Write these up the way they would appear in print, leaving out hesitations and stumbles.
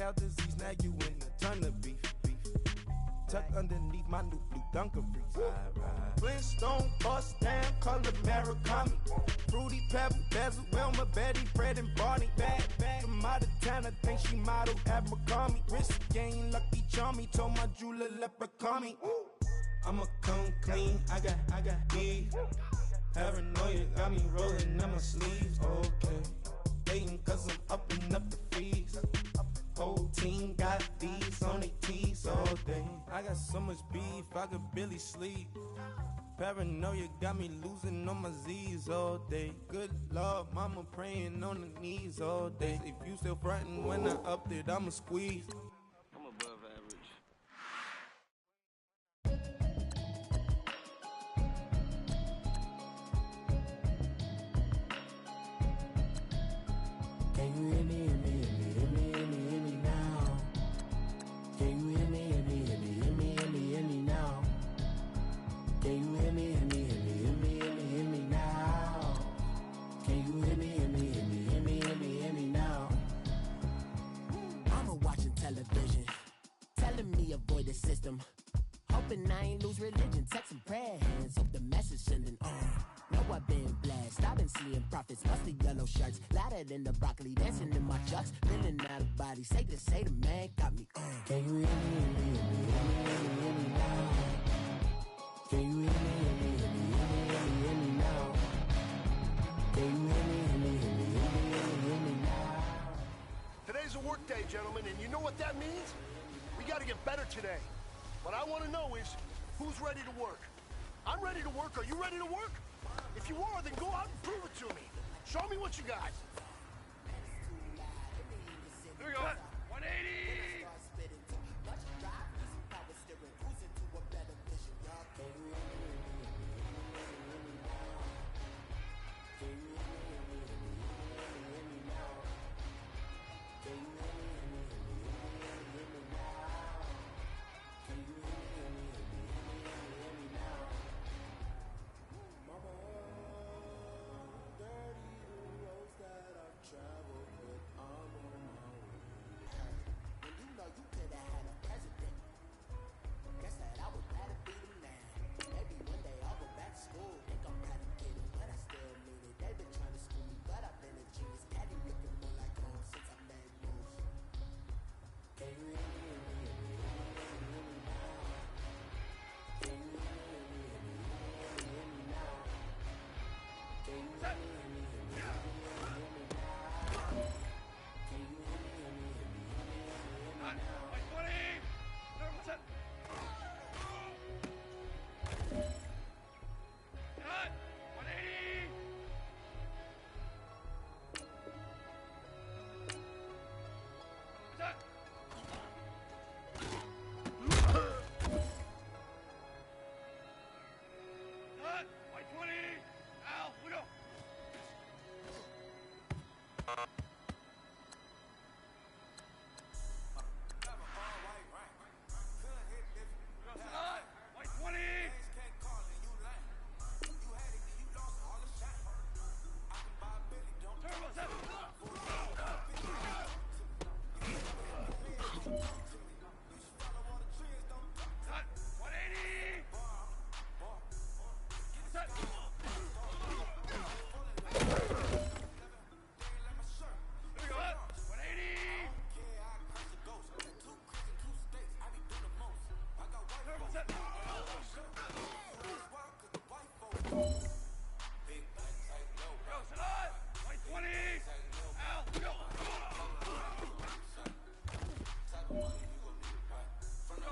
cow disease, now you in a ton of beef. Tuck underneath my new blue Dunkaroos. Flintstone, bust down, color Murakami. Fruity Pebble, Bezel, Wilma, Betty, Fred, and Barney. Bad from out of town, I think she model Abercrombie. Wrist game, Lucky Charmy, told my jeweler leprechaun me. I'ma come clean, I got beef. Paranoia got me rolling on my sleeves, okay. Hating cause I'm upping up the fees. Whole team got these on their tees all day. I got so much beef, I could barely sleep. Paranoia got me losing on my Z's all day. Good Lord, mama praying on the knees all day. If you still frontin' when I upped it, I'ma squeeze. I'm above average. Can you hear me, hear me, hear me, hear me, hear me, hear me now? Can you hear me, hear me, hear me, hear me, hear me, hear me now? Can you hear me, hear me, hear me, hear me, hear me, hear me now? Can you hear me, hear me, hear me, hear me, hear me, hear me now? Mama watching television, telling me avoid the system. Hoping I ain't lose religion, texting prayer hands, hope the message sending on. Know I've been blessed, I've been seeing prophets, mustard yellow shirts, louder than the broccoli, dancing in my chucks, feeling out of body, say the man got me on. Can you hear me, hear me, hear me, hear me, hear me, hear me now? Can you hear me, hear me, hear me, hear me, hear me, hear me now? Can you hear me, hear me, hear me, hear me, hear me, hear me now? Today's a work day, gentlemen, and you know what that means? We gotta get better today. What I want to know is, who's ready to work? I'm ready to work. Are you ready to work? If you are, then go out and prove it to me. Show me what you got. Here we go. 180!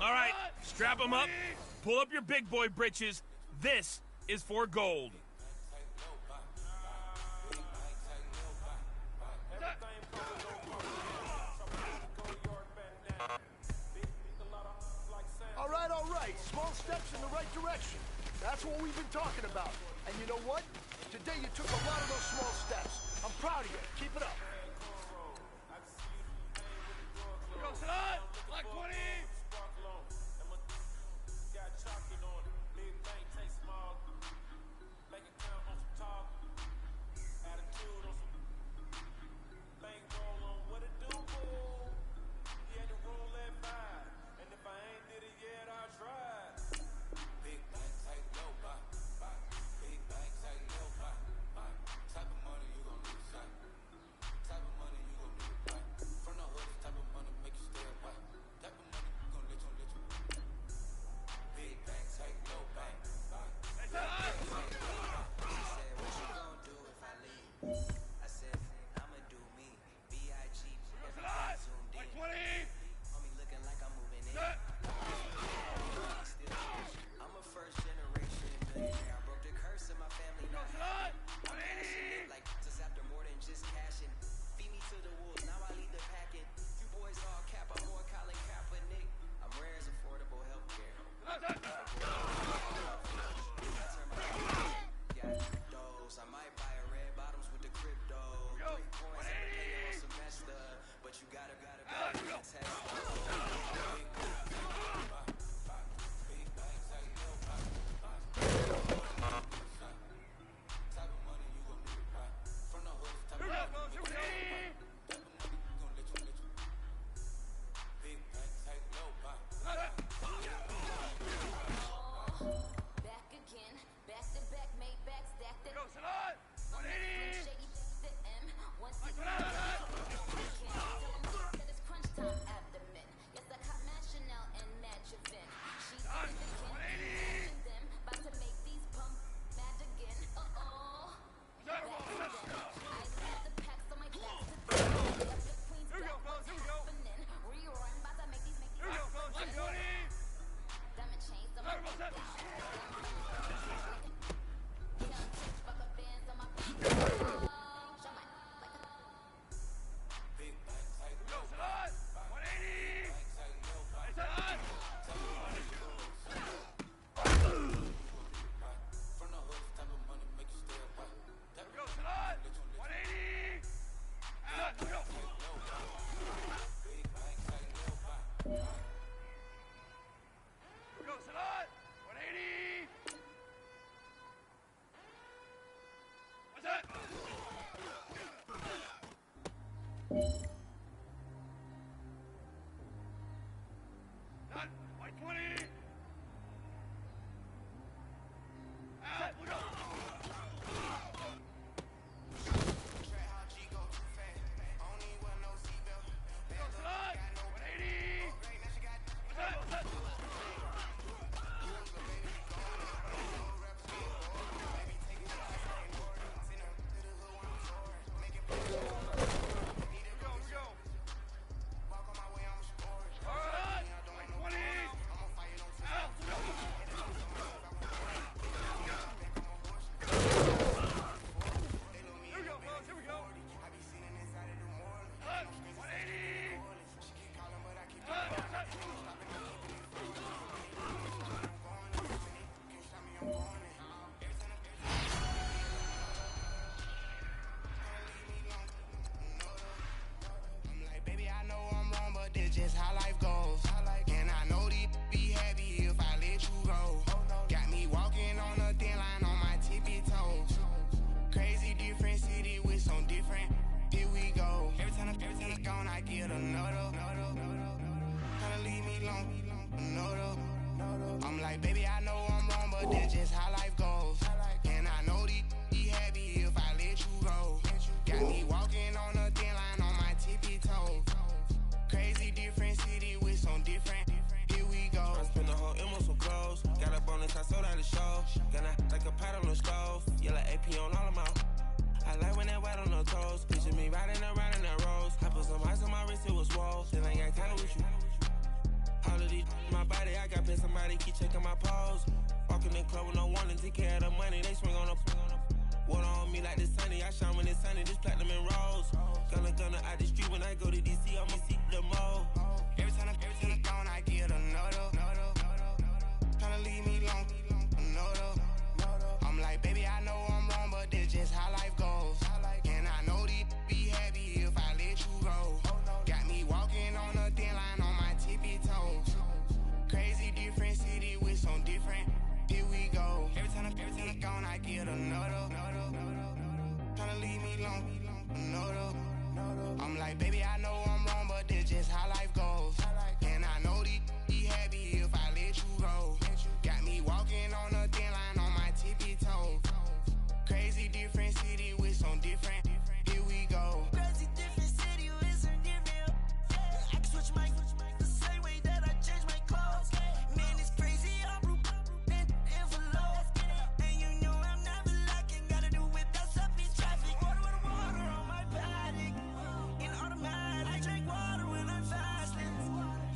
All right, strap them up, pull up your big boy britches. This is for gold. All right. Small steps in the right direction. That's what we've been talking about. And you know what? Today you took a lot of those small steps. I'm proud of you. Keep it up. Go, Salah! Black 20! get another. Tryna leave me alone, another. I'm like, baby, I know I'm wrong, but that's just how life goes. And I know these be happy if I let you go. Got me walking on a thin line on my tippy toes. Crazy different city with some different. Here we go. I spent the whole M on some clothes. Got a bonus, I sold out the show. Gonna like a pot on the stove. Yellow AP on all of my. I like when that wet on the toes. Picture me riding around in that rose. I put some ice on my wrist, it was swole. Still ain't got time with you. All of these, my body, I got pissed. Somebody keep checking my pose. Walking in club with no warning, take care of the money. They swing on the. Water on me like the sunny. I shine when it's sunny. This platinum and rose. Gonna out the street when I go to DC. I'ma see the mo. Every time I'm gone, I get another. Tryna leave me alone, another. I'm like, baby, I know I'm wrong, but that's just how life goes. And I know these be happy if I let you go. Got me walking on a thin line on my tippy toes. Crazy different city with some different. Here we go. Every time I'm gone, I get another. Tryna leave me alone, another. I'm like, baby, I know I'm wrong, but that's just how life goes. And I know these be happy if I let you go. Got me walking on a thin line on my tippy toes. Crazy different city with some different. Here we go. Crazy different city with some different. I can switch my the same way that I change my clothes. Man, it's crazy. I'm envelope. And you know I'm never lacking. Gotta do without stopping traffic. Water on my paddock. In automatic. I drink water when I'm fasting.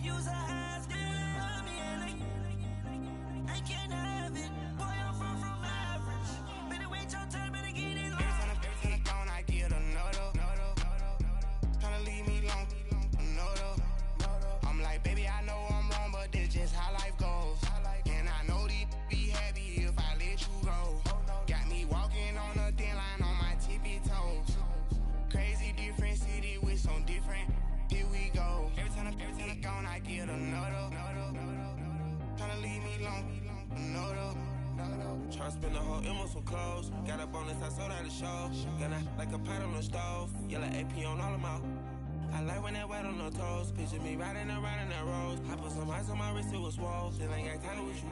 Use a ass, girl, me and I can't have it. Boy, I'm from average. Better wait your turn, better get it long. Every time I'm gone, I get another. Tryna leave me alone, another. I'm like, baby, I know I'm wrong, but that's just how life goes. And I know these be happy if I let you go. Got me walking on a thin line on my tippy toes. Crazy different city with some different. Here we go. Every time I'm gone, I get another. Tryna leave me alone, another. Tryna spend the whole M on some clothes. Got a bonus, I sold out the show. Gonna like a pot on the stove. Yellow AP on all of my. I like when that wet on the toes. Picture me riding around in that rose. I put some ice on my wrist, it was swole. Still ain't got time with you.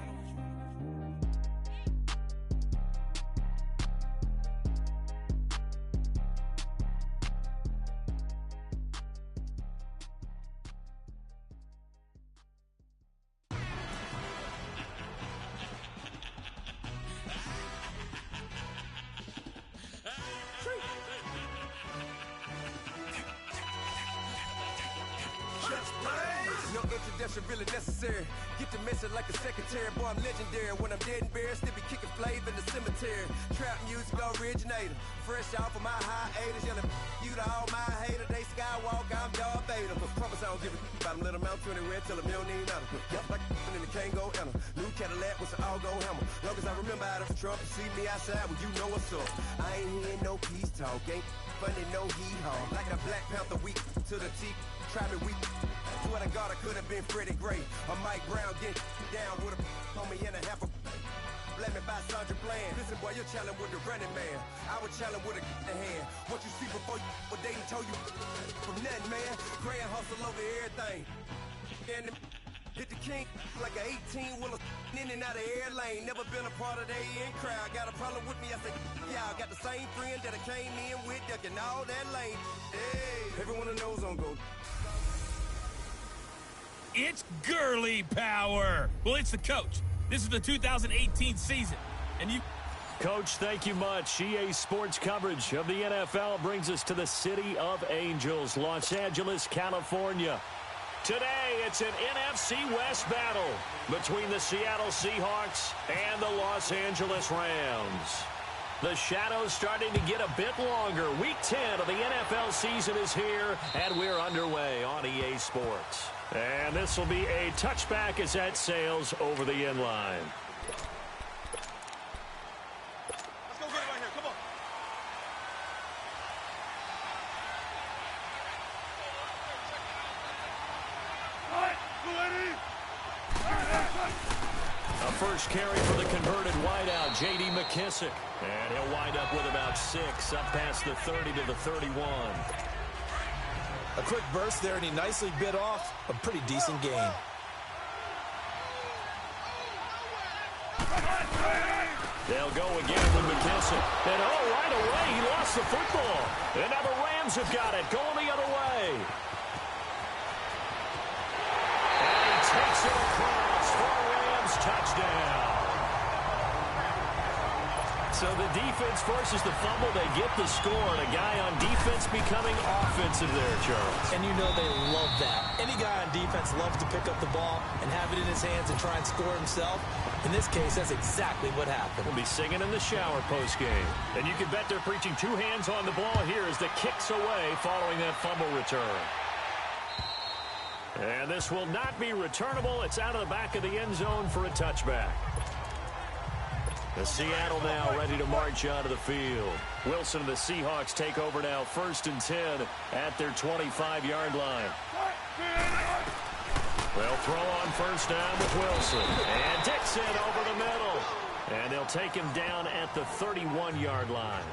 No introduction really necessary. Get the message like a secretary. Boy, I'm legendary. When I'm dead and buried, still be kicking flavor in the cemetery. Trap music originator. Fresh off of my hiatus. Yelling you to all my haters. They skywalk, I'm Darth Vader. Promise I don't give a about them. Let them out 20 red. Tell them you don't need nothing. Yup, like and the can't go enter. New Cadillac with some all-go hammer. Long as I remember out of Trump, you see me outside, well, you know what's up. I ain't hearing no peace talk. Ain't funny, no hee-haw. Like a Black Panther weak to the teeth. Try me weak. Swear to God, I could have been Freddie Gray or Mike Brown getting down with a on me and a half a. Let me buy Sandra Bland. Listen, boy, you're challenging with the running man. I was challenging with a in hand. What you see before you, what they told you from nothing, man. Grand hustle over everything. And hit the king like an 18-wheeler in and out of air lane. Never been a part of the in crowd. Got a problem with me? I said, yeah, I got the same friend that I came in with, ducking all that lane. Hey, everyone knows on go. It's girly power. Well, it's the coach. This is the 2018 season, and you... Coach, thank you much. EA Sports coverage of the NFL brings us to the City of Angels, Los Angeles, California. Today, it's an NFC West battle between the Seattle Seahawks and the Los Angeles Rams. The shadow's starting to get a bit longer. Week 10 of the NFL season is here, and we're underway on EA Sports. And this will be a touchback as that sails over the end line. Let's go get it right here. Come on. All right, A first carry for the converted wideout, J.D. McKissick. And he'll wind up with about 6, up past the 30 to the 31. A quick burst there, and he nicely bit off a pretty decent gain. They'll go again with McKissick. And right away, he lost the football. And now the Rams have got it, going the other way. And he takes it across for a Rams touchdown. So the defense forces the fumble. They get the score, and a guy on defense becoming offensive there, Charles. And you know they love that. Any guy on defense loves to pick up the ball and have it in his hands and try and score himself. In this case, that's exactly what happened. We'll be singing in the shower post-game. And you can bet they're preaching two hands on the ball here as the kick's away following that fumble return. And this will not be returnable. It's out of the back of the end zone for a touchback. The Seattle now ready to march onto the field. Wilson and the Seahawks take over now, 1st and 10 at their 25-yard line. They'll throw on first down with Wilson. And Dixon over the middle. And they'll take him down at the 31-yard line.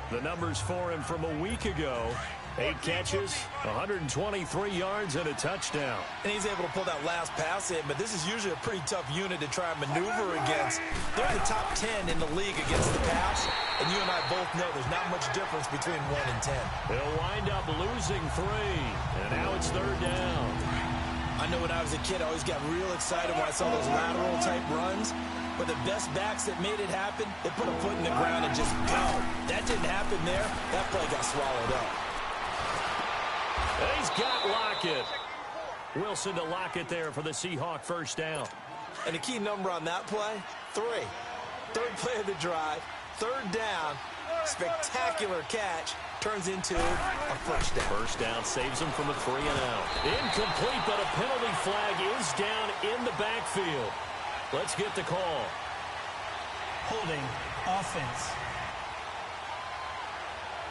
The numbers for him from a week ago: 8 catches, 123 yards, and a touchdown. And he's able to pull that last pass in, but this is usually a pretty tough unit to try and maneuver against. They're in the top 10 in the league against the pass, and you and I both know there's not much difference between 1 and 10. They'll wind up losing 3, and now it's 3rd down. I know when I was a kid, I always got real excited when I saw those lateral-type runs. But the best backs that made it happen, they put a foot in the ground and just go. That didn't happen there. That play got swallowed up. He's got Lockett. Wilson to Lockett there for the Seahawk first down. And the key number on that play, 3. 3rd play of the drive, 3rd down, spectacular catch, turns into a first down. First down saves him from a 3-and-out. Incomplete, but a penalty flag is down in the backfield. Let's get the call. Holding offense.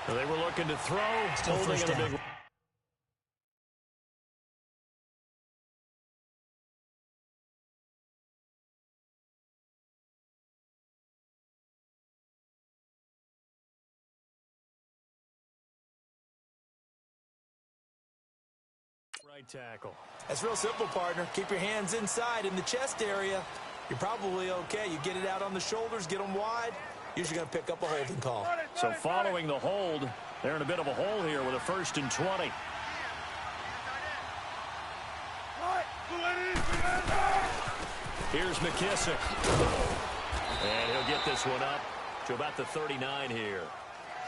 They were looking to throw. Still holding first in a down. big right tackle. That's real simple, partner. Keep your hands inside in the chest area. You're probably okay. You get it out on the shoulders, get them wide. Usually going to pick up a holding call. So following the hold, they're in a bit of a hole here with a 1st and 20. Here's McKissick. And he'll get this one up to about the 39 here.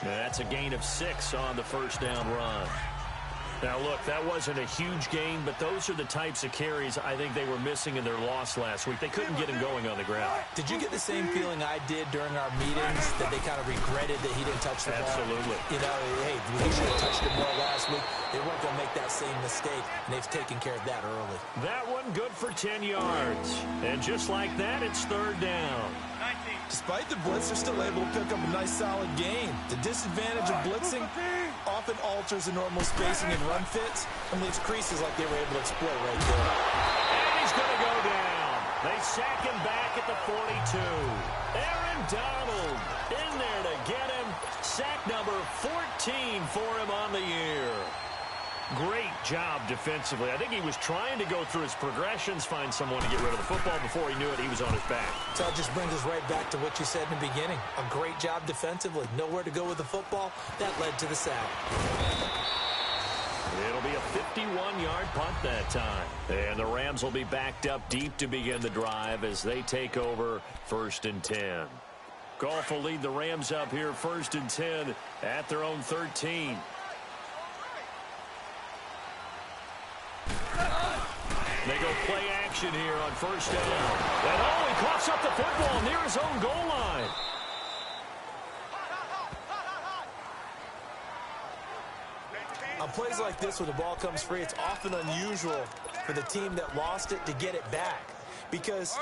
And that's a gain of 6 on the first down run. Now, look, that wasn't a huge gain, but those are the types of carries I think they were missing in their loss last week. They couldn't get him going on the ground. Did you get the same feeling I did during our meetings, that they kind of regretted that he didn't touch the ball? Absolutely. You know, hey, he should have touched it more last week. They weren't going to make that same mistake, and they've taken care of that early. That one good for 10 yards. And just like that, it's 3rd down. Despite the blitz, they're still able to pick up a nice, solid gain. The disadvantage of blitzing often alters the normal spacing and run fits and leaves creases like they were able to exploit right there. And he's going to go down. They sack him back at the 42. Aaron Donald in there to get him. Sack number 14 for him on the year. Great job defensively. I think he was trying to go through his progressions, find someone to get rid of the football. Before he knew it, he was on his back. So it just brings us right back to what you said in the beginning. A great job defensively. Nowhere to go with the football. That led to the sack. It'll be a 51-yard punt that time. And the Rams will be backed up deep to begin the drive as they take over 1st and 10. Goff will lead the Rams up here 1st and 10 at their own 13. They go play action here on first down. And he coughs up the football near his own goal line. On plays like this where the ball comes free, it's often unusual for the team that lost it to get it back. Because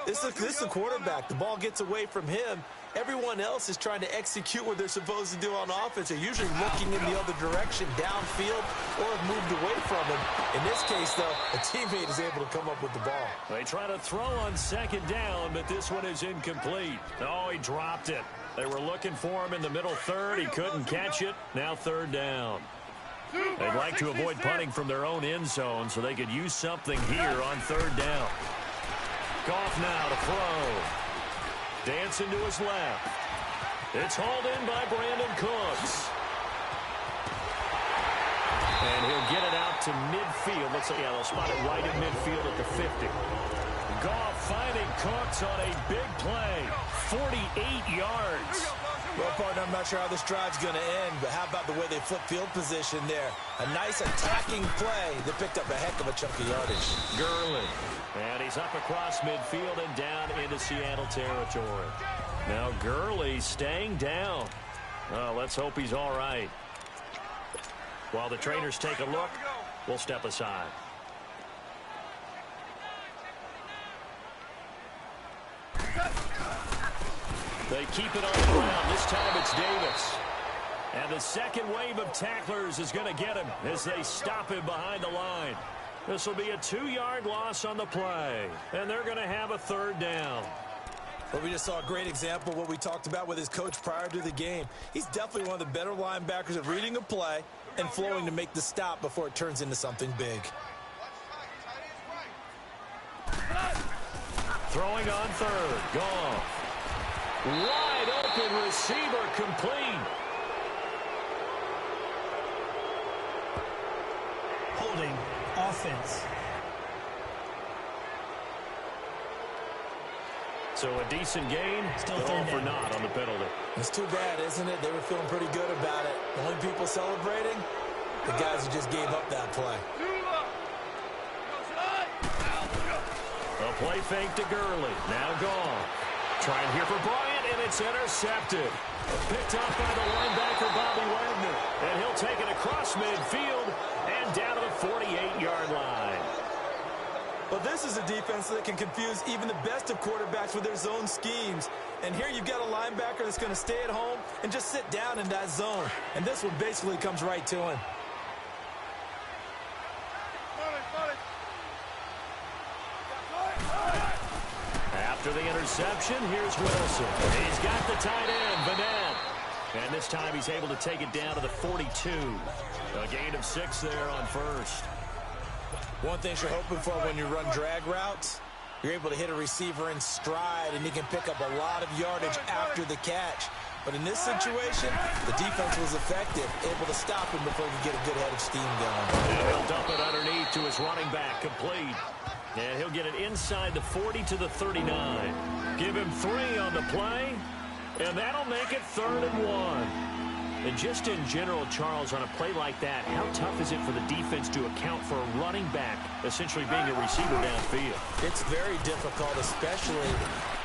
this is the quarterback. The ball gets away from him. Everyone else is trying to execute what they're supposed to do on offense. They're usually looking in the other direction, downfield, or have moved away from him. In this case, though, a teammate is able to come up with the ball. They try to throw on 2nd down, but this one is incomplete. Oh, he dropped it. They were looking for him in the middle 3rd. He couldn't catch it. Now 3rd down. They'd like to avoid punting from their own end zone so they could use something here on third down. Goff now to throw. Dancing to his left. It's hauled in by Brandon Cooks. And he'll get it out to midfield. Looks like, yeah, they'll spot it right in midfield at the 50. Goff finding Cooks on a big play. 48 yards. Well, partner, I'm not sure how this drive's going to end, but how about the way they flip field position there? A nice attacking play that picked up a heck of a chunk of yardage. Gurley. And he's up across midfield and down into Seattle territory. Now Gurley staying down. Oh, let's hope he's all right. While the trainers take a look, we'll step aside. They keep it on the ground. This time it's Davis. And the second wave of tacklers is going to get him as they stop him behind the line. This will be a 2-yard loss on the play. And they're going to have a third down. Well, we just saw a great example of what we talked about with his coach prior to the game. He's definitely one of the better linebackers at reading a play and flowing to make the stop before it turns into something big. Throwing on third. Goff. Wide open receiver complete. Holding offense. So a decent gain, Still going for naught on the penalty. It's too bad, isn't it? They were feeling pretty good about it. The only people celebrating, the guys who just gave up that play. A play fake to Gurley. Now gone. Trying here for Bryant, and it's intercepted. Picked up by the linebacker, Bobby Wagner. And he'll take it across midfield and down to the 48-yard line. But this is a defense that can confuse even the best of quarterbacks with their zone schemes. And here you've got a linebacker that's going to stay at home and just sit down in that zone. And this one basically comes right to him. After the interception, here's Wilson. He's got the tight end, Vanette. And this time he's able to take it down to the 42. A gain of 6 there on first. One thing you're hoping for when you run drag routes, you're able to hit a receiver in stride, and he can pick up a lot of yardage after the catch. But in this situation, the defense was effective, able to stop him before he could get a good head of steam going. And he'll dump it underneath to his running back, complete. And he'll get it inside the 40 to the 39. Give him 3 on the play, and that'll make it 3rd and 1. And just in general, Charles, on a play like that, how tough is it for the defense to account for a running back essentially being a receiver downfield? It's very difficult, especially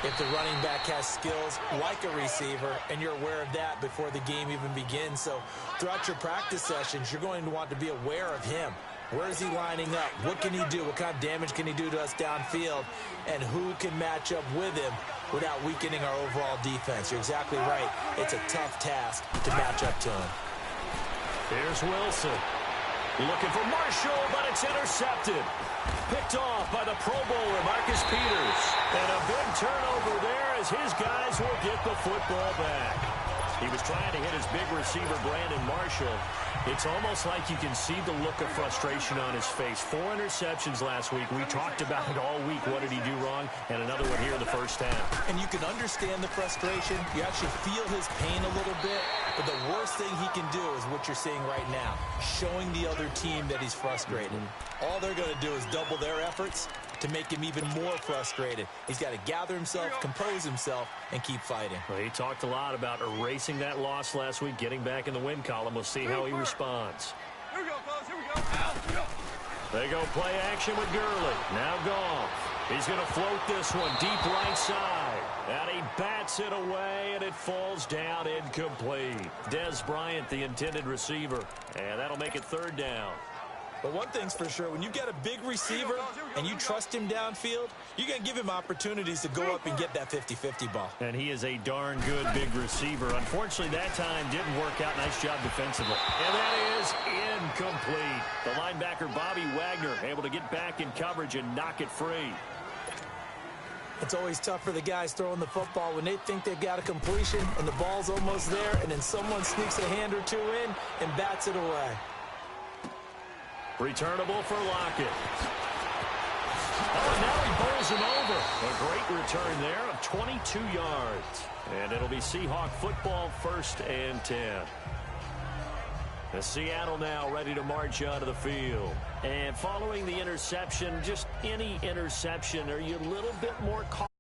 if the running back has skills like a receiver, and you're aware of that before the game even begins. So throughout your practice sessions, you're going to want to be aware of him. Where is he lining up? What can he do? What kind of damage can he do to us downfield? And who can match up with him without weakening our overall defense? You're exactly right. It's a tough task to match up to him. Here's Wilson. Looking for Marshall, but it's intercepted. Picked off by the Pro Bowler, Marcus Peters. And a big turnover there as his guys will get the football back. He was trying to hit his big receiver, Brandon Marshall. It's almost like you can see the look of frustration on his face. 4 interceptions last week. We talked about it all week. What did he do wrong? And another one here in the first half. And you can understand the frustration. You actually feel his pain a little bit. But the worst thing he can do is what you're seeing right now, showing the other team that he's frustrated. All they're going to do is double their efforts to make him even more frustrated. He's got to gather himself, compose himself, and keep fighting. Well, he talked a lot about erasing that loss last week, getting back in the win column. We'll see how he responds. Here we go, fellas. Here we go. Out. Here we go. They go play action with Gurley. Now Goff. He's going to float this one deep right side. And he bats it away, and it falls down incomplete. Dez Bryant, the intended receiver. And that'll make it 3rd down. But one thing's for sure, when you get a big receiver and you trust him downfield, you're going to give him opportunities to go up and get that 50-50 ball. And he is a darn good big receiver. Unfortunately, that time didn't work out. Nice job defensively. And that is incomplete. The linebacker, Bobby Wagner, able to get back in coverage and knock it free. It's always tough for the guys throwing the football when they think they've got a completion and the ball's almost there, and then someone sneaks a hand or two in and bats it away. Returnable for Lockett. Oh, and now he bowls him over. A great return there of 22 yards. And it'll be Seahawk football, 1st and 10. The Seattle now ready to march onto the field. And following the interception, just any interception, are you a little bit more cautious?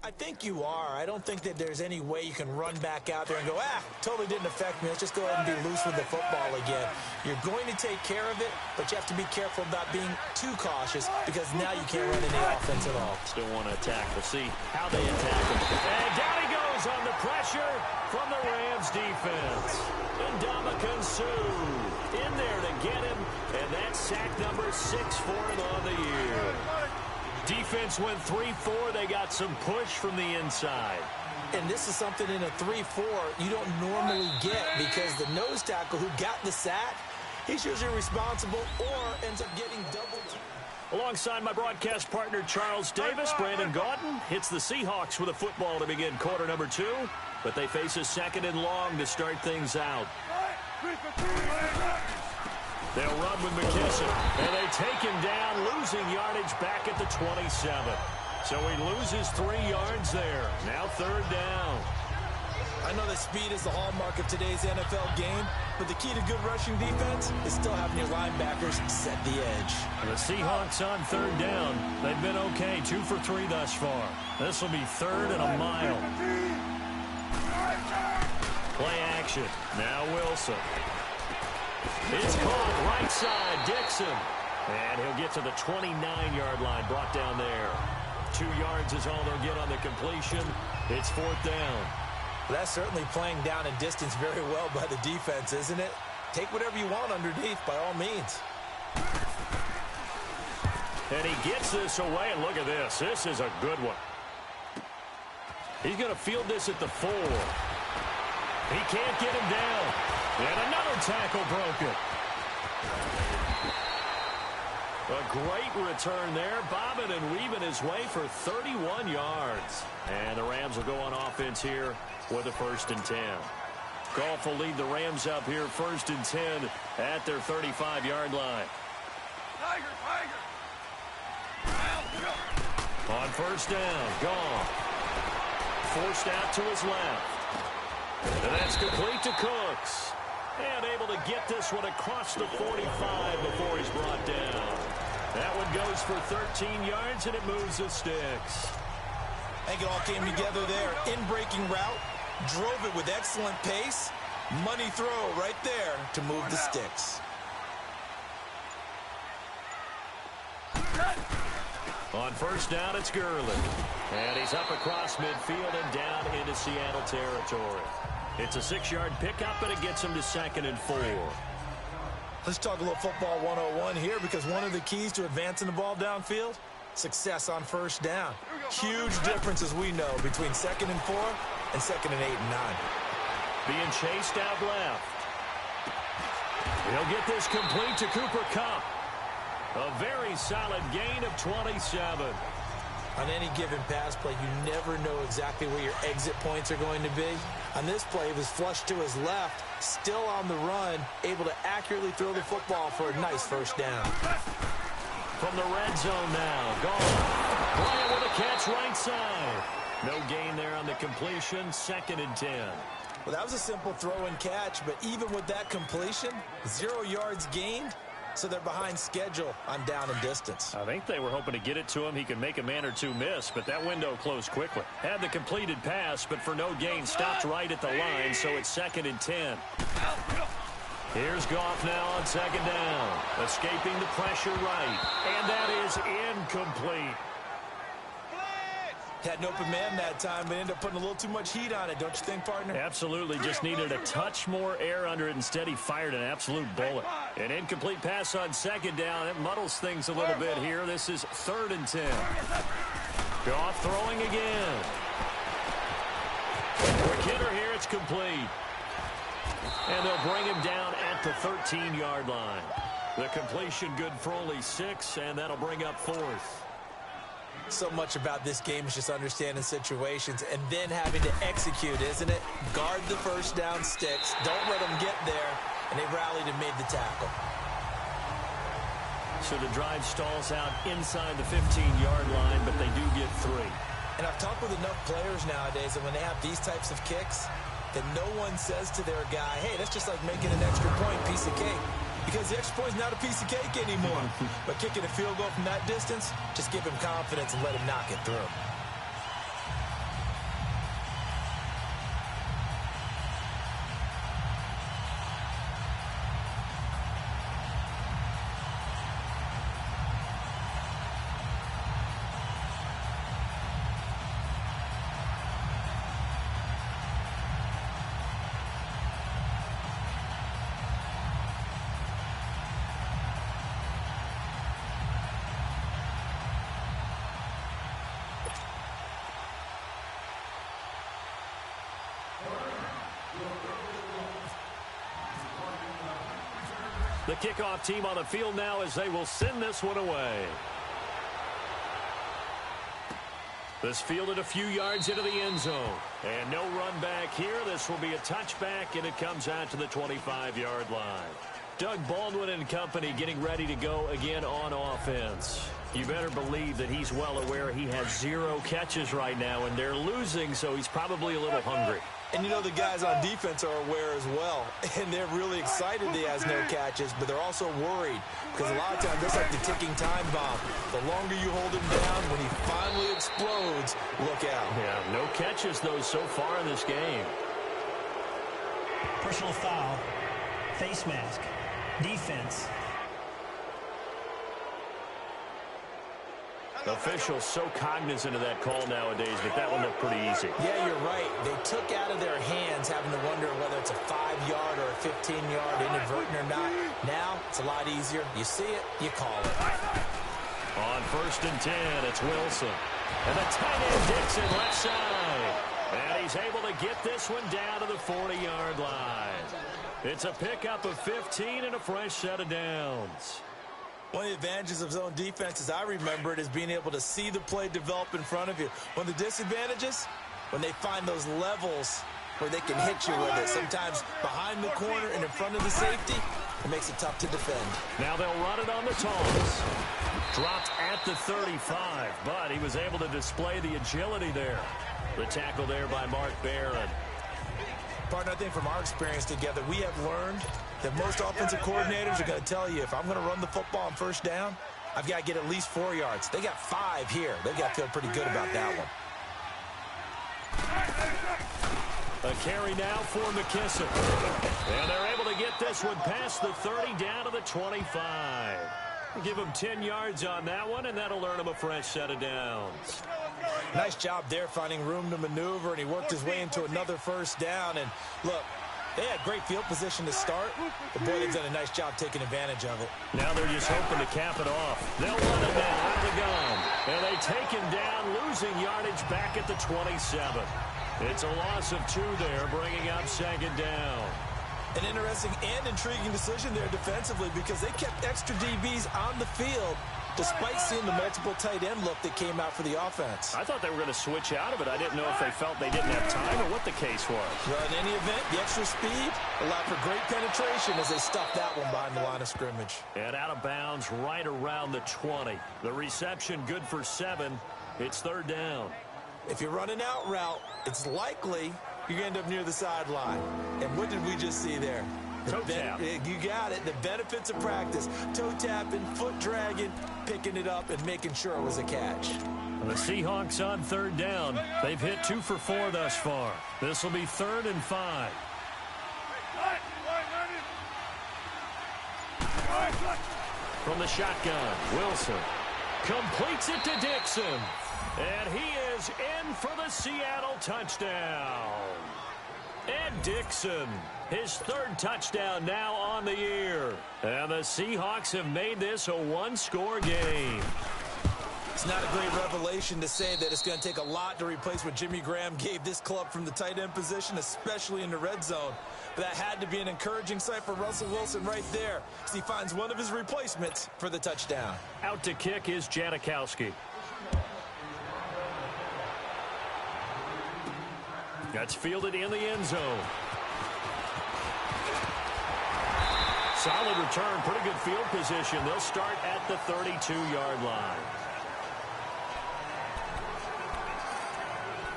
I think you are. I don't think that there's any way you can run back out there and go, totally didn't affect me. Let's just go ahead and be loose with the football again. You're going to take care of it, but you have to be careful about being too cautious because now you can't run any offense at all. Still want to attack. We'll see how they attack him. And down he goes on the pressure from the Rams defense. Ndamukong Suh in there to get him, and that's sack number 6 for him on the year. Defense went 3-4. They got some push from the inside. And this is something in a 3-4 you don't normally get because the nose tackle who got the sack, he's usually responsible or ends up getting double teamed. Alongside my broadcast partner, Charles Davis, Brandon Gaudin hits the Seahawks with a football to begin quarter number 2, but they face a 2nd and long to start things out. They'll run with McKissick, and they take him down, losing yardage back at the 27. So he loses 3 yards there. Now 3rd down. I know that speed is the hallmark of today's NFL game, but the key to good rushing defense is still having your linebackers set the edge. The Seahawks on 3rd down. They've been okay, 2 for 3 thus far. This will be 3rd and a mile. Play action. Now Wilson. It's caught right side, Dixon. And he'll get to the 29-yard line, brought down there. 2 yards is all they'll get on the completion. It's 4th down. That's certainly playing down and distance very well by the defense, isn't it? Take whatever you want underneath, by all means. And he gets this away, and look at this. This is a good one. He's going to field this at the 4. He can't get him down. And another tackle broken. A great return there, bobbing and weaving his way for 31 yards. And the Rams will go on offense here with a 1st and 10. Goff will lead the Rams up here 1st and 10 at their 35-yard line. On 1st down, Goff. Forced out to his left. And that's complete to Cooks. And able to get this one across the 45 before he's brought down. That one goes for 13 yards, and it moves the sticks. I think it all came together there. In-breaking route, drove it with excellent pace. Money throw right there to move the sticks. On 1st down, it's Gurley. And he's up across midfield and down into Seattle territory. It's a 6-yard pickup, but it gets him to 2nd and 4. Let's talk a little football 101 here because one of the keys to advancing the ball downfield, success on 1st down. Huge difference, as we know, between 2nd and 4 and 2nd and 8 and 9. Being chased out left. He'll get this complete to Cooper Kupp. A very solid gain of 27. On any given pass play, you never know exactly where your exit points are going to be. On this play, he was flushed to his left, still on the run, able to accurately throw the football for a nice 1st down. From the red zone now, Goff. Bryant with a catch right side. No gain there on the completion, 2nd and 10. Well, that was a simple throw and catch, but even with that completion, 0 yards gained. So they're behind schedule on down and distance. I think they were hoping to get it to him. He could make a man or two miss, but that window closed quickly. Had the completed pass, but for no gain, stopped right at the line, so it's 2nd and 10. Here's Goff now on 2nd down. Escaping the pressure right, and that is incomplete. Had an open man that time, but ended up putting a little too much heat on it, don't you think, partner? Absolutely. Just needed a touch more air under it. Instead, he fired an absolute bullet. An incomplete pass on 2nd down. It muddles things a little bit here. This is 3rd and 10. Goff throwing again. Quick hitter here. It's complete. And they'll bring him down at the 13-yard line. The completion good for only 6, and that'll bring up 4th. So much about this game is just understanding situations and then having to execute, isn't it? Guard the 1st down sticks. Don't let them get there. And they rallied and made the tackle. So the drive stalls out inside the 15-yard line, but they do get 3. And I've talked with enough players nowadays that when they have these types of kicks, that no one says to their guy, hey, that's just like making an extra point, piece of cake. Because the extra point is not a piece of cake anymore. But kicking a field goal from that distance, just give him confidence and let him knock it through. The kickoff team on the field now as they will send this one away. This fielded a few yards into the end zone. And no run back here. This will be a touchback, and it comes out to the 25-yard line. Doug Baldwin and company getting ready to go again on offense. You better believe that he's well aware he has 0 catches right now, and they're losing, so he's probably a little hungry. And you know the guys on defense are aware as well, and they're really excited he has no catches, but they're also worried because a lot of times that's like the ticking time bomb. The longer you hold him down, when he finally explodes, look out. Yeah, no catches, though, so far in this game. Personal foul, face mask, defense. Officials so cognizant of that call nowadays, but that one looked pretty easy. Yeah, you're right. They took out of their hands having to wonder whether it's a 5-yard or a 15-yard inadvertent or not. Now, it's a lot easier. You see it, you call it. On 1st and 10, it's Wilson. And the tight end Dixon left side. And he's able to get this one down to the 40-yard line. It's a pickup of 15 and a fresh set of downs. One of the advantages of zone defense, as I remember it, is being able to see the play develop in front of you. One of the disadvantages, when they find those levels where they can hit you with it, sometimes behind the corner and in front of the safety, it makes it tough to defend. Now they'll run it on the toss. Dropped at the 35, but he was able to display the agility there. The tackle there by Mark Barron. Partner, I think from our experience together, we have learned that most offensive coordinators are going to tell you, if I'm going to run the football on 1st down, I've got to get at least 4 yards. They got 5 here. They've got to feel pretty good about that one. A carry now for McKissick. And they're able to get this one past the 30 down to the 25. Give him 10 yards on that one, and that'll earn him a fresh set of downs. Nice job there finding room to maneuver, and he worked his way into another 1st down. And look, they had great field position to start, but boy, they've done a nice job taking advantage of it. Now they're just hoping to cap it off. They'll run it now out of the gun. And they take him down, losing yardage back at the 27. It's a loss of 2 there, bringing up 2nd down. An interesting and intriguing decision there defensively because they kept extra DBs on the field despite seeing the multiple tight end look that came out for the offense. I thought they were going to switch out of it. I didn't know if they felt they didn't have time or what the case was. Well, in any event, the extra speed allowed for great penetration as they stuffed that one behind the line of scrimmage. And out of bounds right around the 20. The reception good for 7. It's 3rd down. If you're running out route, it's likely you're going to end up near the sideline. And what did we just see there? Toe tap. You got it. The benefits of practice. Toe tapping, foot dragging, picking it up, and making sure it was a catch. And the Seahawks on 3rd down. They've hit 2 for 4 thus far. This will be 3rd and 5. From the shotgun, Wilson completes it to Dixon. And he is in for the Seattle touchdown. Ed Dixon, his 3rd touchdown now on the year. And the Seahawks have made this a 1-score game. It's not a great revelation to say that it's going to take a lot to replace what Jimmy Graham gave this club from the tight end position, especially in the red zone. But that had to be an encouraging sight for Russell Wilson right there as he finds one of his replacements for the touchdown. Out to kick is Janikowski. That's fielded in the end zone. Solid return, pretty good field position. They'll start at the 32-yard line.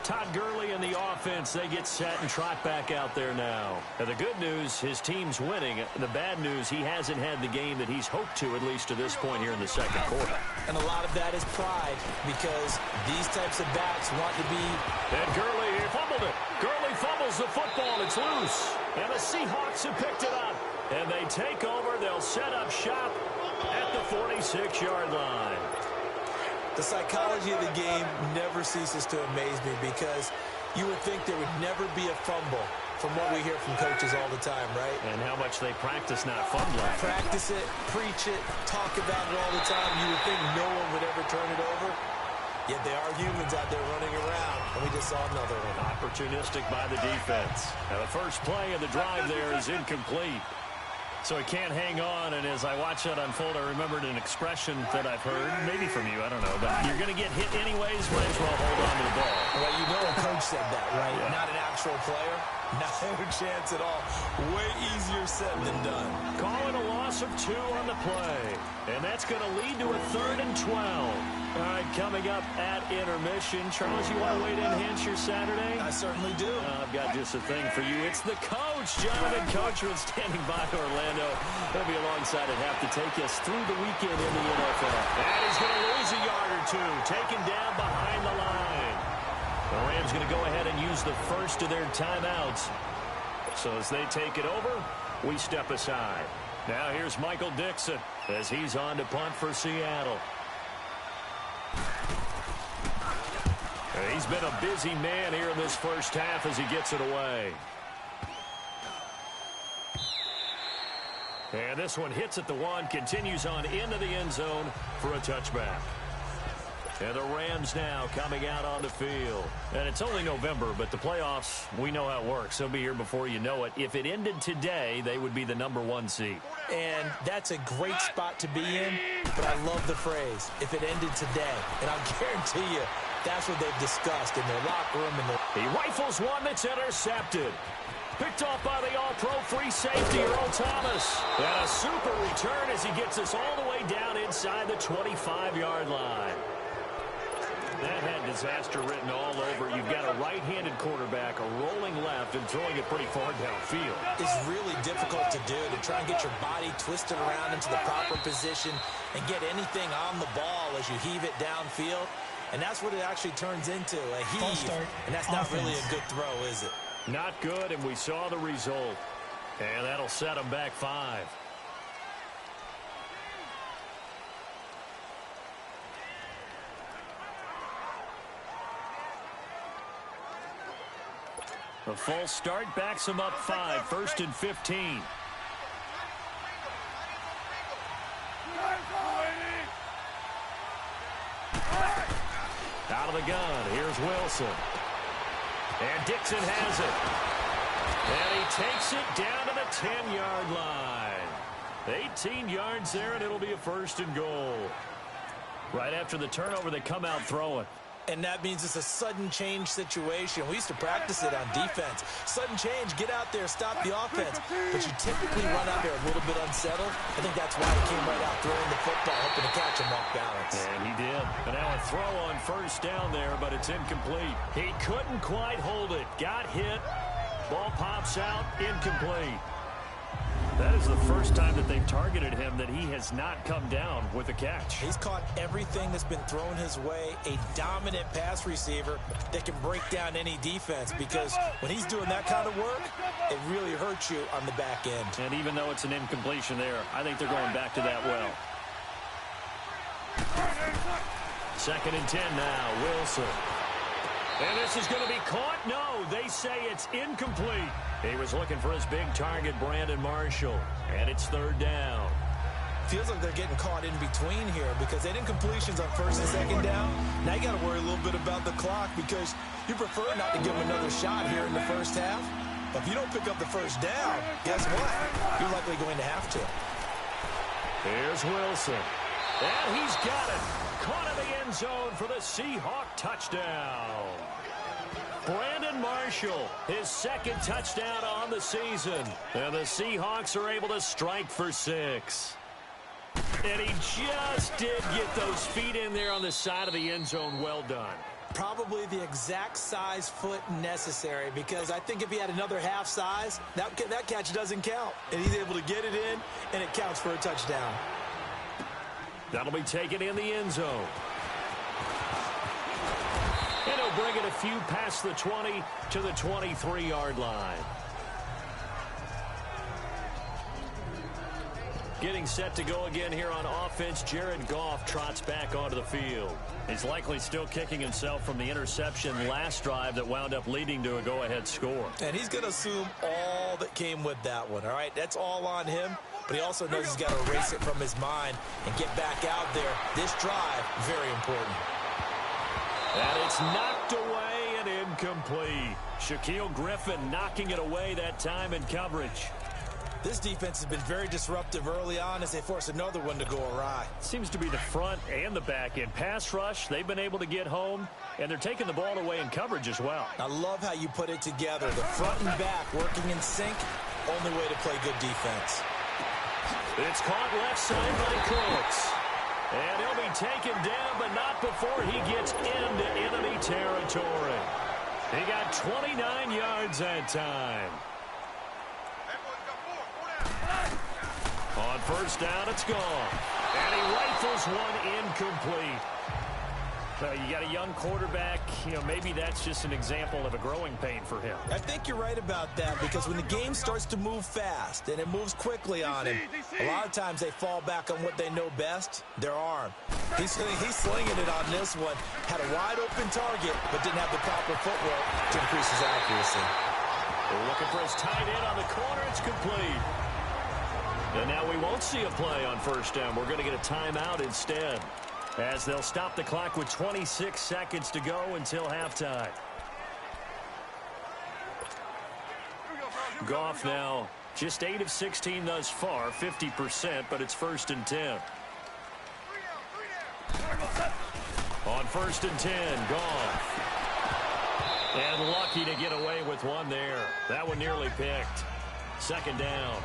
Todd Gurley and the offense, they get set and trot back out there now. And the good news, his team's winning. The bad news, he hasn't had the game that he's hoped to, at least to this point here in the 2nd quarter. And a lot of that is pride because these types of backs want to be... And Gurley, he fumbled it. Gurley fumbles the football. It's loose. And the Seahawks have picked it up. And they take over. They'll set up shop at the 46-yard line. The psychology of the game never ceases to amaze me because you would think there would never be a fumble from what we hear from coaches all the time, right? And how much they practice not fumbling. Practice it, preach it, talk about it all the time. You would think no one would ever turn it over. Yet there are humans out there running around, and we just saw another one. Opportunistic by the defense. Now the first play of the drive there is incomplete. So he can't hang on, and as I watch that unfold, I remembered an expression that I've heard, maybe from you, I don't know, but you're going to get hit anyways, might as well hold on to the ball. Well, you know a coach said that, right? Yeah. Not an actual player. No chance at all. Way easier said than done. Calling a loss of 2 on the play, and that's going to lead to a 3rd and 12. All right, coming up at intermission. Charles, you want a way to enhance your Saturday? I certainly do. I've got just a thing for you. It's the coach, Jonathan Coachman, standing by Orlando. He'll be alongside at half to take us through the weekend in the NFL. And he's going to lose a yard or 2, taken down behind the line. The Rams going to go ahead and use the first of their timeouts. So as they take it over, we step aside. Now here's Michael Dixon as he's on to punt for Seattle. He's been a busy man here in this first half as he gets it away. And this one hits at the 1, continues on into the end zone for a touchback. And the Rams now coming out on the field. And it's only November, but the playoffs, we know how it works. They'll be here before you know it. If it ended today, they would be the #1 seed. And that's a great spot to be in, but I love the phrase, if it ended today. And I'll guarantee you, that's what they've discussed in their locker room. He rifles one that's intercepted. Picked off by the all-pro free safety, Earl Thomas. And a super return as he gets us all the way down inside the 25-yard line. That had disaster written all over. You've got a right-handed quarterback, a rolling left, and throwing it pretty far downfield. It's really difficult to do, to try and get your body twisted around into the proper position and get anything on the ball as you heave it downfield. And that's what it actually turns into, a heave. And that's not really a good throw, is it? Not good, and we saw the result. And that'll set them back 5. A false start backs him up 5, 1st and 15. Out of the gun, here's Wilson. And Dixon has it. And he takes it down to the 10-yard line. 18 yards there, and it'll be a 1st and goal. Right after the turnover, they come out throwing. And that means it's a sudden change situation. We used to practice it on defense. Sudden change, get out there, stop the offense. But you typically run out there a little bit unsettled. I think that's why he came right out throwing the football, hoping to catch him off balance. And he did. And now a throw on 1st down there, but it's incomplete. He couldn't quite hold it. Got hit. Ball pops out, incomplete. That is the first time that they've targeted him that he has not come down with a catch. He's caught everything that's been thrown his way. A dominant pass receiver that can break down any defense, because when he's doing that kind of work, it really hurts you on the back end. And even though it's an incompletion there, I think they're going back to that well. 2nd and 10 now, Wilson. And this is going to be caught. No, they say it's incomplete. He was looking for his big target, Brandon Marshall. And it's 3rd down. Feels like they're getting caught in between here, because they did incompletions on 1st and 2nd down. Now you got to worry a little bit about the clock, because you prefer not to give them another shot here in the first half. But if you don't pick up the 1st down, guess what? You're likely going to have to. Here's Wilson. And he's got it. Caught in the end zone for the Seahawk touchdown. Brandon Marshall, his 2nd touchdown on the season. And the Seahawks are able to strike for 6. And he just did get those feet in there on the side of the end zone. Well done. Probably the exact size foot necessary, because I think if he had another half size, that catch doesn't count. And he's able to get it in, and it counts for a touchdown. That'll be taken in the end zone. And he'll bring it a few past the 20 to the 23-yard line. Getting set to go again here on offense, Jared Goff trots back onto the field. He's likely still kicking himself from the interception last drive that wound up leading to a go-ahead score. And he's going to assume all that came with that one, all right? That's all on him, but he also knows he's got to erase it from his mind and get back out there. This drive, very important. And it's knocked away and incomplete. Shaquille Griffin knocking it away that time in coverage. This defense has been very disruptive early on as they force another one to go awry. Seems to be the front and the back end. Pass rush, they've been able to get home, and they're taking the ball away in coverage as well. I love how you put it together. The front and back working in sync, only way to play good defense. It's caught left side by Cooks. And he'll be taken down, but not before he gets into enemy territory. He got 29 yards that time. On first down, it's gone. And he rifles one incomplete. You got a young quarterback. Maybe that's just an example of a growing pain for him. I think you're right about that, because when the game starts to move fast and it moves quickly on him, a lot of times they fall back on what they know best, their arm. He's slinging it on this one. Had a wide-open target, but didn't have the proper footwork to increase his accuracy. We're looking for his tight end on the corner. It's complete. And now we won't see a play on first down. We're going to get a timeout instead, as they'll stop the clock with 26 seconds to go until halftime. Goff now just 8 of 16 thus far, 50%, but it's 1st and 10. On 1st and 10, Goff. And lucky to get away with one there. That one nearly picked. 2nd down.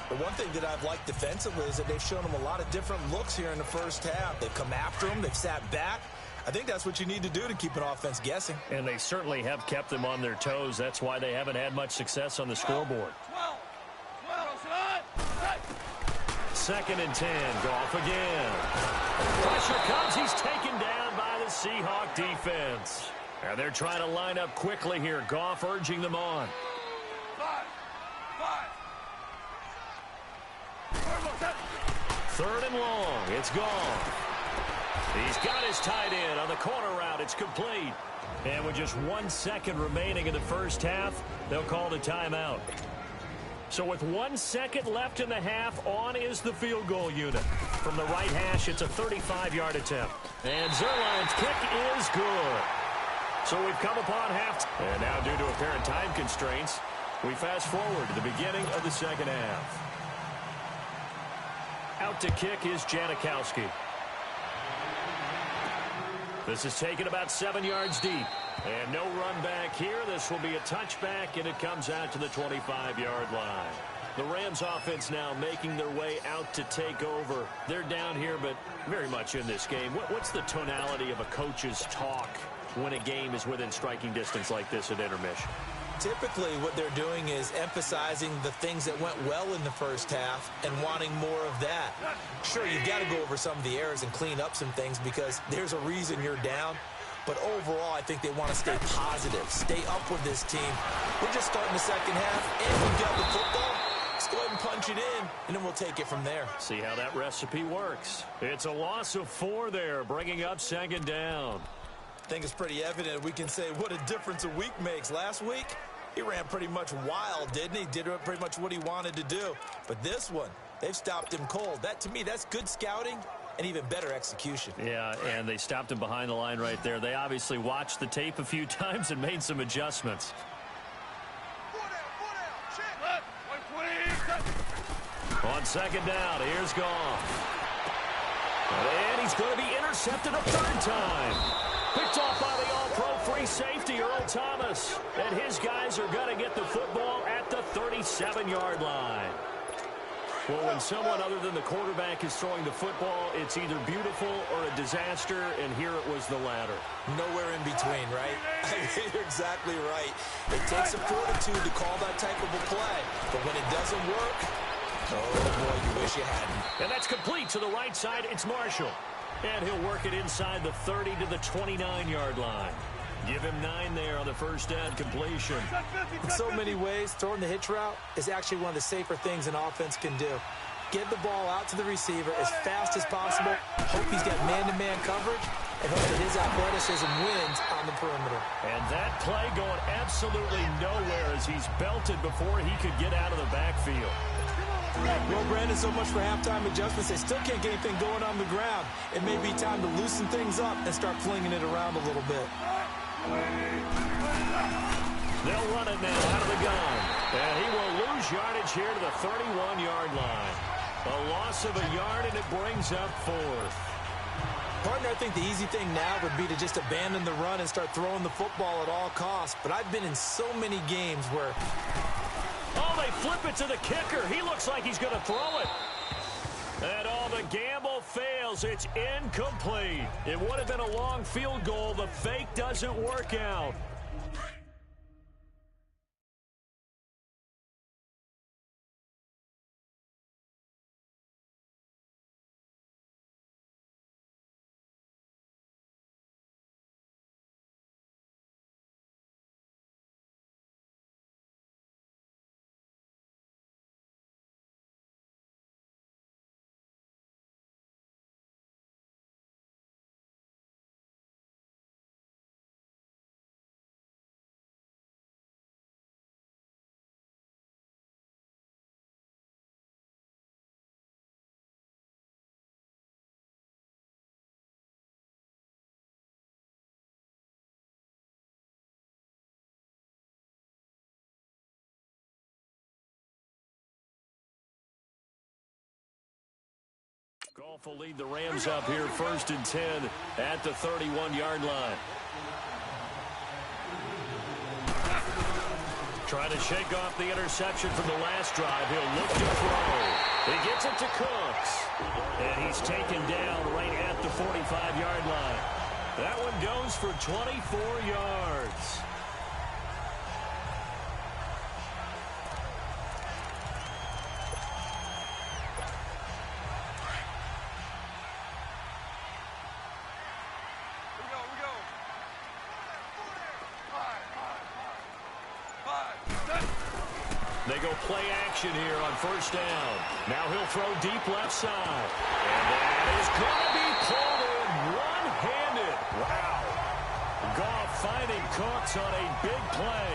The one thing that I've liked defensively is that they've shown him a lot of different looks here in the first half. They've come after him. They've sat back. I think that's what you need to do to keep an offense guessing. And they certainly have kept them on their toes. That's why they haven't had much success on the scoreboard. 2nd and 10. Goff again. Pressure comes. He's taken down by the Seahawk defense. And they're trying to line up quickly here. Goff urging them on. 3rd and long. It's gone. He's got his tight end on the corner route. It's complete. And with just 1 second remaining in the first half, they'll call the timeout. So with 1 second left in the half, on is the field goal unit. From the right hash, it's a 35-yard attempt. And Zerline's kick is good. So we've come upon half. And now, due to apparent time constraints, we fast forward to the beginning of the second half. Out to kick is Janikowski. This is taken about 7 yards deep. And no run back here. This will be a touchback, and it comes out to the 25-yard line. The Rams offense now making their way out to take over. They're down here, but very much in this game. What's the tonality of a coach's talk when a game is within striking distance like this at intermission? Typically, what they're doing is emphasizing the things that went well in the first half and wanting more of that. Sure, you've got to go over some of the errors and clean up some things because there's a reason you're down. But overall, I think they want to stay positive, stay up with this team. We're just starting the second half, and we've got the football. Let's go ahead and punch it in, and then we'll take it from there. See how that recipe works. It's a loss of 4 there, bringing up 2nd down. I think it's pretty evident we can say what a difference a week makes. Last week, he ran pretty much wild, didn't he? Did pretty much what he wanted to do. But this one, they've stopped him cold. That, to me, that's good scouting and even better execution. Yeah, and they stopped him behind the line right there. They obviously watched the tape a few times and made some adjustments. On 2nd down, here's Goff. And he's going to be intercepted a 3rd time. Picked off by the all-pro free safety, Earl Thomas. And his guys are going to get the football at the 37-yard line. Well, when someone other than the quarterback is throwing the football, it's either beautiful or a disaster, and here it was the latter. Nowhere in between, right? You're exactly right. It takes a fortitude to call that type of a play, but when it doesn't work, oh, boy, you wish you hadn't. And that's complete to the right side. It's Marshall. And he'll work it inside the 30 to the 29-yard line. Give him 9 there on the first down completion. In so many ways, throwing the hitch route is actually one of the safer things an offense can do. Get the ball out to the receiver as fast as possible, hope he's got man-to-man coverage, and hope that his athleticism wins on the perimeter. And that play going absolutely nowhere as he's belted before he could get out of the backfield. Well, Brandon, so much for halftime adjustments. They still can't get anything going on the ground. It may be time to loosen things up and start flinging it around a little bit. They'll run it now out of the gun. And he will lose yardage here to the 31-yard line. A loss of a yard, and it brings up 4th. Partner, I think the easy thing now would be to just abandon the run and start throwing the football at all costs. But I've been in so many games where... Oh, they flip it to the kicker. He looks like he's going to throw it. And the gamble fails. It's incomplete. It would have been a long field goal. The fake doesn't work out. Goff will lead the Rams up here 1st and 10 at the 31-yard line. Trying to shake off the interception from the last drive. He'll look to throw. He gets it to Cooks. And he's taken down right at the 45-yard line. That one goes for 24 yards. They go play action here on 1st down. Now he'll throw deep left side. And that is going to be pulled in one-handed. Wow. Goff finding Cooks on a big play.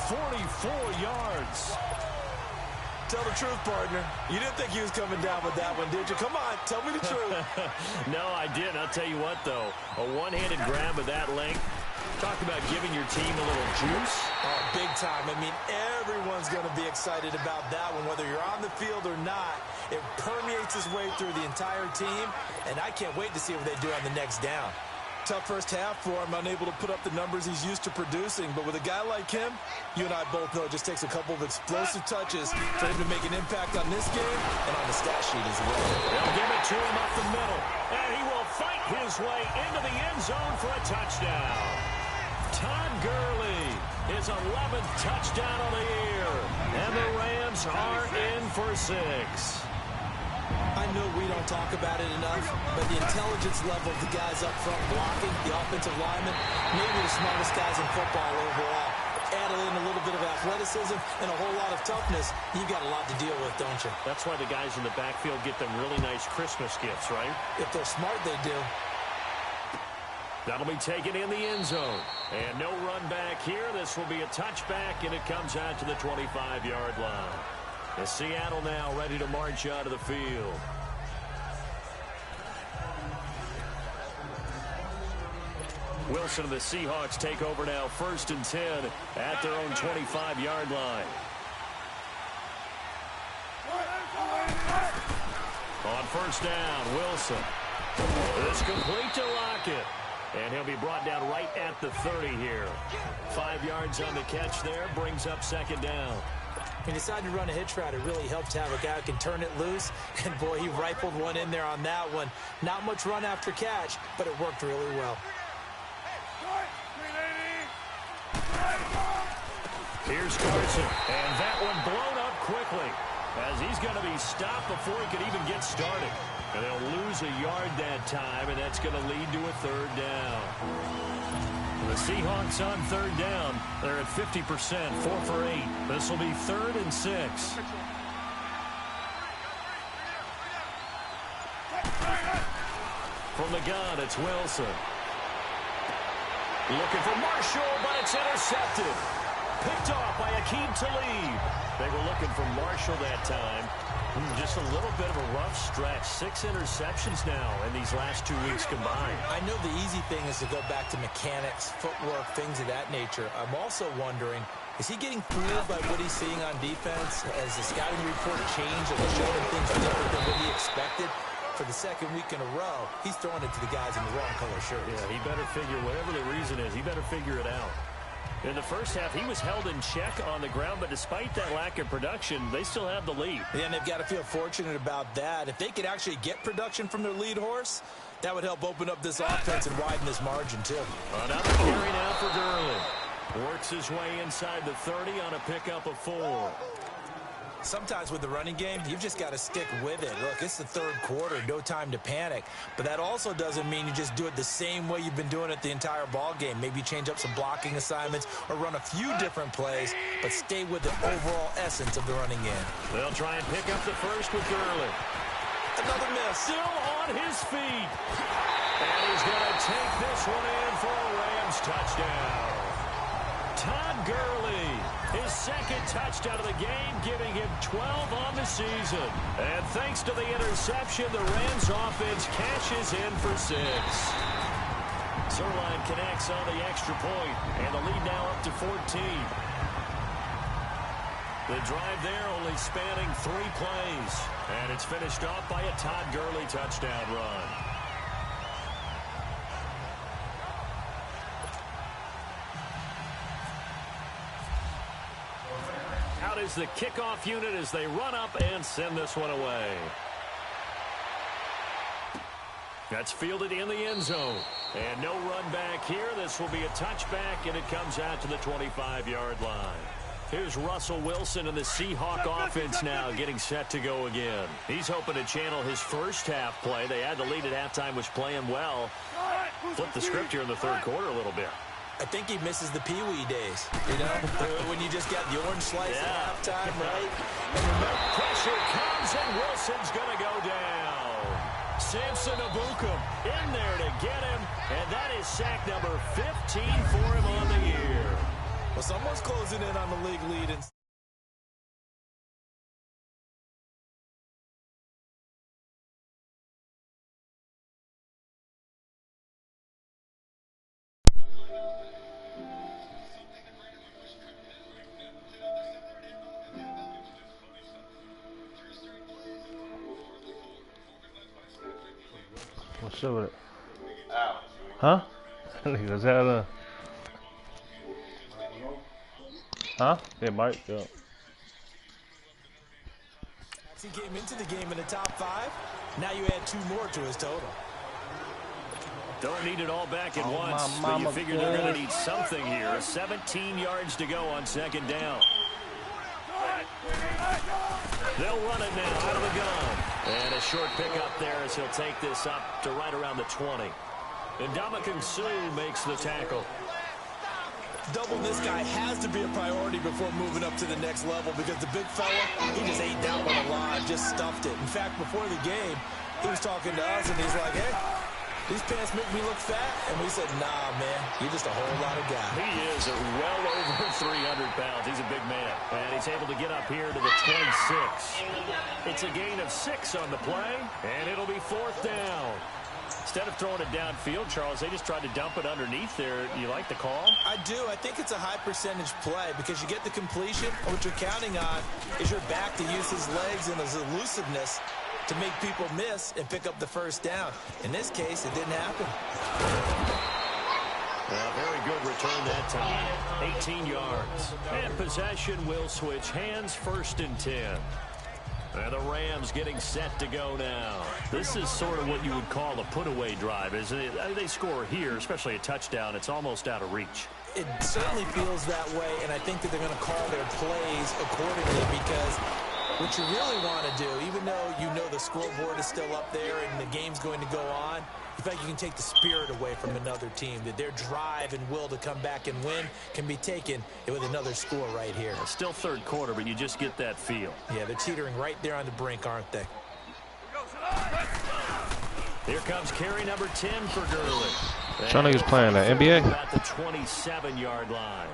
44 yards. Tell the truth, partner. You didn't think he was coming down with that one, did you? Come on, tell me the truth. No, I didn't. I'll tell you what, though. A one-handed grab of that length. Talk about giving your team a little juice. Oh, big time. I mean, everyone's going to be excited about that one, whether you're on the field or not. It permeates its way through the entire team, and I can't wait to see what they do on the next down. Tough first half for him, unable to put up the numbers he's used to producing. But with a guy like him, you and I both know it just takes a couple of explosive touches for him to make an impact on this game and on the stat sheet as well. They'll give it to him up the middle, and he will fight his way into the end zone for a touchdown. Todd Gurley, his 11th touchdown of the year, and the Rams are in for 6. I know we don't talk about it enough, but the intelligence level of the guys up front blocking, the offensive linemen, maybe the smartest guys in football overall. Add in a little bit of athleticism and a whole lot of toughness, you've got a lot to deal with, don't you? That's why the guys in the backfield get them really nice Christmas gifts, right? If they're smart, they do. That'll be taken in the end zone. And no run back here. This will be a touchback, and it comes out to the 25-yard line. The Seattle now ready to march out of the field. Wilson and the Seahawks take over now 1st and 10 at their own 25-yard line. On 1st down, Wilson. It's complete to Lockett. And he'll be brought down right at the 30 here. 5 yards on the catch there, brings up 2nd down. He decided to run a hitch route. It really helped to have a guy who can turn it loose. And, boy, he rifled one in there on that one. Not much run after catch, but it worked really well. Here's Carson, and that one blown up quickly as he's going to be stopped before he could even get started. And they'll lose a yard that time, and that's going to lead to a 3rd down. The Seahawks on 3rd down. They're at 50%, 4 for 8. This will be 3rd and 6. From the gun, it's Wilson. Looking for Marshall, but it's intercepted. Picked off by Akeem Talib. They were looking for Marshall that time. Just a little bit of a rough stretch. 6 interceptions now in these last 2 weeks combined. I know the easy thing is to go back to mechanics, footwork, things of that nature. I'm also wondering, is he getting fooled by what he's seeing on defense? Has the scouting report changed and showing him things different than what he expected? For the second week in a row, he's throwing it to the guys in the wrong color shirts. Yeah, he better figure, whatever the reason is, he better figure it out. In the first half, he was held in check on the ground, but despite that lack of production, they still have the lead. Yeah, and they've got to feel fortunate about that. If they could actually get production from their lead horse, that would help open up this offense and widen this margin, too. Another carry now for Gurley. Works his way inside the 30 on a pickup of 4. Sometimes with the running game, you've just got to stick with it. Look, it's the third quarter, no time to panic. But that also doesn't mean you just do it the same way you've been doing it the entire ball game. Maybe change up some blocking assignments or run a few different plays, but stay with the overall essence of the running game. They'll try and pick up the first with Gurley. Another miss. Still on his feet. And he's going to take this one in for a Rams touchdown. Todd Gurley, his second touchdown of the game, giving him 12 on the season. And thanks to the interception, the Rams offense cashes in for 6. Zerline connects on the extra point, and the lead now up to 14. The drive there only spanning 3 plays, and it's finished off by a Todd Gurley touchdown run. Out is the kickoff unit as they run up and send this one away. That's fielded in the end zone. And no run back here. This will be a touchback, and it comes out to the 25-yard line. Here's Russell Wilson and the Seahawk offense now getting set to go again. He's hoping to channel his first half play. They had the lead at halftime, was playing well. Flip the script here in the third quarter a little bit. I think he misses the Pee-wee days, you know, when you just got the orange slice at halftime, right? And remember, pressure comes, and Wilson's going to go down. Samson Abukum in there to get him, and that is sack number 15 for him on the year. Well, someone's closing in on the league lead. What's up with it? Huh? Niggas had a... Huh? Yeah, Mike, yeah. He came into the game in the top 5. Now you add 2 more to his total. Don't need it all back at once, but you figure they're going to need something here. 17 yards to go on second down. They'll run it now out of the gun. And a short pickup there as he'll take this up to right around the 20. And Ndamukong Suh makes the tackle. Double this guy has to be a priority before moving up to the next level because the big fella, he just ate that one alive, just stuffed it. In fact, before the game, he was talking to us, and he's like, hey, these pants make me look fat. And we said, nah, man, you're just a whole lot of guy. He is well over 300 pounds. He's a big man. And he's able to get up here to the 26. It's a gain of 6 on the play, and it'll be 4th down. Instead of throwing it downfield, Charles, they just tried to dump it underneath there. You like the call? I do. I think it's a high percentage play because you get the completion. And what you're counting on is your back to use his legs and his elusiveness to make people miss and pick up the first down. In this case, it didn't happen. Well, very good return that time. 18 yards. And possession will switch hands, 1st and 10. And the Rams getting set to go now. This is sort of what you would call a put-away drive, isn't it? They score here, especially a touchdown. It's almost out of reach. It certainly feels that way, and I think that they're going to call their plays accordingly because what you really want to do, even though you know the scoreboard is still up there and the game's going to go on, in fact, you can take the spirit away from another team, that their drive and will to come back and win can be taken with another score right here. It's still third quarter, but you just get that feel. Yeah, they're teetering right there on the brink, aren't they? Here comes carry number 10 for Gurley. Y'all niggas playing the NBA? At the 27-yard line.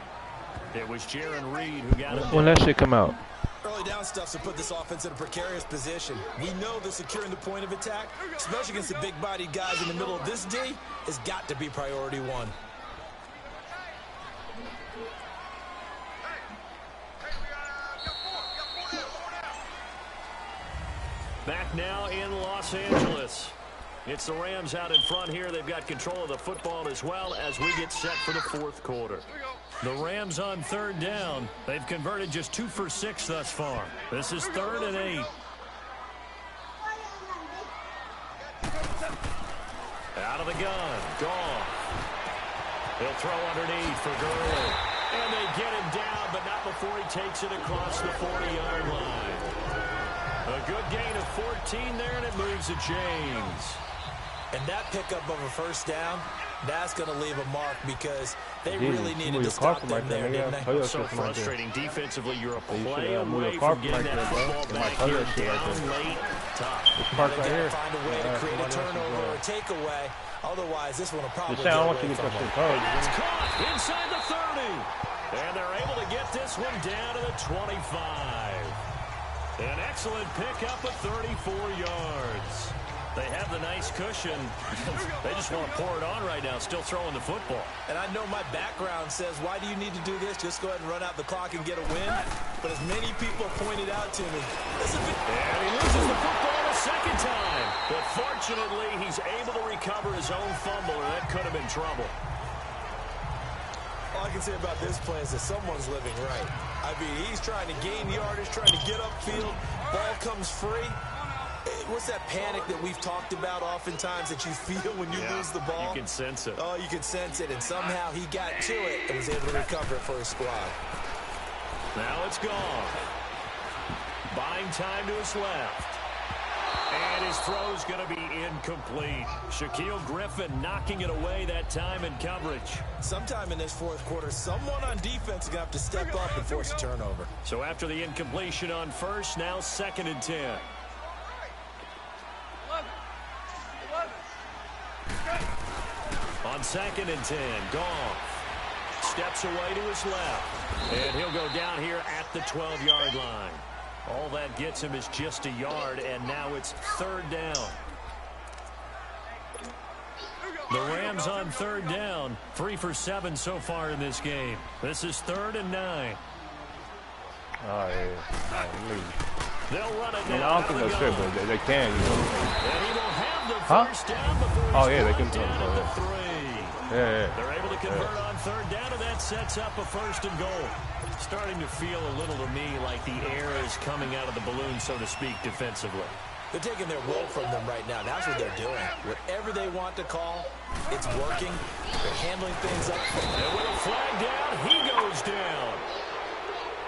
It was Jaron Reed who got it. When that shit come out? Early down stuff to put this offense in a precarious position. We know that securing the point of attack, especially against the big-bodied guys in the middle of this D, has got to be priority one. Back now in Los Angeles. It's the Rams out in front here. They've got control of the football as well as we get set for the fourth quarter. The Rams on third down. They've converted just 2 for 6 thus far. This is 3rd and 8. Out of the gun. Goff. He'll throw underneath for Gurley. And they get him down, but not before he takes it across the 40-yard line. A good gain of 14 there, and it moves to James. And that pickup of a first down, that's going to leave a mark because they really needed to stop them there, didn't they? So frustrating. Defensively, you're a play away from getting that football back here down late. Tough. They've got to find a way to create a turnover or a takeaway. Otherwise, this one will probably get away from them. It's caught inside the 30. And they're able to get this one down to the 25. An excellent pickup of 34 yards. They have the nice cushion. They just want to pour it on right now, still throwing the football. And I know my background says, why do you need to do this? Just go ahead and run out the clock and get a win. But as many people pointed out to me, and he loses the football a second time. But fortunately, he's able to recover his own fumble, or that could have been trouble. All I can say about this play is that someone's living right. I mean, he's trying to gain yardage, trying to get upfield. Ball comes free. What's that panic that we've talked about oftentimes that you feel when you lose the ball? You can sense it. Oh, you can sense it. And somehow he got to it and was able to recover it for his squad. Now it's gone. Buying time to his left. And his throw's going to be incomplete. Shaquille Griffin knocking it away that time in coverage. Sometime in this fourth quarter, someone on defense is going to have to step up and force a turnover. So after the incompletion on first, now 2nd and 10. On 2nd and 10, Goff steps away to his left. And he'll go down here at the 12-yard line. All that gets him is just a yard, and now it's 3rd down. The Rams on 3rd down, 3 for 7 so far in this game. This is 3rd and 9. Oh, yeah. They'll run it down. I don't think that's fair, but they can. You know. And he will have the first down before he's they can down at the 3. Yeah. They're able to convert on 3rd down, and that sets up a 1st and goal. Starting to feel a little to me like the air is coming out of the balloon, so to speak, defensively. They're taking their will from them right now. That's what they're doing. Whatever they want to call, it's working. They're handling things up. And with a flag down, he goes down.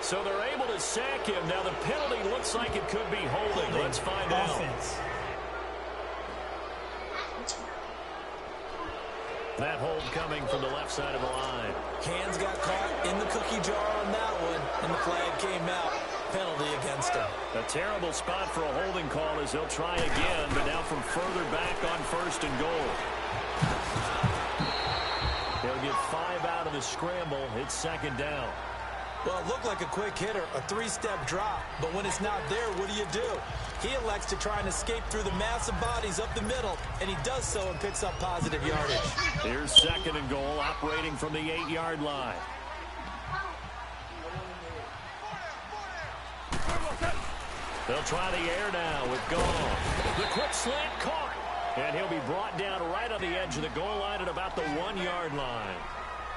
So they're able to sack him. Now the penalty looks like it could be holding. Let's find out. That hold coming from the left side of the line. Hands got caught in the cookie jar on that one, and the flag came out. Penalty against him. A terrible spot for a holding call as they'll try again, but now from further back on 1st and goal. They'll get 5 out of the scramble. It's 2nd down. Well, it looked like a quick hitter, a 3-step drop, but when it's not there, what do? He elects to try and escape through the massive bodies up the middle, and he does so and picks up positive yardage. Here's 2nd and goal, operating from the 8-yard line. They'll try the air now with Goff. The quick slant caught, and he'll be brought down right on the edge of the goal line at about the 1-yard line.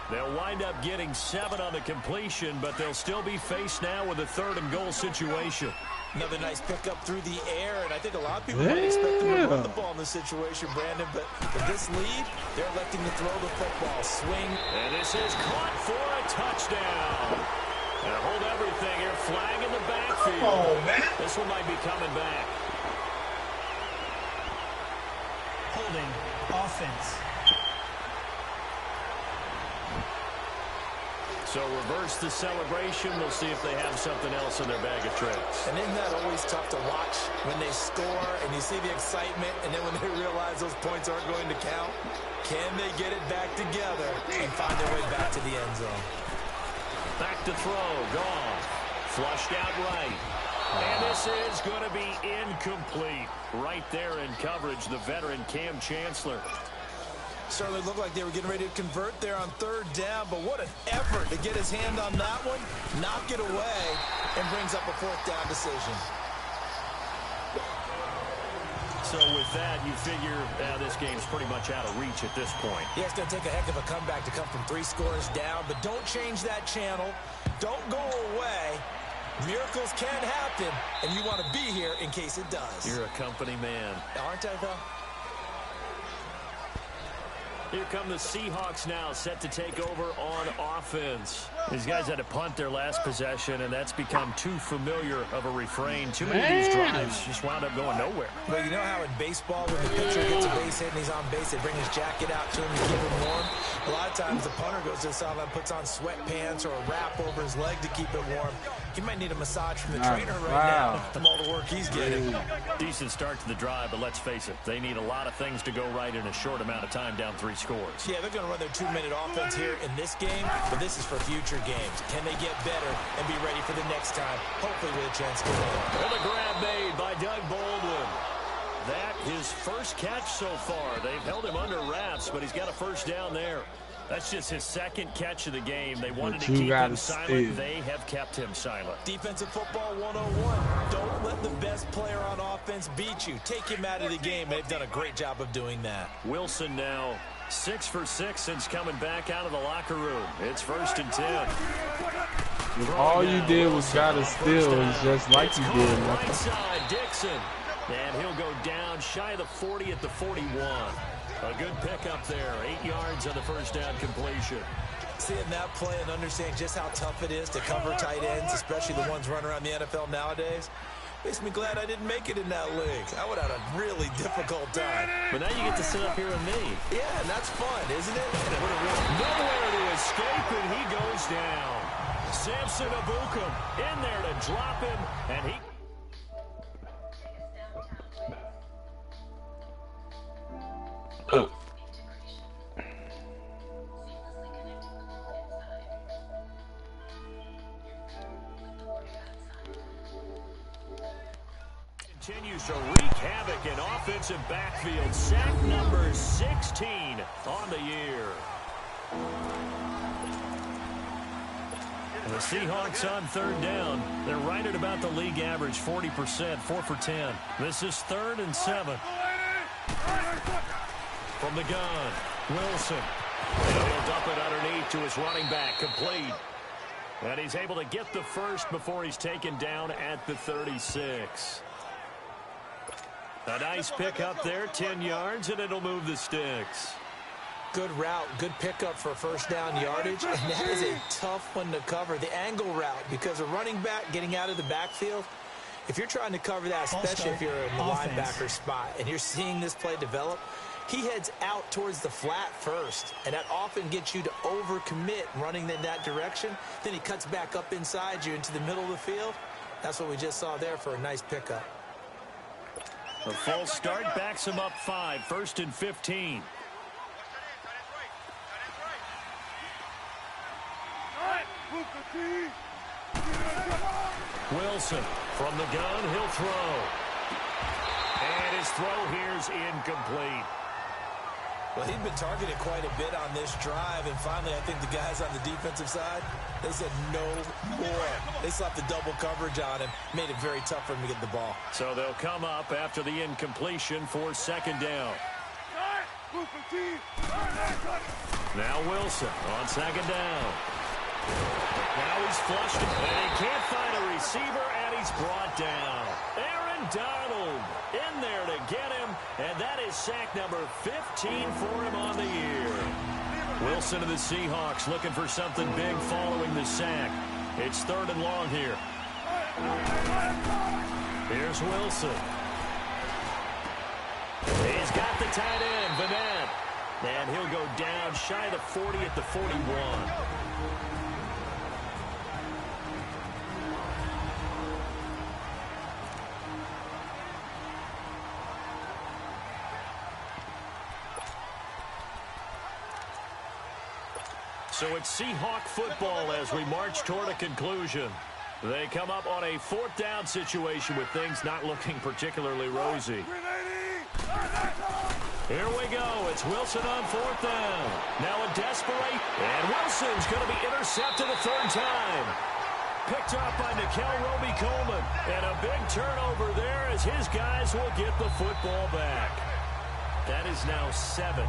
They'll wind up getting 7 on the completion, but they'll still be faced now with a 3rd and goal situation. Another nice pickup through the air, and I think a lot of people might expect them to run the ball in this situation, Brandon, but with this lead, they're electing to throw the football. Swing. And this is caught for a touchdown. And hold everything here. Flag in the backfield. Oh, man. This one might be coming back. Holding. Offense. So reverse the celebration. We'll see if they have something else in their bag of tricks. And isn't that always tough to watch when they score and you see the excitement, and then when they realize those points aren't going to count? Can they get it back together and find their way back to the end zone? Back to throw. Goff. Flushed out right. And this is going to be incomplete. Right there in coverage, the veteran Cam Chancellor. Certainly looked like they were getting ready to convert there on third down, but what an effort to get his hand on that one, knock it away, and brings up a fourth down decision. So with that, you figure this game's pretty much out of reach at this point. Yeah, it's going to take a heck of a comeback to come from 3 scores down, but don't change that channel. Don't go away. Miracles can happen, and you want to be here in case it does. You're a company man. Aren't I, though? Here come the Seahawks now, set to take over on offense. These guys had to punt their last possession, and that's become too familiar of a refrain. Too many of these drives just wound up going nowhere. Well, you know how in baseball, when the pitcher gets a base hit and he's on base, they bring his jacket out to him to keep him warm? A lot of times the punter goes to the sideline, puts on sweatpants or a wrap over his leg to keep it warm. He might need a massage from the trainer right now from all the work he's getting. Decent start to the drive, but let's face it, they need a lot of things to go right in a short amount of time down 3 scores. Yeah, they're going to run their 2-minute offense here in this game, but this is for future games. Can they get better and be ready for the next time, hopefully with a chance to win? And the grab made by Doug Baldwin. That his first catch so far. They've held him under wraps, but he's got a first down there. That's just his second catch of the game. They wanted to keep him silent. They have kept him silent. Defensive football 101. Don't let the best player on offense beat you. Take him out of the game. They've done a great job of doing that. Wilson now 6 for 6 since coming back out of the locker room. It's 1st and 10. All you did was got a steal, just like you did. Right side, Dixon. And he'll go down shy of the 40 at the 41. A good pickup there. 8 yards on the first down completion. Seeing that play and understanding just how tough it is to cover tight ends, especially the ones running around the NFL nowadays, makes me glad I didn't make it in that league. I would have had a really difficult time. But now you get to sit up here with me. Yeah, and that's fun, isn't it? Nowhere to escape, and he goes down. Samson Abukum in there to drop him, and he... Oh. Continues to wreak havoc in offensive backfield. Sack number 16 on the year. And the Seahawks on third down. They're right at about the league average, 40%, 4 for 10. This is 3rd and 7. From the gun, Wilson. And he'll dump it underneath to his running back, complete. And he's able to get the first before he's taken down at the 36. A nice pick up there, 10 yards, and it'll move the sticks. Good route, good pickup for first down yardage, and that is a tough one to cover. The angle route, because a running back getting out of the backfield, if you're trying to cover that, especially if you're in the linebacker spot, and you're seeing this play develop, he heads out towards the flat first, and that often gets you to overcommit running in that direction. Then he cuts back up inside you into the middle of the field. That's what we just saw there for a nice pickup. A false start backs him up 5, 1st and 15. Wilson from the gun, he'll throw. And his throw here's incomplete. Well, he'd been targeted quite a bit on this drive, and finally I think the guys on the defensive side, they said no more. They slapped the double coverage on him, made it very tough for him to get the ball. So they'll come up after the incompletion for 2nd down. Now Wilson on 2nd down. Now he's flushed, and he can't find a receiver, and he's brought down. Aaron Donald in there to get him, and that is sack number 15 for him on the year. Wilson of the Seahawks looking for something big following the sack. It's 3rd and long here. Here's Wilson. He's got the tight end, Vanette. And he'll go down shy of the 40 at the 41. So it's Seahawk football as we march toward a conclusion. They come up on a 4th down situation with things not looking particularly rosy. Here we go. It's Wilson on 4th down. Now a desperate, and Wilson's going to be intercepted a 3rd time. Picked up by Nickel Roby-Coleman. And a big turnover there as his guys will get the football back. That is now 7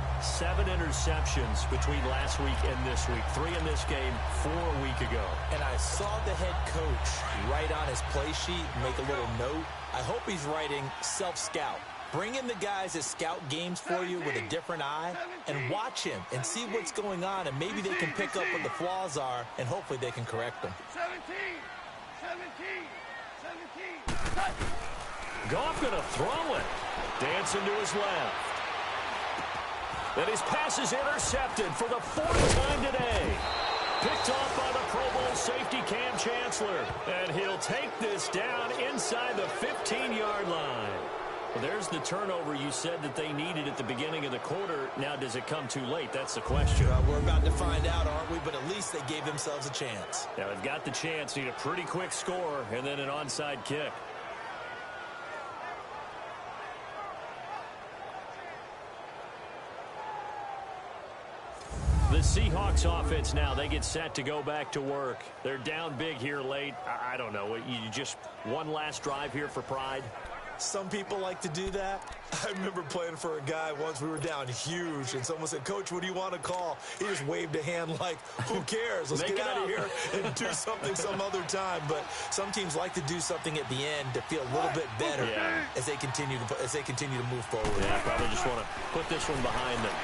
interceptions between last week and this week. 3 in this game, 4 a week ago. And I saw the head coach write on his play sheet, make a little note. I hope he's writing self-scout. Bring in the guys that scout games for you with a different eye and watch him and see what's going on, and maybe they can pick up what the flaws are, and hopefully they can correct them. 17. Goff going to throw it. Dancing to his left. And his pass is intercepted for the 4th time today. Picked off by the Pro Bowl safety Cam Chancellor. And he'll take this down inside the 15-yard line. Well, there's the turnover you said that they needed at the beginning of the quarter. Now, does it come too late? That's the question. We're about to find out, aren't we? But at least they gave themselves a chance. Now, they've got the chance. Need a pretty quick score and then an onside kick. The Seahawks offense now, they get set to go back to work. They're down big here late. I don't know. You just one last drive here for pride? Some people like to do that. I remember playing for a guy once. We were down huge, and someone said, "Coach, what do you want to call?" He just waved a hand like, who cares? Let's get out of here and do something some other time. But some teams like to do something at the end to feel a little bit better as they continue to move forward. Yeah, probably just want to put this one behind them.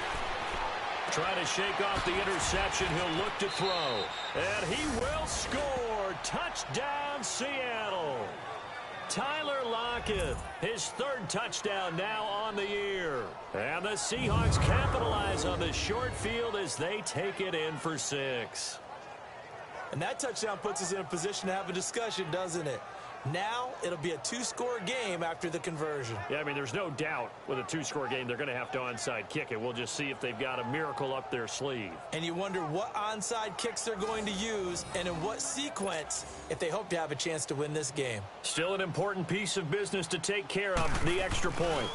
Trying to shake off the interception. He'll look to throw. And he will score. Touchdown, Seattle. Tyler Lockett, his 3rd touchdown now on the year. And the Seahawks capitalize on the short field as they take it in for 6. And that touchdown puts us in a position to have a discussion, doesn't it? Now it'll be a 2-score game after the conversion. Yeah, I mean, there's no doubt with a 2-score game they're going to have to onside kick it. We'll just see if they've got a miracle up their sleeve. And you wonder what onside kicks they're going to use and in what sequence if they hope to have a chance to win this game. Still an important piece of business to take care of, the extra point.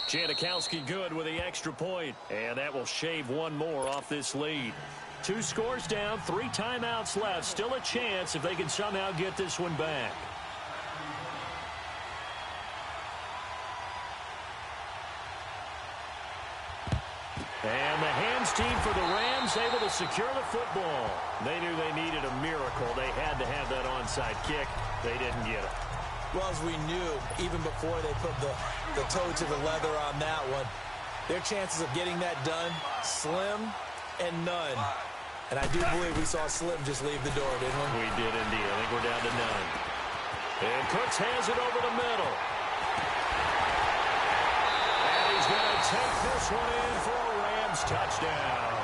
Janikowski good with the extra point, and that will shave one more off this lead. 2 scores down, 3 timeouts left. Still a chance if they can somehow get this one back. And the hands team for the Rams able to secure the football. They knew they needed a miracle. They had to have that onside kick. They didn't get it. Well, as we knew, even before they put the toe to the leather on that one, their chances of getting that done, slim and none. And I do believe we saw Slim just leave the door, didn't we? We did indeed. I think we're down to none. And Cooks hands it over the middle. And he's going to take this one in for a Rams touchdown.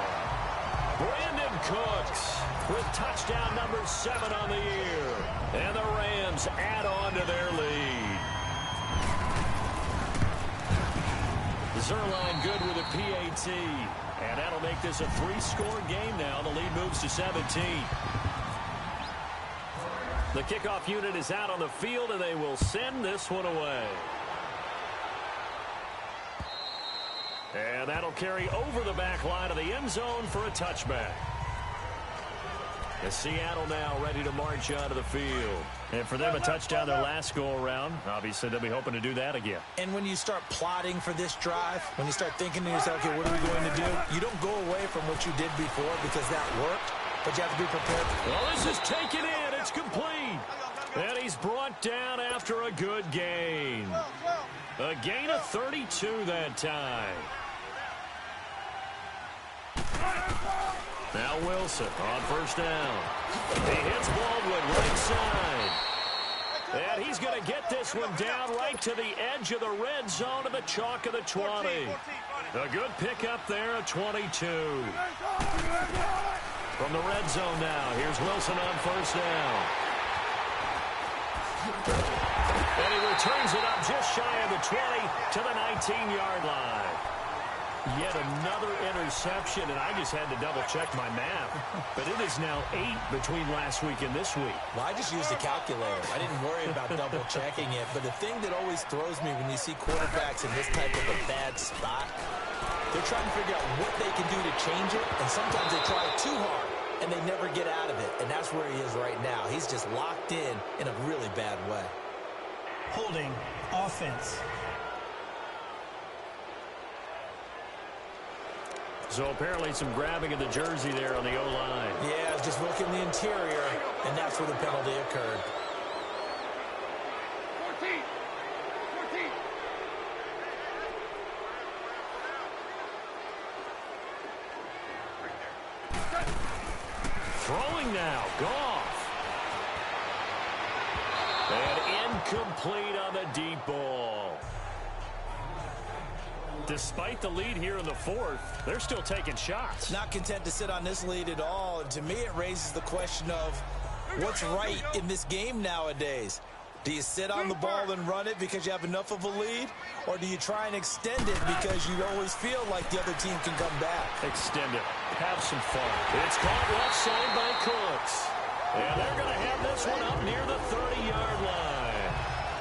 Brandon Cooks with touchdown number 7 on the year. And the Rams add on to their lead. Zerline good with a PAT. And that'll make this a 3-score game now. The lead moves to 17. The kickoff unit is out on the field, and they will send this one away. And that'll carry over the back line of the end zone for a touchback. And Seattle now ready to march out of the field. And for them, a touchdown their last go-around. Obviously, they'll be hoping to do that again. And when you start plotting for this drive, when you start thinking to yourself, okay, what are we going to do? You don't go away from what you did before because that worked, but you have to be prepared. Well, this is taken in. It's complete. And he's brought down after a good gain. A gain of 32 that time. Now Wilson on 1st down. He hits Baldwin right side. And he's going to get this one down right to the edge of the red zone of the chalk of the 20. A good pickup there at 22. From the red zone now, here's Wilson on 1st down. And he returns it up just shy of the 20 to the 19-yard line. Yet another interception, and I just had to double-check my math. But it is now 8 between last week and this week. Well, I just used a calculator. I didn't worry about double-checking it. But the thing that always throws me when you see quarterbacks in this type of a bad spot, they're trying to figure out what they can do to change it, and sometimes they try too hard, and they never get out of it. And that's where he is right now. He's just locked in a really bad way. Holding offense. So apparently some grabbing of the jersey there on the O-line. Yeah, just looking the interior, and that's where the penalty occurred. 14. Throwing now, Goff. And incomplete on the deep ball. Despite the lead here in the fourth, they're still taking shots. Not content to sit on this lead at all. And to me, it raises the question of what's right in this game nowadays. Do you sit on the ball and run it because you have enough of a lead? Or do you try and extend it because you always feel like the other team can come back? Extend it. Have some fun. It's caught left side by Cooks. And they're going to have this one up near the 30-yard line.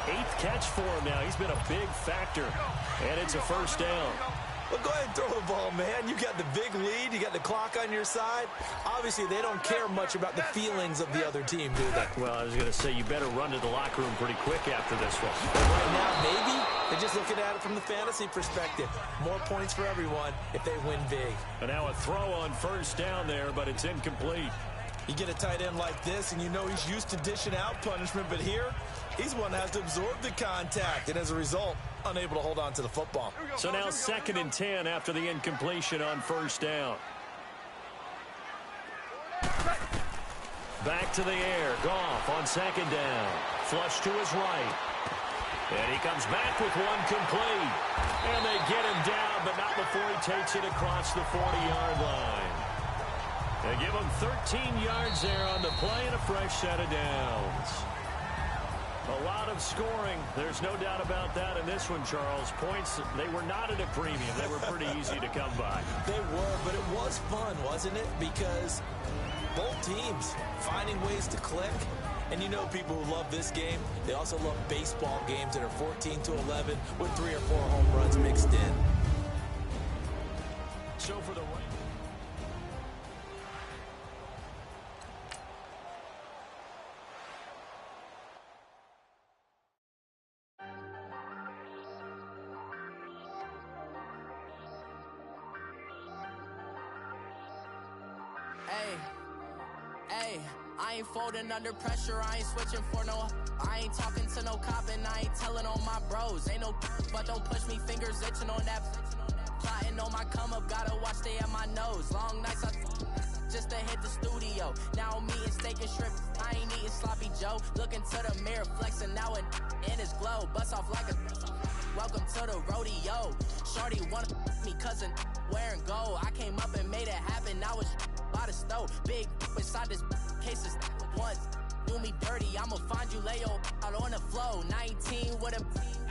8th catch for him now. He's been a big factor. And it's a first down. Well, go ahead and throw the ball, man. You got the big lead. You got the clock on your side. Obviously, they don't care much about the feelings of the other team, do they? Well, I was going to say, you better run to the locker room pretty quick after this one. Right now, maybe. They're just looking at it from the fantasy perspective. More points for everyone if they win big. And now a throw on first down there, but it's incomplete. You get a tight end like this, and you know he's used to dishing out punishment, but here, he's one that has to absorb the contact, and as a result, unable to hold on to the football. So now 2nd and 10 after the incompletion on first down. Back to the air. Goff on 2nd down. Flush to his right. And he comes back with one complete. And they get him down, but not before he takes it across the 40-yard line. They give him 13 yards there on the play and a fresh set of downs. A lot of scoring. There's no doubt about that in this one, Charles. Points, they were not at a premium. They were pretty easy to come by. They were, but it was fun, wasn't it? Because both teams finding ways to click. And you know people who love this game, they also love baseball games that are 14-11 with 3 or 4 home runs mixed in. So for the Hey, I ain't folding under pressure, I ain't switching for no. I ain't talking to no cop and I ain't telling on my bros. Ain't no but don't push me, fingers itching on that. Plotting on my come up, gotta watch stay at my nose. Long nights I just to hit the studio. Now I'm eating steak and shrimp, I ain't eating sloppy Joe. Looking to the mirror, flexing now and in his glow. Bust off like a welcome to the rodeo. Shorty wanna me cousin wearing gold. I came up and made it happen, I was by the stove. Big inside this case is once do me dirty, I'ma find you lay your out on the flow. 19 with a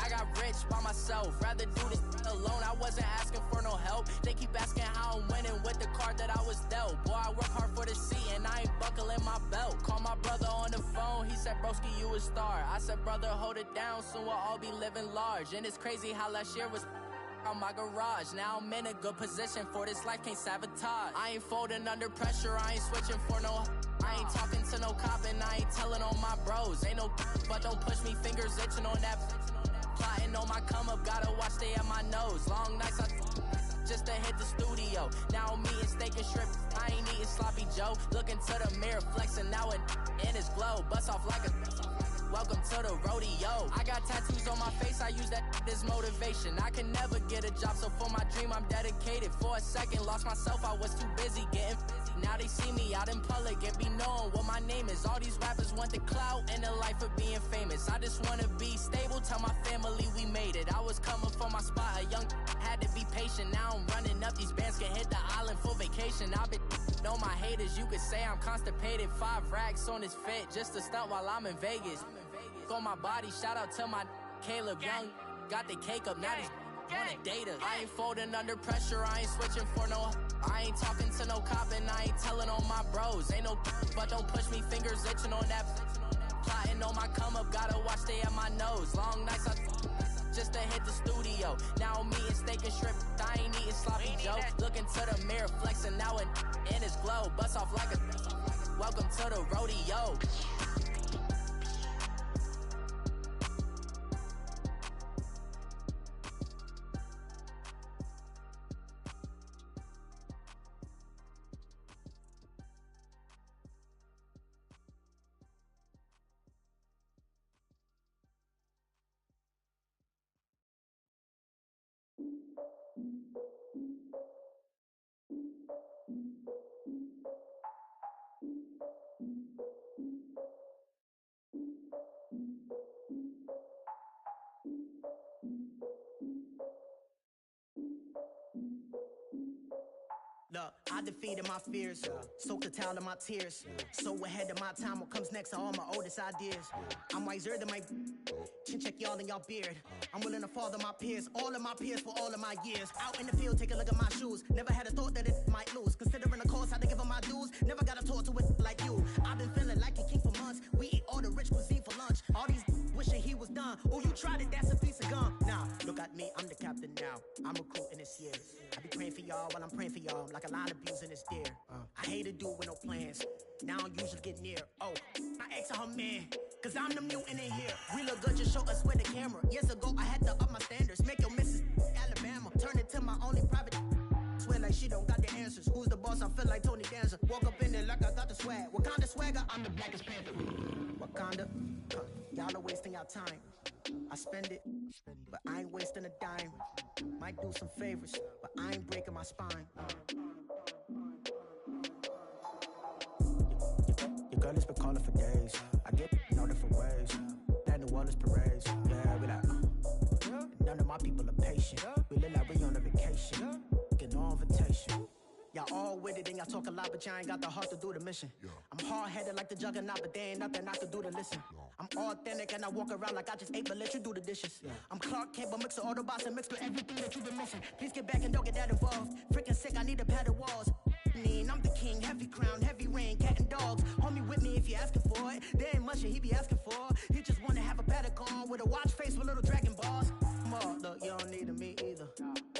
I got rich by myself. Rather do this alone, I wasn't asking for no help. They keep asking how I'm winning with the card that I was dealt. Boy, I work hard for the seat and I ain't buckling my belt. Call my brother on the phone, he said, broski, you a star. I said, brother, hold it down, soon we'll all be living large. And it's crazy how last year was on my garage. Now I'm in a good position for this life, can't sabotage. I ain't folding under pressure, I ain't switching for no. I ain't talking to no cop and I ain't telling on my bros. Ain't no but don't push me, fingers itching on that. Plotting on my come up, gotta watch stay at my nose. Long nights I just to hit the studio. Now I'm eating steak and shrimp, I ain't eating sloppy Joe. Looking to the mirror, flexing now and in his glow. Bust off like a welcome to the rodeo. I got tattoos on my face, I use that as motivation. I can never get a job, so for my dream I'm dedicated. For a second, lost myself, I was too busy getting busy. Now they see me out in public and be knowing what my name is. All these rappers want the clout and the life of being famous. I just wanna be stable, tell my family we made it. I was coming for my spot, a young had to be patient. Now I'm running up, these bands can hit the island for vacation. I've been know my haters, you could say I'm constipated. 5 racks on his fit, just to stunt while I'm in Vegas. On my body, shout out to my Caleb Young. Got the cake up, now these Data. I ain't folding under pressure, I ain't switching for no. I ain't talking to no cop and I ain't telling on my bros. Ain't no but don't push me, fingers itching on that. Plotting on my come up, gotta watch stay at my nose. Long nights I just to hit the studio. Now I'm eating steak and shrimp, I ain't eating sloppy Joe. Looking to the mirror, flexing now and in his glow. Bust off like a welcome to the rodeo. Look, I defeated my fears, soaked a towel in my tears. So ahead of my time, what comes next are all my oldest ideas. I'm wiser than my chin check y'all in y'all beard. I'm willing to father my peers, all of my peers for all of my years. Out in the field, take a look at my shoes. Never had a thought that it might lose. Considering the cost, I had to give them my dues. Never got a talk to it like you. I've been feeling like a king for months. We eat all the rich cuisine for lunch. All these wishing he was done. Oh, you tried it, that's a piece of gum. Nah, look at me, I'm the captain now. I'm recruiting this year. I be praying for y'all while I'm praying for y'all. Like a line of abusing this deer. I hate a dude with no plans. Now I usually get near. Oh, I ask her man, cause I'm the mutant in here. We look good, just show us where the camera. Years ago, I had to up my standards. Make your Mrs. Alabama. Turn it to my only private. Swear like she don't got the answers. Who's the boss? I feel like Tony Danza. Walk up in there like I got the swag. What kind of swagger? I'm the blackest panther. What kind of? Y'all are wasting your time. I spend it, but I ain't wasting a dime. Might do some favors, but I ain't breaking my spine. Your girl has been calling for days. I get in all different ways. That New Orleans parades. Yeah, we like, none of my people are patient. We look like we on a vacation. Get no invitation. Y'all all with it and y'all talk a lot, but y'all ain't got the heart to do the mission. I'm hard-headed like the juggernaut, but there ain't nothing I can do to listen. I'm authentic and I walk around like I just ate, but let you do the dishes. I'm Clark Kent, but mix the Autobots and mix with everything that you've been missing. Please get back and don't get that involved. Freaking sick, I need a padded walls. I'm the king, heavy crown, heavy rain, cat and dogs. Homie with me if you're asking for it. There ain't much that he be asking for. He just wanna have a paddock on with a watch face with little dragon balls. Look, you don't need me either.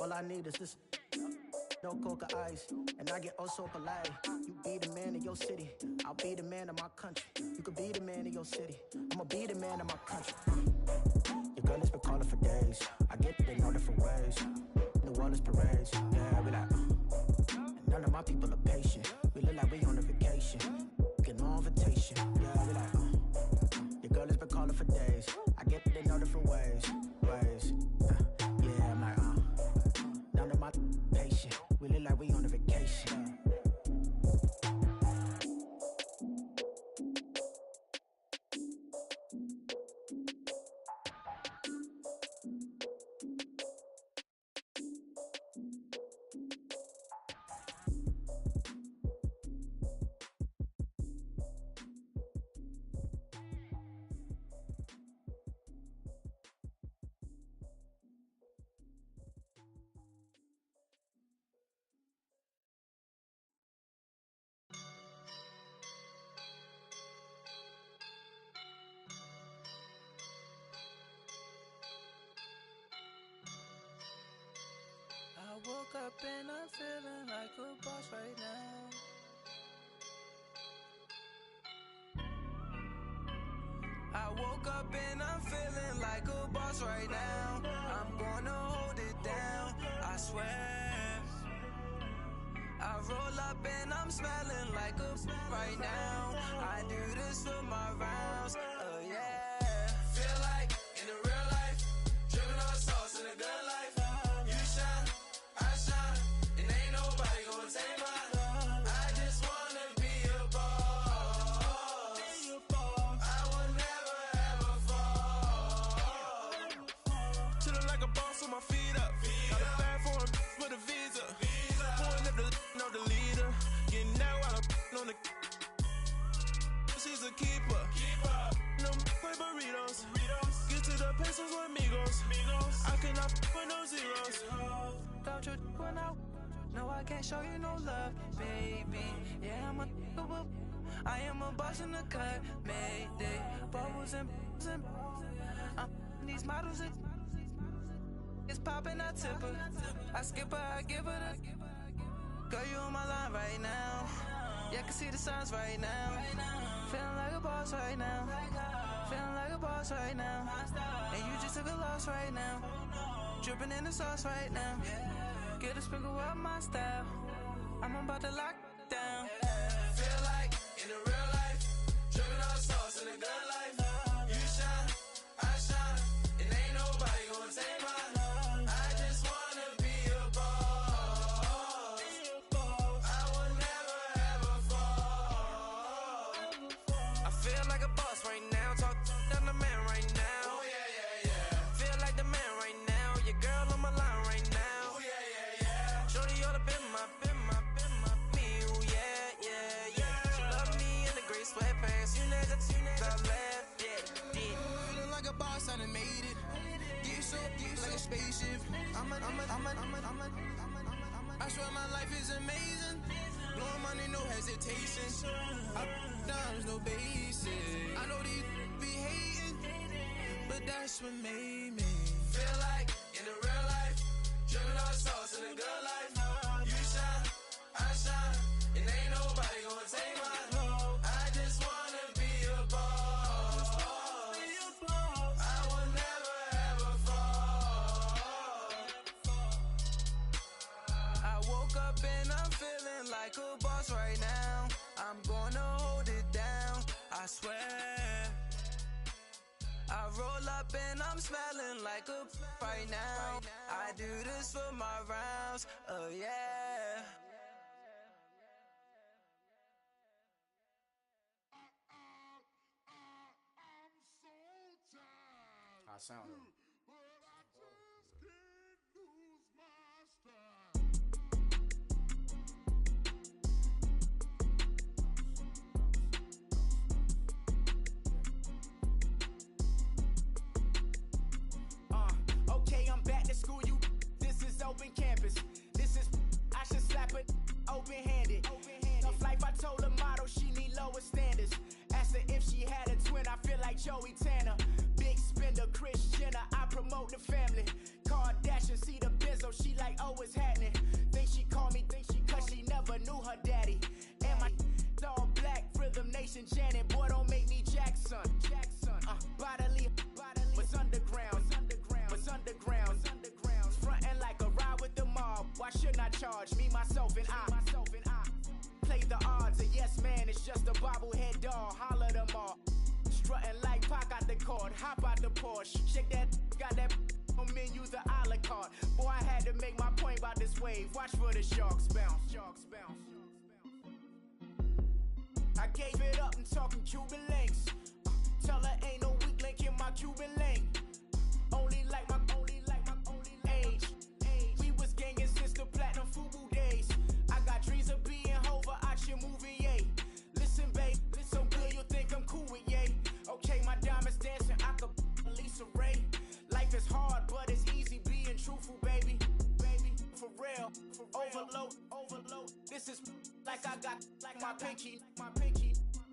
All I need is this. No coca ice, and I get oh so polite. You be the man of your city, I'll be the man of my country. You could be the man of your city, I'ma be the man of my country. Your girl has been calling for days. I get it in all different ways. New Orleans parades, yeah, we like. And none of my people are patient. We look like we on a vacation. Get no invitation, yeah, we like. Your girl has been calling for days. I get it in all different ways. Yeah, I'm like, none of my patient. We look like we on a vacation. I woke up and I'm feeling like a boss right now. I woke up and I'm feeling like a boss right now. I'm gonna hold it down, I swear. I roll up and I'm smelling like a right now. I do this for my rounds, yeah. Feel like in the real life, dripping on sauce in a good life. You shine, I shine, and ain't nobody gonna take mine. I just wanna be a boss. I will never ever fall. Chillin' like a boss with my feet up. Got a bag for a with a visa. Pulling up the know the leader. Getting out while I'm on the. She's a keeper. No play burritos. Get to the pesos with amigos. I cannot with no zero. out your when I. No, I can't show you no love, baby. Yeah, I am a boss in the cut, Mayday. Bubbles and these models it's popping, I tip her. I skip her, I give her the. Girl, you on my line right now. Yeah, I can see the signs right now. Feeling like a boss right now. Feeling like a boss right now. And you just took a loss right now. Dripping in the sauce right now. Get a sprinkle up my style. I'm about to lock down. Feel like in the real life, dripping on sauce in the good life. You shine, I shine, and ain't nobody gonna take mine. I just wanna be a boss. I will never ever fall. I feel like a boss right now. Talk to the man right now. Oh yeah. Feel like the man right now. Your girl on my line right now. Oh yeah. Shorty oughta been my me. Ooh yeah. She love me in the gray sweatpants. You never I left. Yeah. Feeling like a boss, I done made it. Get so like a spaceship. I swear my life is amazing. Blowing money, no hesitation. Up, downs, no basic. I know these be hating, but that's what made me. Feel like in the real life, dripping on sauce in the good life. You shine, I shine, and ain't nobody gonna take mine. I just wanna be a boss. I will never ever fall. I woke up and I'm feeling like a boss right now. I'm gonna hold it down, I swear. I roll up and I'm smelling like a right now. I do this for my rounds, oh yeah. I sound him. Okay, I'm back to school, you. This is open campus. This is, I should slap it open-handed. Tough life, I told her motto, she need lower standards. Asked her if she had a twin, I feel like Joey Tanner. Big spender, Kris Jenner, I promote the family. Kardashian, see the Benzo, she like, oh, it's happening. Think she called me, cause she never knew her daddy. And my all black, Rhythm Nation, Janet, boy, don't make me Jackson. Bodily, what's underground, what's underground. Frontin' like a ride with the mob. Why shouldn't I charge me, myself, and I? Play the odds, a yes man, it's just a bobblehead doll. Holler them all. Strutting like Pac out the court, hop out the Porsche. Shake that, got that on menu, the a la carte. Boy, I had to make my point about this wave. Watch for the sharks bounce. I gave it up and talking Cuban links. Tell her ain't no weak link in my Cuban link. Only like my age. We was gangin' since the platinum FUBU days. I got dreams of being Hova out your movie, yay. Listen, babe, listen good, you'll think I'm cool with yay. Okay, my diamonds dancing, I could Lisa Ray. Life is hard, but it's easy being truthful, baby. For real, overload. This is like I got like my pinky.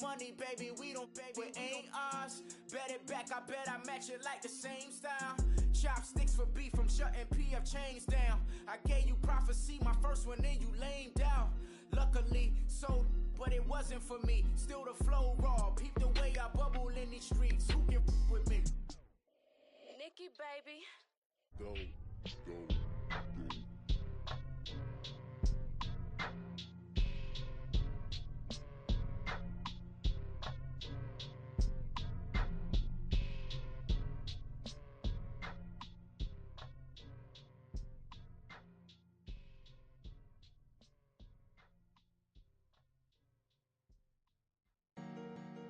Money, baby, we don't pay, but ain't ours. Bet it back, I bet I match it like the same style. Chopsticks for beef from shutting PF chains down. I gave you prophecy, my first one, then you lamed out. Luckily, sold, but it wasn't for me. Still the flow raw, peep the way I bubble in these streets. Who can with me? Nikki, baby. Go.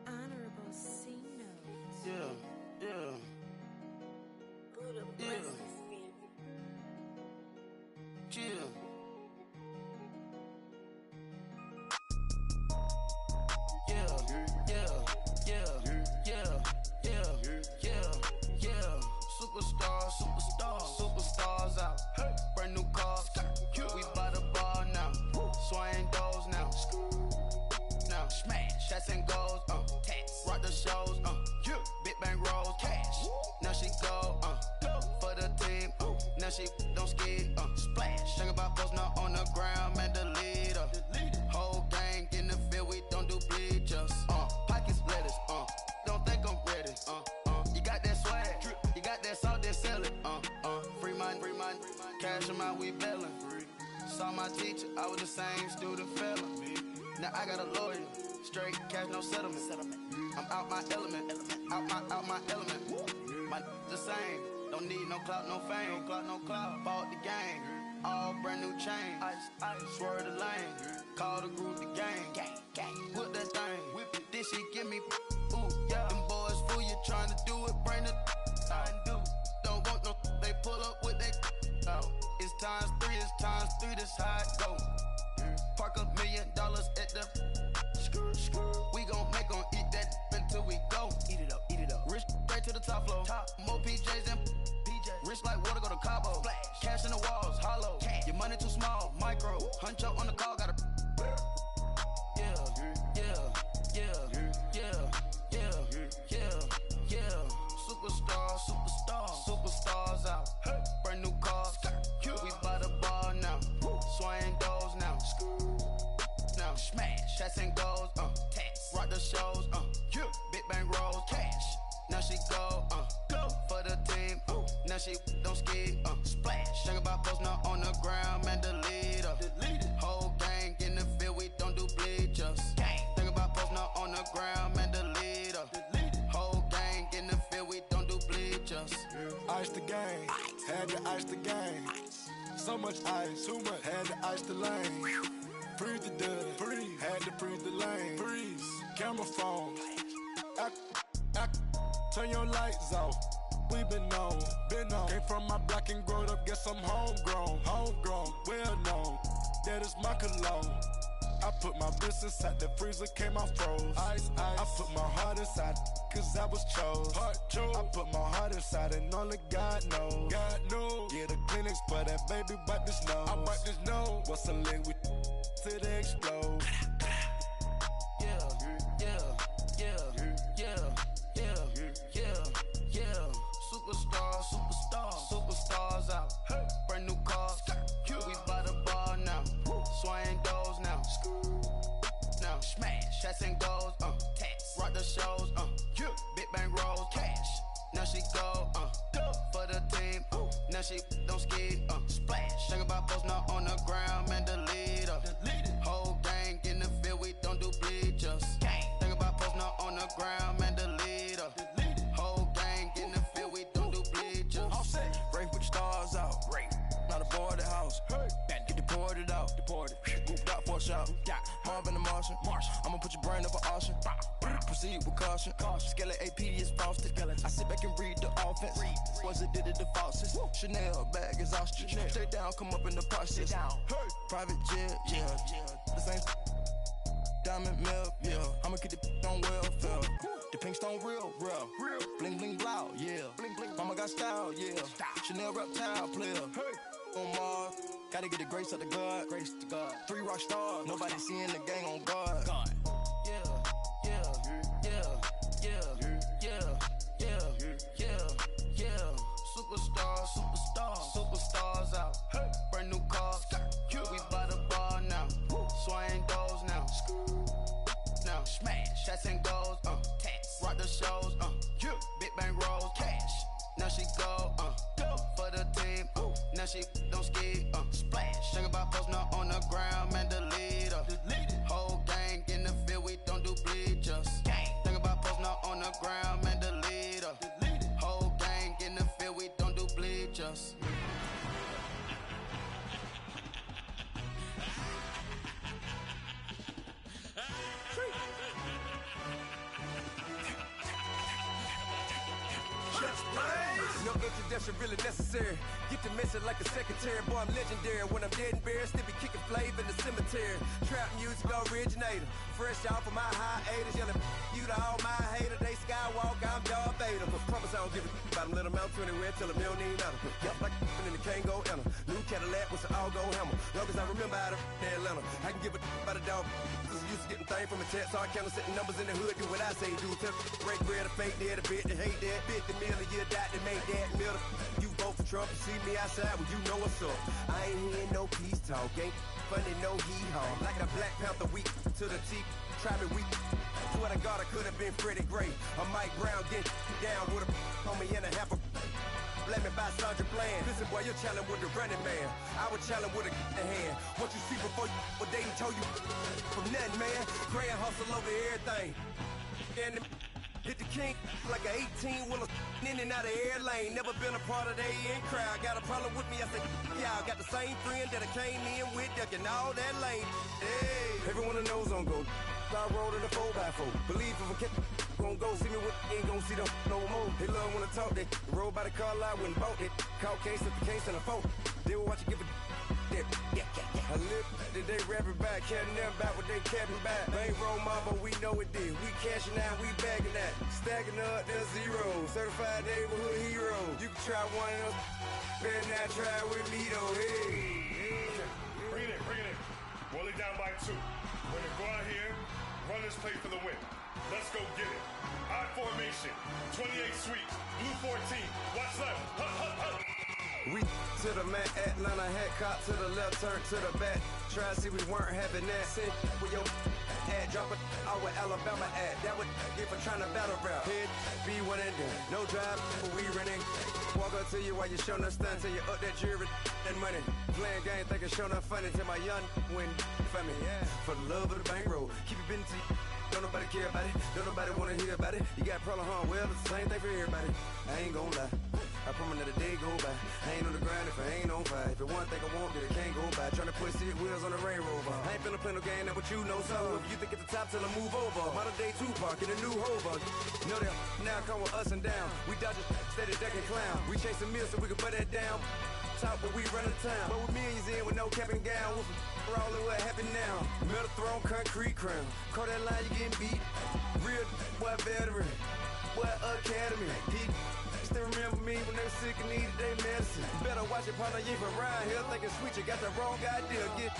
Honorable C notes. Yeah. Buddha blesses me. Chill. Superstars out. Brand new cars, shows, big bang rolls, cash. Now she go, for the team, now she don't skid, splash. Think about posting up on the ground, man, delete her. Whole gang in the field, we don't do bleachers, pockets lettuce, don't think I'm ready, you got that swag, you got that salt, then sell it, free mind, cash them out, we bellin'. Saw my teacher, I was the same student fella. Now I got a lawyer, straight cash, no settlement. I'm out my element, out my element. My the same, don't need no clout, no fame. Bought the game, all brand new chain. I swerve the lane, call the group the gang. Whip that thing, then she give me, ooh, yeah. Them boys fool you, tryna do it, bring the don't want no, they pull up with they It's times three, this how it go. Park $1 million at the we gon' eat that until we go. Eat it up. Rich straight to the top floor. More PJs and rich like water, go to Cabo. Splash. Cash in the walls, hollow. Cash. Your money too small, micro. Hunch up on the call, gotta. Superstars out. Brand new cars. We by the bar now. Swaying doors now. Now smash. Shots and goals. Rock the shows. Big bang rolls. Cash. Now she go. For the team. Now she don't skid. Splash. Think about posting up on the ground, man, delete her. Whole gang in the field, we don't do bleachers. Think about posting up on the ground, man, delete her. Whole gang in the field, we don't do bleachers. Ice the game, had to ice the game. So much ice, too much, had to ice the lane. Freeze the dud, had to freeze the lane. Freeze, camera phone. Turn your lights off. We been on. Came from my block and growed up, guess I'm homegrown, well known. That is my cologne. I put my wrist inside the freezer, came out froze. Ice. I put my heart inside, cause I was chose. I put my heart inside and only God knows. Yeah, the clinics for that baby, wipe this nose. I wipe this nose. What's a lick with till they explode? Superstars out. Brand new cars. We by the bar now. Swaying doors now. Now smash. Shots and goals. Rock the shows. Big bang rolls. Cash. Now she go. For the team. Now she don't skid. Splash. Think about posting up on the ground, man, delete her. Whole gang in the field, we don't do bleachers. Think about posting up on the ground, man, delete her. Whole gang in the field, we don't do bleachers. All set. Race with the stars out. Not a boarded house. Get deported out. Grouped out for a shot. Marvin the Martian. I'ma put your brain up for auction. Proceed with caution. Skeleton AP is frosted. I sit back and read the offense. Was it did it the faucets? Chanel bag is ostrich. Stay down, come up in the process. Private jet, yeah. The same diamond milk, yeah. I'ma keep the on welfare. The pink stone real. Bling bling blow, yeah. Mama got style, yeah. Chanel reptile player. On Mars, gotta get the grace of the God. 3 rock stars, nobody seeing the gang on guard. Superstars out. Brand new cars. We by the bar now. Swaying doors now. Now smash. Shots and goals. Rock the shows. Big bang rolls. Cash. Now she go. For the team. Now she don't skid. Splash. Think about posting up on the ground, man, delete her. Whole gang in the field, we don't do bleachers. Think about posting up on the ground, man, delete her. Whole gang in the field, we don't do bleachers. introduction really necessary. Get the message like a secretary. Boy, I'm legendary. When I'm dead and buried, still be kicking flavor in the cemetery. Trap music originator. Fresh off of my hiatus. Yelling you to all my haters. They skywalk, I'm Darth Vader. Promise I don't give a about them. Let them out to anywhere. Tell them they don't need matter. Yup, like in the Kango enter. New Cadillac with an all-gold hammer. Long as I remember out of Atlanta. I can give a about a dog. Used to getting things from a text. So I count setting numbers in the hood. Do what I say do. Tell break bread, a fake dead, a bit to hate that. 50 million, you die to make that middle. You vote for Trump, you see me outside, well, you know what's up. I ain't hearing no peace talk, ain't funny, no hee-haw. Like a Black Panther weak to the teeth, try me weak. Swear to God, I could have been Freddie Gray. Or Mike Brown, get down with a on me and a half a blame me by Sandra Bland. Listen, boy, you're challenging with the running man. I was challenging with a hand. What you see before you, what they told you from nothing, man. Grand hustle over everything. And hit the king like an 18-wheeler in and out of air lane. Never been a part of the in crowd. Got a problem with me, I said, y'all got the same friend that I came in with, ducking all that lane. Hey, everyone that knows on go. I rolled in a 4x4. Believe if a kid gon' go see me with, ain't gon' see them no more. They love when I talk, they roll by the car lot when bought it. Call case at the case and a phone. They will watch you give a yeah. I live that they rapping back, carrying them back what they capping back. Bankroll mob, but we know it did. We cashing out, we bagging that. Stacking up, there's zero. Certified neighborhood hero. You can try one of them, better not try with me though. Hey. Bring it in. Roll it down by 2. We're gonna go out here, run this play for the win. Let's go get it. I formation, 28 sweeps, blue 14. Watch left. Hup. We to the man, Atlanta head cop to the left, turn to the back. Try to see we weren't having that. Sit with your ad, drop it out with Alabama ad. That would get for trying to battle rap. Head, be one and done. No drive, but we running. Walk up to you while you showing us stun till you up that jewelry and money. Playing game, thinking showing up funny till my young win for me. Yeah. For the love of the bankroll, keep it busy. Don't nobody care about it. Don't nobody wanna hear about it. You got a problem, huh? Well, it's the same thing for everybody. I ain't gon' lie. I promise that a day go by. I ain't on the grind if I ain't on fire. If it one thing I want, then it can't go by. Tryna put 6 wheels on the Range Rover. I ain't finna play no game, that what you know. So if you think at the top till I move over. Modern day Tupac in a new Rover. Know that now come with us and down. We dodge a steady decking clown. We chasing meals so we can put that down. Top but we run the town. But with millions in with no cap and gown. We're all in what happened now. Metal throne, concrete crown. Call that line, you getting beat. Real what veteran. What academy. Still remember me when they were sick and needed their medicine. Better watch it, partner, you from around here thinking sweet, you got the wrong idea. Get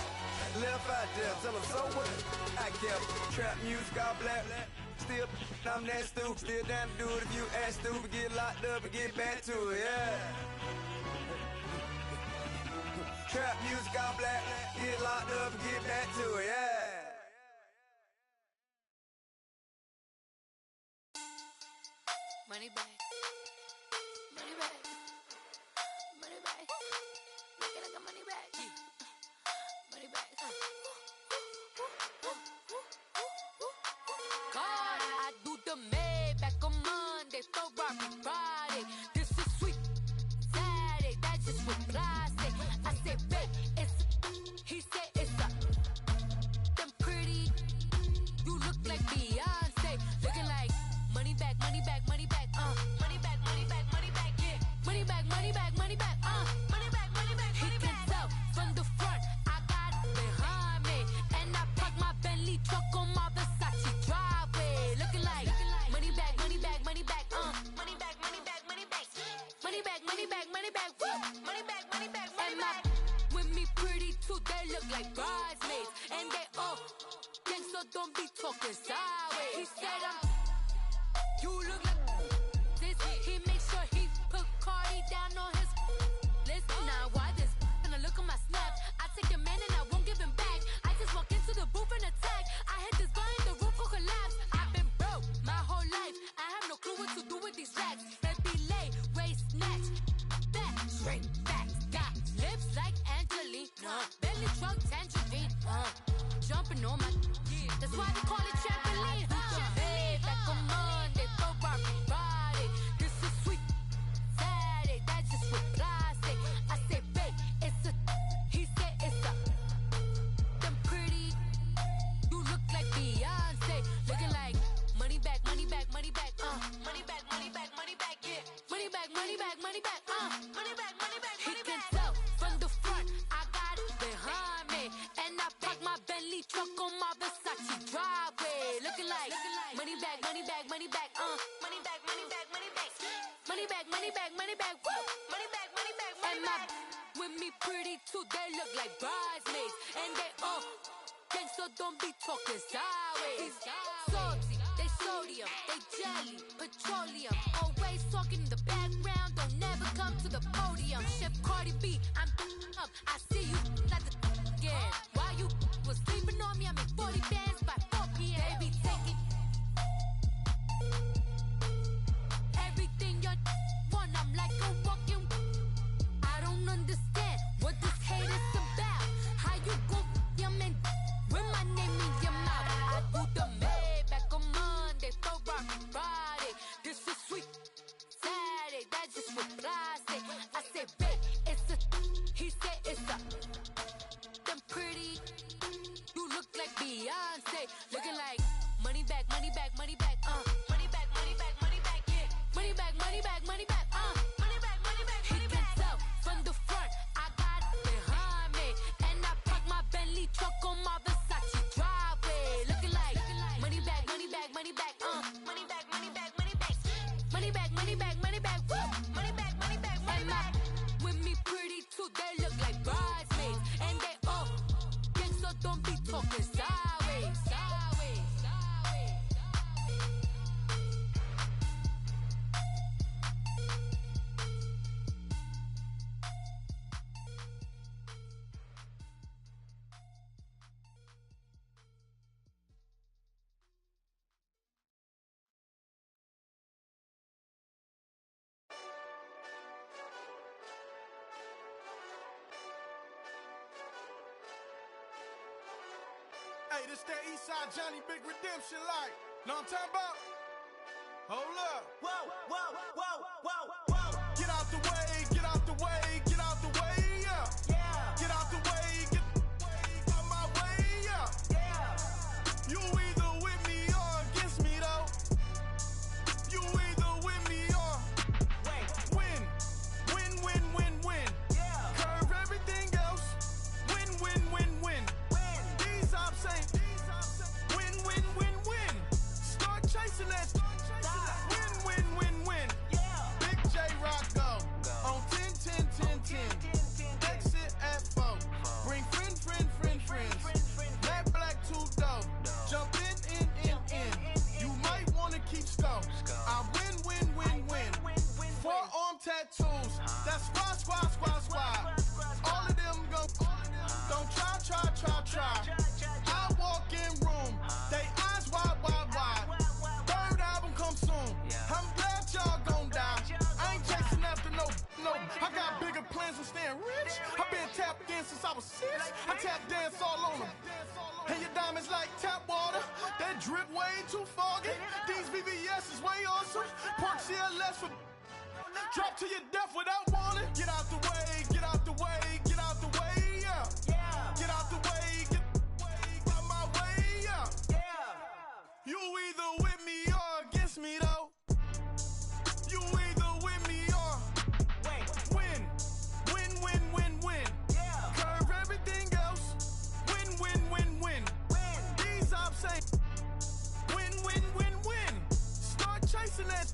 left out there, tell them so what? I kept trap music all black. Still, I'm that stupid. Still down to do it if you act stupid. Get locked up and get back to it, yeah. Trap music all black. Get locked up and get back to it, yeah. Money back. Money back. Money back. Make it like a money back. Money back. God, I do the Maybach on Monday, Ferrari Friday. This is sweet Saturday. That's just what classic. I said, babe, it's. He said it's a. Them pretty. You look like Beyonce. Looking like money back, money back, money back. Money back, money back, money back, yeah. Money back, money back, money back, money back, money back, money back. He can tell from the front, I got it behind me. And I park my Bentley truck on my Versace driveway. Looking like money back, money back, money back, money back, money back, money back. Money back, money back, money back, woo. Money back, money back, money back. With me pretty too, they look like bridesmaids. And they all think so, don't be talking sideways. He said you look like this. He makes sure he put Cardi down on his list. Now why this? Gonna look at my snap. I take the man and I won't give him back. I just walk into the booth and attack. I hit this guy in the roof will collapse. I've been broke my whole life. I have no clue what to do with these racks. Baby lay, waist snatch, back straight back. Got lips like Angelina, belly truck tangerine. Jumping on my, that's why they call it trampoline. Back on Monday, Ferrari money back, money back, money back, money back, money back, money back, money back, money back, money back, woo, money back, money back, money back. With me pretty too, they look like bridesmaids, and they so don't be talking sideways. Salty, they sodium, they jelly, petroleum. Always talking in the background, don't never come to the podium. Chef Cardi B, I'm up. I see you like the again. While you was sleeping on me, I make 40 bands by 4 p.m. They be taking everything you want. I'm like a walking. I don't understand what this hate is about. How you go, your man? When my name in your mouth, I do the Maybach on Monday, throw rock Friday. This is sweet Saturday, that's just what I say. I say, babe, it's a, he said it's a, them pretty, you look like Beyonce, looking like money back, money back, money back, money back, money back, money back, yeah, money back, money back, money back, money back, money back, money back. He can tell from the front, I got it behind me, and I park my Bentley truck on my driveway, looking like money back, money back, money back, money back, money back, money back, money back, money back, money back, woo, money back, money back, money back. With me pretty too, they look like bridesmaids, and they all gang, so don't be talking sideways, sideways, sideways. Hey, this that Eastside Johnny Big Redemption like. Know what I'm talking about? Hold up. Whoa, whoa, whoa, whoa, whoa. Get out the way, get out the way, get out the way, yeah. Yeah. Get out the way, get out my way, yeah. Yeah. You either with me or against me though. You either with me or win. Win, win, win, win. Yeah. Curve everything else. Win, win, win, win. These I'm saying. Win, win, win, win. Start chasing that. Win, win, win, win. Yeah. Big J Rock go. On 10, 10, 10, 10. Exit at 4. Bring friend, friend, friend, friends. Matt Black 2 dough. Jump in. You might wanna keep score. I win, win, win, win. Forearm tattoos. That's squad. All of them go. Don't try. I walk in room. They eyes wide. Third album come soon. I'm glad y'all gon' die. I ain't chasing after no. I got bigger plans than staying rich. I been tapped in since I was 6. I tap dance all on them. And your diamonds like tap water. That drip way too foggy. These BBS is way awesome. Park CLS for drop to your death without warning. Get out the way, get out the way, get out the way, yeah. Yeah. Get out the way, get out my way, yeah. Yeah. You either with me or against me though. You either with me or win. Win, win, win, win. Yeah. Curve everything else. Win, win, win, win. These I'm saying. Win, win, win, win. Start chasing that.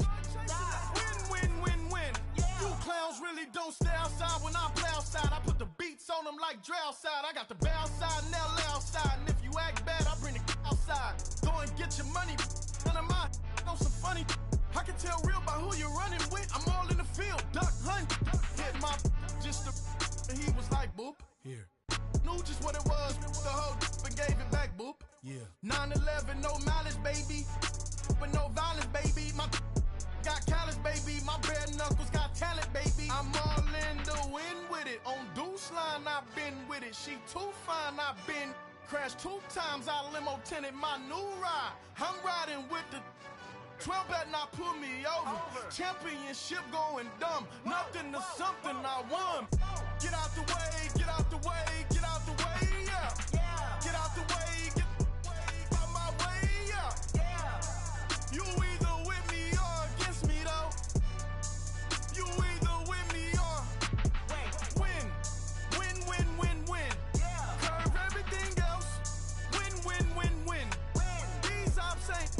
Win, win, win, win. Yeah. You clowns really don't stay outside when I play outside. I put the beats on them like drow side. I got the bow side and LA outside. And if you act bad, I bring the outside. Go and get your money. None of my know some funny. I can tell real by who you're running with. I'm all in the field. Duck hunt. Hit my just the and he was like boop. Here. Knew just what it was. The whole and gave it back boop. Yeah. 9/11, no mileage, baby. But no violence, baby. My got callous, baby. My bare knuckles got talent, baby. I'm all in the wind with it. On Deuce Line, I've been with it. She too fine, I've been crashed 2 times. I limo tinted my new ride. I'm riding with the 12 better not pull me over. Championship going dumb. Nothing to something I won. Get out the way, get out the way, get out the way, yeah. Yeah. Get out the way, get out my way, yeah. Yeah. You either with me or against me though. You either with me or win. Win, win, win, win. Yeah. Curve everything else. Win, win, win, win. These I'm saying.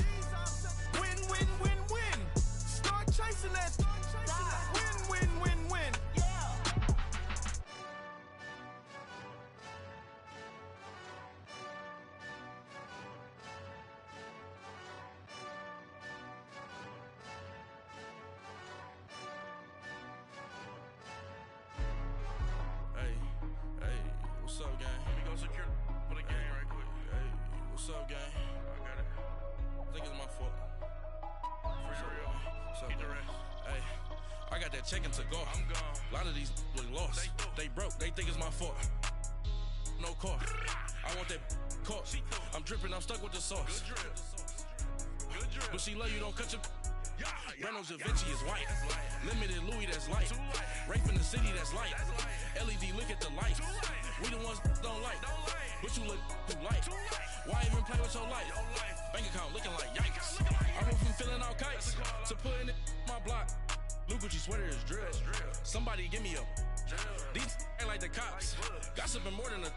secure for the game right quick. Hey, what's up, gang? I got it. I think it's my fault. What's up? Get the rest. Hey, I got that check-in to go. I'm gone. A lot of these was lost. They broke. They think it's my fault. No car. I want that caught. I'm dripping. I'm stuck with the sauce. Good drip. But she love you. Don't cut your. Reynolds Da Vinci is white. Limited Louis, that's light. Rape in the city, that's light. LED, look at the light. We the ones don't like. But you look too light. Why even play with your life? Bank account looking like yikes. I went from filling out kites to putting it in my block. Blue Gucci sweater is drill. Somebody give me a. These ain't like the cops. Gossiping more than a.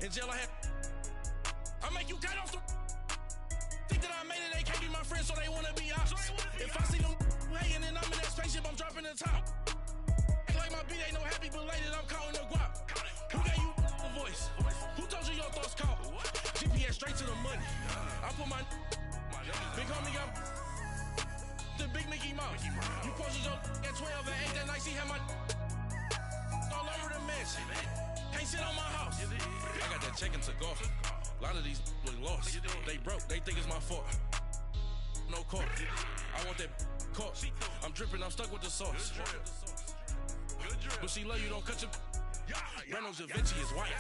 In jail I had. I make you cut off the. Think that I made it, they can't be my friends, so they wanna be ops. If I see them hating and I'm in that spaceship, I'm dropping the top. Ain't like my beat ain't no happy belated, I'm calling the guap. Who gave you a voice? Who told you your thoughts count? GPS straight to the money. I put my big homie got the big Mickey Mouse. You posted your at 12 and 8 that night, she had my all over the mansion. Can't sit on my house. I got that check-in to go. A lot of these was lost. They broke. They think it's my fault. No car. I want that caught. I'm dripping. I'm stuck with the sauce. But she love you. Don't cut your. Reynolds Da Vinci is white.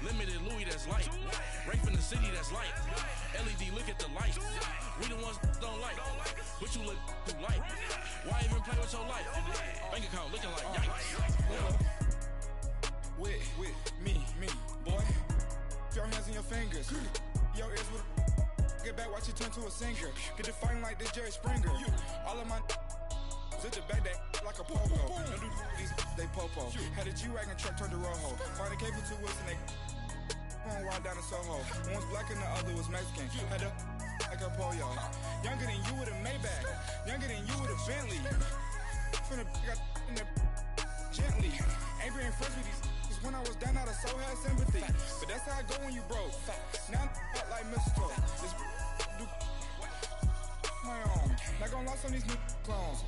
Limited Louis, that's light. Rape in the city, that's light. LED, look at the light. We the ones don't like. But you look too light. Why even play with your life? Bank account looking like yikes. With me, boy. Your hands and your fingers. Your ears with get back, watch you turn to a singer. Get to fighting like this Jerry Springer. All of my zit the back that like a pogo. No do these they popo. Had a G-Wagon truck turned to Rojo. Find a cable 2 wheels and they going wild down in Soho. One was black and the other was Mexican. Had a like a pollo. Younger than you with a Maybach. Younger than you with a Bentley. From the got in the gently. Ain't being friends with these. When I was down, I so had sympathy. But that's how I go when you broke. Now I'm like mistletoe. This do my own. Not gonna lie on these new clones.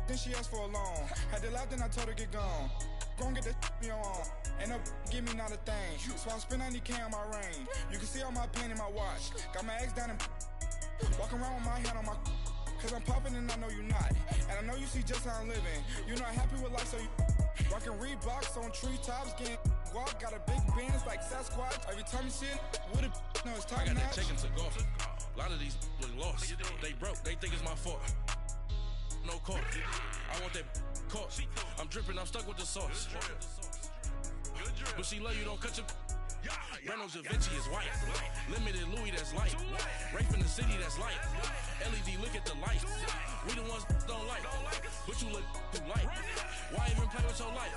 Then she asked for a loan. Had to laugh, then I told her get gone. Go and get that on your own. Ain't no give me not a thing. So I spend 90K on my range. You can see all my pain in my watch. Got my ex down and walking around with my hand on my. Cause I'm popping and I know you not. And I know you see just how I'm living. You're not happy with life, so you. Rockin' Reeboks on treetops, getting guap, got a big Benz like Sasquatch. Every time you see it, with it, no, it's top notch. I got that check-in to go. A lot of these was lost. They broke. They think it's my fault. No car. I want that caught. I'm dripping. I'm stuck with the sauce. But she love you. Don't cut your. Reynolds Da Vinci is white. Limited Louis, that's light. Rape in the city, that's light. LED, look at the light. We the ones don't like. But you look too light. Why even play with your life?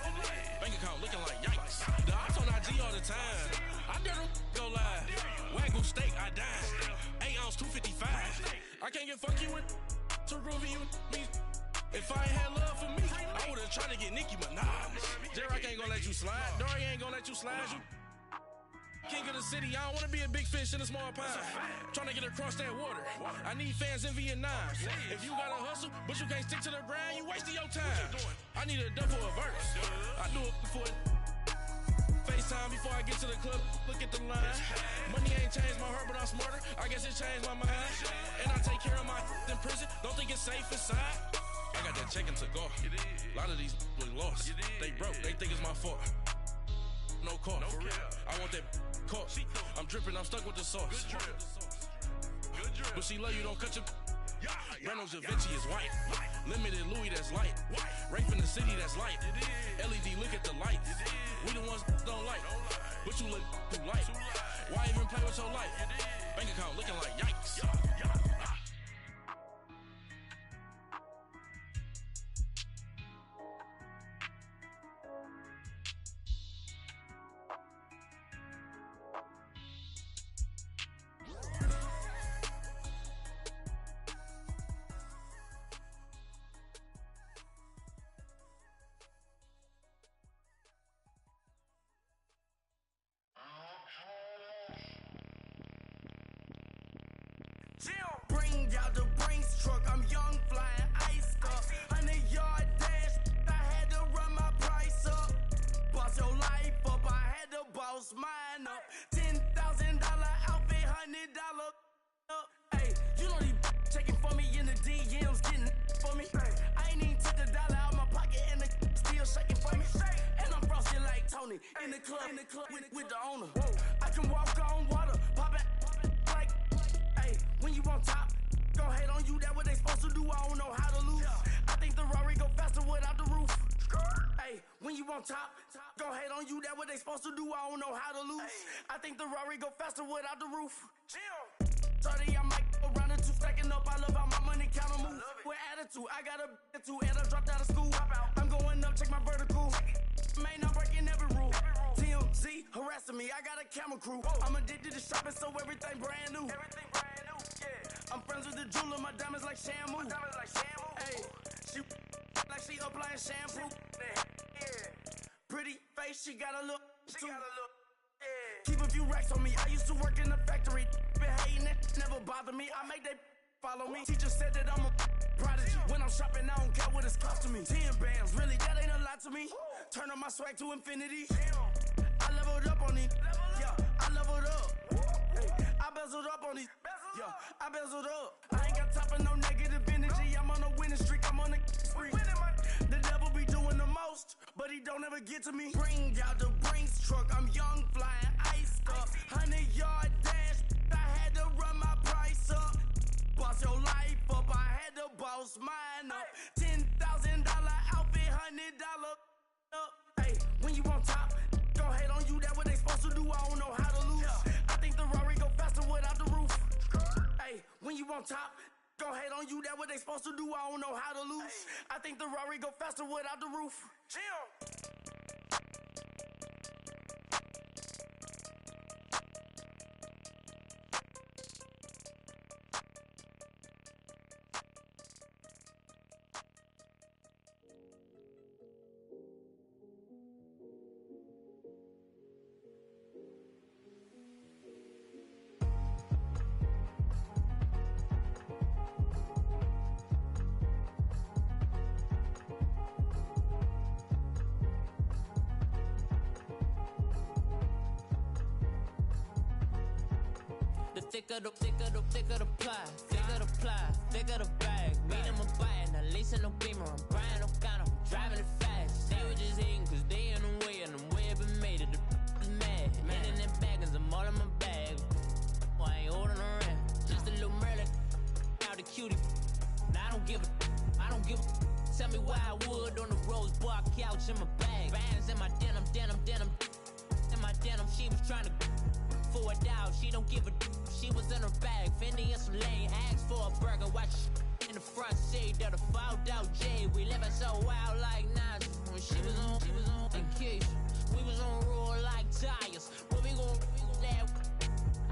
Bank account looking like yikes. The ops on IG all the time. I dare them go live. Wagyu steak, I died. 8 ounce, 255. I can't get fuck you with too groovy you me. If I ain't had love for me, I would've tried to get Nicki Minaj. Derek ain't gonna let you slide. Dory ain't gonna let you slide. You king of the city, I don't wanna be a big fish in a small pond. Trying to get across that water. I need fans in Vietnam. If you gotta hustle, but you can't stick to the grind, you wasting your time. I need a double a verse. I do it for FaceTime before I get to the club. Look at the line. Money ain't changed my heart, but I'm smarter. I guess it changed my mind. And I take care of my in prison. Don't think it's safe inside. I got that check-in to go. A lot of these was lost. They broke. They think it's my fault. No car. I want that caught. I'm dripping. I'm stuck with the sauce. But she love you. Don't cut your. Reynolds Da Vinci is white. Limited Louis, that's light. Rape in the city, that's light. LED, look at the light. We the ones don't like. But you look too light. Why even play with your life? Bank account looking like yikes. Bring out the Brinks truck, I'm young, flying iced up. 100-yard dash, I had to run my price up. Boss your life up, I had to boss mine up. in the club with the owner. I can walk on water, pop it like, hey, when you on top, gon' hate on you, that what they supposed to do, I don't know how to lose. I think the Rari go faster without the roof. Hey, when you on top, gon' hate on you, that what they supposed to do, I don't know how to lose. I think the Rari go faster without the roof. 30, I might go round the two, stacking up, I love how my money count on move. With attitude, I got a attitude, and I dropped out of school. I'm going up, check my vertical. Man, I'm breaking every rule. TMZ harassing me, I got a camera crew. I'm addicted to shopping, so everything brand new. I'm friends with the jeweler, my diamonds like shampoo. Hey, she like she applying shampoo. Pretty face, she got a look too. Keep a few racks on me, I used to work in the factory. Been hating it, never bother me. I make they follow me. Teacher said that I'm a prodigy. When I'm shopping, I don't care what it's cost to me. 10 bands, really, that ain't a lot to me. Turn on my swag to infinity. I leveled up on these. Yeah, I leveled up. Hey, I bezeled up on these. Yeah, I bezeled up. I ain't got time for no negative energy. I'm on a winning streak, I'm on a spree. The devil be doing the most, but he don't ever get to me. Bring out the Brinks truck, I'm young, flying, iced up. 100-yard dash, I had to run my price up. Boss your life up, I had to boss mine up. $10,000 outfit, $100 up. Hey, when you on top, gon' hate on you, that what they supposed to do, I don't know how to lose. I think the Rari go faster without the roof. Hey, when you on top, gon' hate on you, that what they supposed to do, I don't know how to lose. I think the Rari go faster without the roof. Thicker the pie, thicker the bag. Mean I'm a buyer, now leasing no beamer. I'm buying no gun, I'm driving it fast. They were just hating cause they in the way, and the way I've been made it, the mad. Hitting them baggins, I'm all in my bag. I ain't holding around, just a little Merlin, out the cutie. Now I don't give a, tell me why I would on the rose bar couch in my bag. Bands in my denim. In my denim, she was trying to for a doubt, she don't give a. She was in her bag, Fendi and some lane. Asked for a burger, watch in the front seat of the fouled out J. We living so wild like Nas. When she was on vacation, we was on roll like tires. What we gon' that?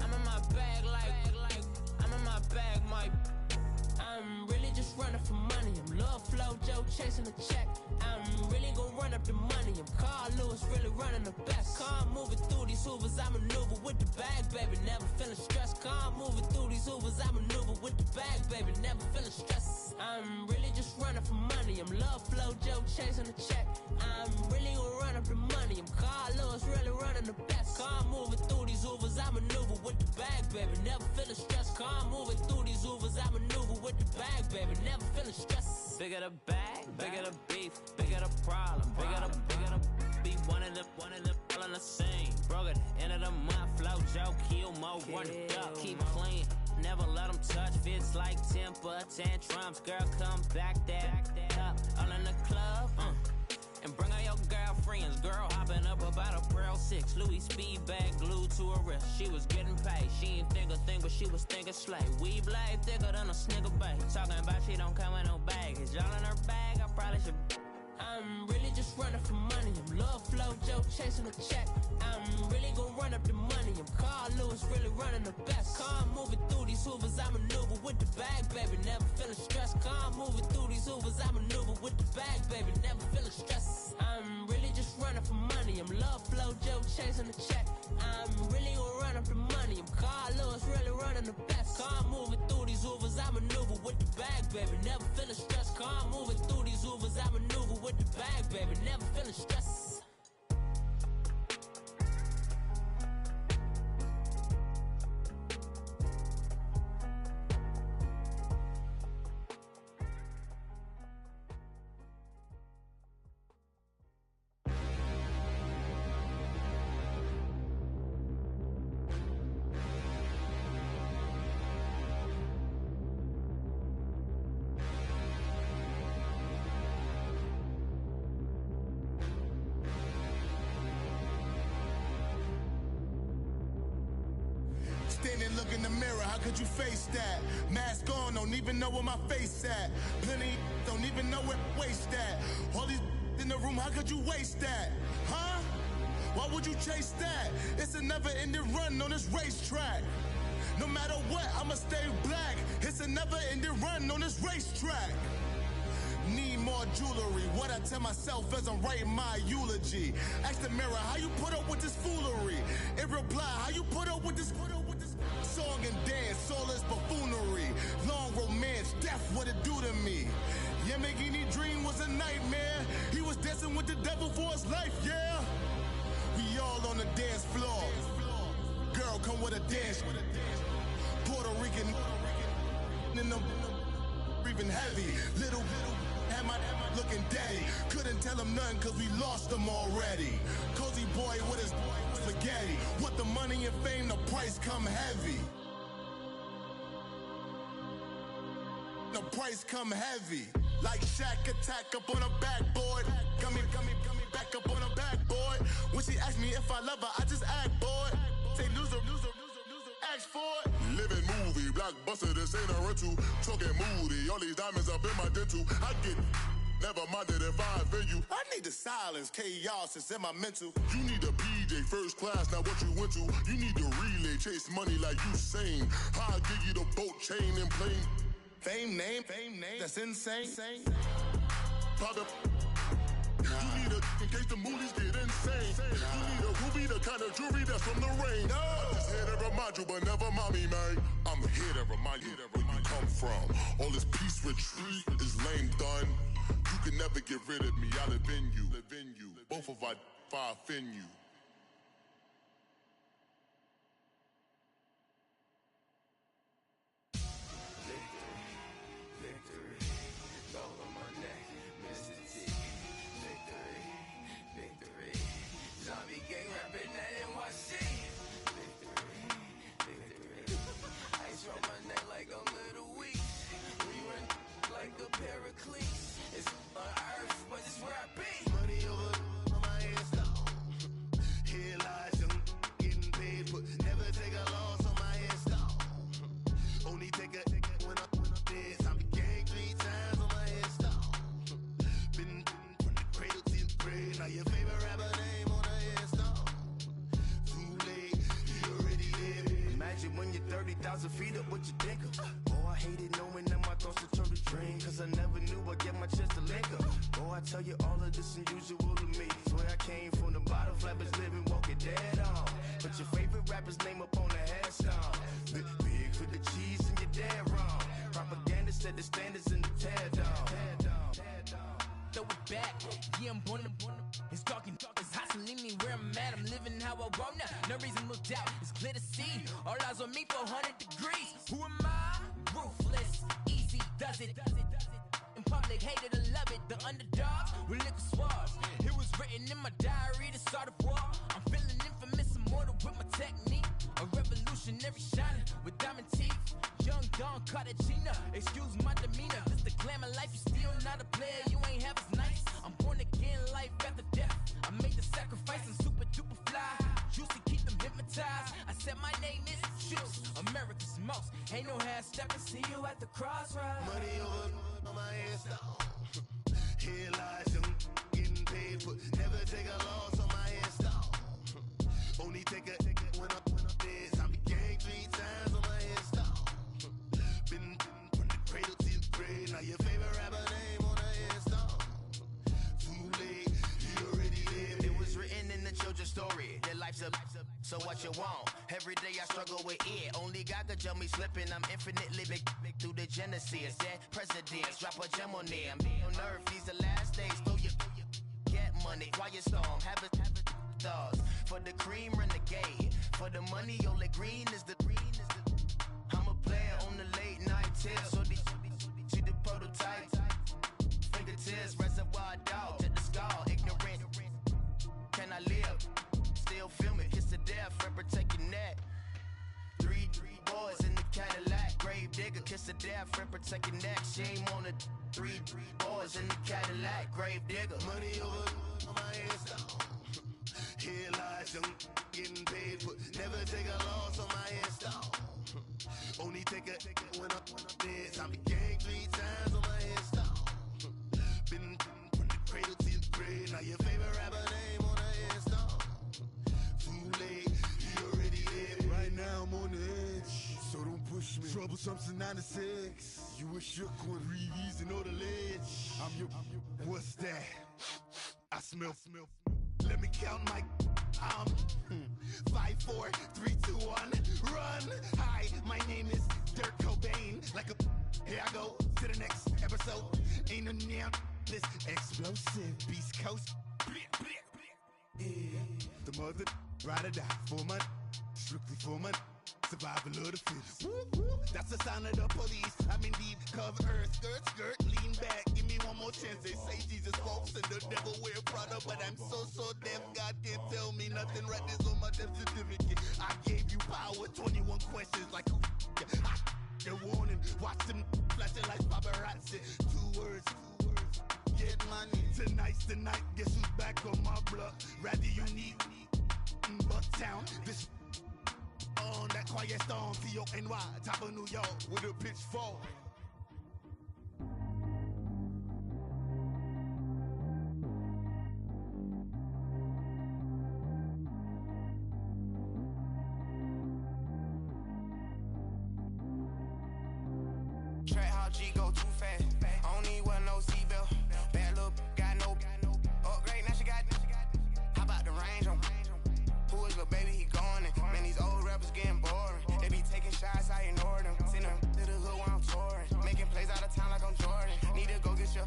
I'm in my bag like I'm in my bag, my. I'm really just running for money. I'm Love Flow Joe chasing the check. I'm really gon' run up the money. I'm Carl Lewis, really running the best. Car moving through these Hoovers, I maneuver with the bag, baby. Never feeling stressed. Car moving through these Hoovers, I maneuver with the bag, baby. Never feeling stressed. I'm really just running for money. I'm Love Flow Joe chasing the check. I'm really gon' run up the money. I'm Carl Lewis, really running the best. Car moving through these Hoovers, I maneuver with the bag, baby. Never feeling stressed. Car moving through these Hoovers, I maneuver with the bag, baby. Never feeling stressed. Bigger the bag, bigger the beef, bigger the problem, bigger the be one of the all in the same. Broke at the end of the month, Flow Joe, kill mo, run it up, keep clean. Never let them touch, fits like temper tantrums. Girl, come back that up, all in the club, and bring all your girlfriends. Girl hopping up about a Pearl 6, Louis speed bag glued to her wrist. She was getting paid, she ain't think a thing, but she was thinking slay. We blade thicker than a snigger bag. Talking about she don't come with no baggage. All in her bag, I probably should. I'm really just running for money. I'm Love Flow Joe chasing a check. I'm really gon' run up the money. I'm Carl Lewis, really running the best. Car moving through these Hoovers, I maneuver with the bag, baby. Never feeling stressed. Car moving through these Hoovers, I maneuver with the bag, baby. Never feeling stressed. I'm really just running for money. I'm Love Flow Joe chasing the check. I'm really gon' run up the money. I'm Carl Lewis, really running the best. Car moving through these Hoovers, I maneuver with the bag, baby. Never feeling stressed. Car moving through these Hoovers, I maneuver with the bag, baby. Never feeling stressed. Standing, look in the mirror, how could you face that? Mask on, don't even know where my face at. Plenty, don't even know where waist at. All these in the room, how could you waste that? Huh? Why would you chase that? It's a never-ending run on this racetrack. No matter what, I'ma stay black. It's a never-ending run on this racetrack. Need more jewelry. What I tell myself as I'm writing my eulogy. Ask the mirror, how you put up with this foolery? It reply, how you put up with this song and dance, all this buffoonery. Long romance, death, what it do to me? Yamagini dream was a nightmare. He was dancing with the devil for his life, yeah. We all on the dance floor. Girl, come with a dance. Puerto Rican in the breathing heavy. Little had my looking daddy. Couldn't tell him nothing cause we lost him already. Cozy boy with his spaghetti. With the money and fame, the price come heavy. The price come heavy. Like Shaq attack up on a backboard. Gummy, back up on a backboard. When she asked me if I love her, I just act bored. Say loser, ask for it. Living movie, blockbuster, this ain't a rental. Talking moody, all these diamonds up in my dental. I get never minded if I offend you. I need the silence, chaos is in my mental. You need a PJ, first class, not what you went to. You need the relay, chase money like you sane. I'll give you the boat, chain, and plane. Fame name, that's insane. Pop up. You need a in case the movies get insane. You need a ruby, the kind of jewelry that's from the rain. I'm just here to remind you, but never mind me, man. I'm here to remind you where you come from. All this peace retreat is lame done. You can never get rid of me. I live in you. Both of our fire offend you. Feet up, what you think of? Oh, I hated knowing that my thoughts would turn to dream. Cause I never knew I'd get my chance to link up. Oh, I tell you all of this unusual to me. Swear I came from the bottom, flappers living, walking dead on. Put your favorite rapper's name up on the headstone. Big for the cheese and you're dead wrong. Propaganda set the standards in the tear down. Throw it back, yeah, I'm born to. It's talking, it's hot, so leave me where I'm at. I'm living how I want now. No reason to look out, it's clear to see. All eyes on me for 100 degrees. Who am I? Ruthless, easy, does it. In public, hated or love it. The underdogs with liquor swabs. It was written in my diary to start a war. I'm feeling infamous, immortal with my technique. A revolutionary shining with diamond teeth. Young Don Cartagena, excuse my demeanor. This the glamour life, you still not a player. You ain't half as nice. I'm born again, life after death. I made the sacrifice and super duper fly. Used to keep them hypnotized. I said my name is Juice, America's most. Ain't no half stepping. See you at the crossroads. Money over on my headstone. Here lies them getting paid, but never take a loss on my headstone. Only take a when I'm dead. I be gang 3 times on my headstone. Been from the cradle to the grave. Now your favorite rapper name on the headstone. Too late, you already lived. It was written in the children's story. Their life's a so what you want? Every day I struggle with it. Only God could tell me slipping. I'm infinitely big through the genesis. Dead presidents, drop a gem on them. On earth, these the last days. Throw your get money, quiet storm. Have it stars. For the cream, renegade. For the money, only green is the. I'm a player on the late night tips. So these see the prototype. Fingertips, reservoir dog. Check the skull, ignorant. Can I live? Still film it, kiss to death, friend protect your neck. Three boys in the Cadillac, grave digger, kiss to death, friend protect your neck. Shame on the three boys in the Cadillac, grave digger. Money over on my headstone. Here lies young getting paid, but never take a loss on my install. Only take a when I'm dead. Time to gang 3 times on my install. Been from the cradle to the grave. Now your favorite rapper name on the install. Too late, he already dead. Right now I'm on the edge, so don't push me. Troublesome to 96. You a shook one, breathe and know the ledge. I'm your, what's that? I smell. Let me count my 5, 4, 3, 2, 1, run. Hi, my name is Dirk Cobain. Like a here I go to the next episode. Ain't no damn this explosive Beast Coast. Yeah. The mother ride or die for my strictly for my survival of the fittest. That's the sound of the police. I'm in deep cover earth, skirt, lean back. Give me one more chance. They say Jesus walks and the devil wear Prada, but I'm so deaf. God can't tell me nothing. Right this on my death certificate. I gave you power. 21 questions like your warning. Watch them flashing like paparazzi. 2 words. Get money. Tonight's the night. Guess who's back on my block? Rather unique. Bucktown. This on that quiet storm, T-O-N-Y, top of New York, with a pitchfork. Track how G go too fast. I don't need one no seatbelt. Bad look, got no upgrade. Now she got. How about the range on? Who is little baby? He gone. Man, these old rappers getting boring. They be taking shots, I ignore them. Send them to the hood while I'm touring. Making plays out of town like I'm Jordan. Need to go get your.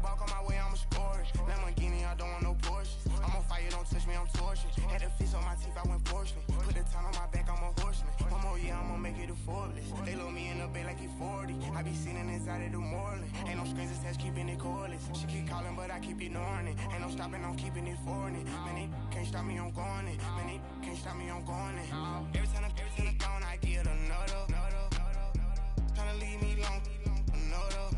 Walk on my way, I'ma score it. Lamborghini, I don't want no Porsches. I'm on fire, don't touch me, I'm torching. Had a fist on my teeth, I went fortunate. Put the town on my back, I'm a horseman. One more year, I'ma make it a Forbes. They load me in the bay like he 40. I be sitting inside of the Moreland. Ain't no strings attached, keeping it cordless. She keep calling, but I keep ignoring it. Ain't no stopping, I'm keeping it foreign. Man, they can't stop me, I'm going it. Man, they can't stop me, I'm going it. Every time I'm gone, I get another. Tryna leave me long, another.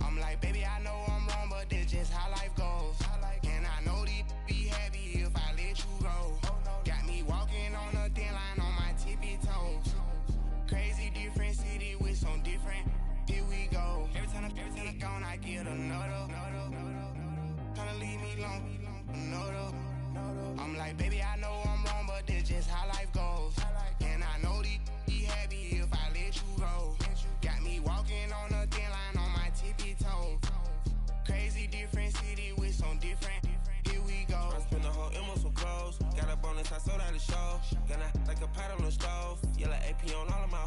I'm like, baby, I know I'm wrong, but that's just how life goes. And I know these be happy if I let you go. Got me walking on a thin line on my tippy toes. Crazy different city with some different. Here we go. Every time I'm gone, I get another. Tryna leave me long, another. I'm like, baby, I know I'm wrong, but that's just how life goes. And I know these be happy if I let you go. Got me walking on a thin line on my tippy toes. Crazy different city with some different. Here we go. I spent the whole M on some clothes. Got a bonus, I sold out the show. Gonna like a pot on the stove. Yellow AP on all of my.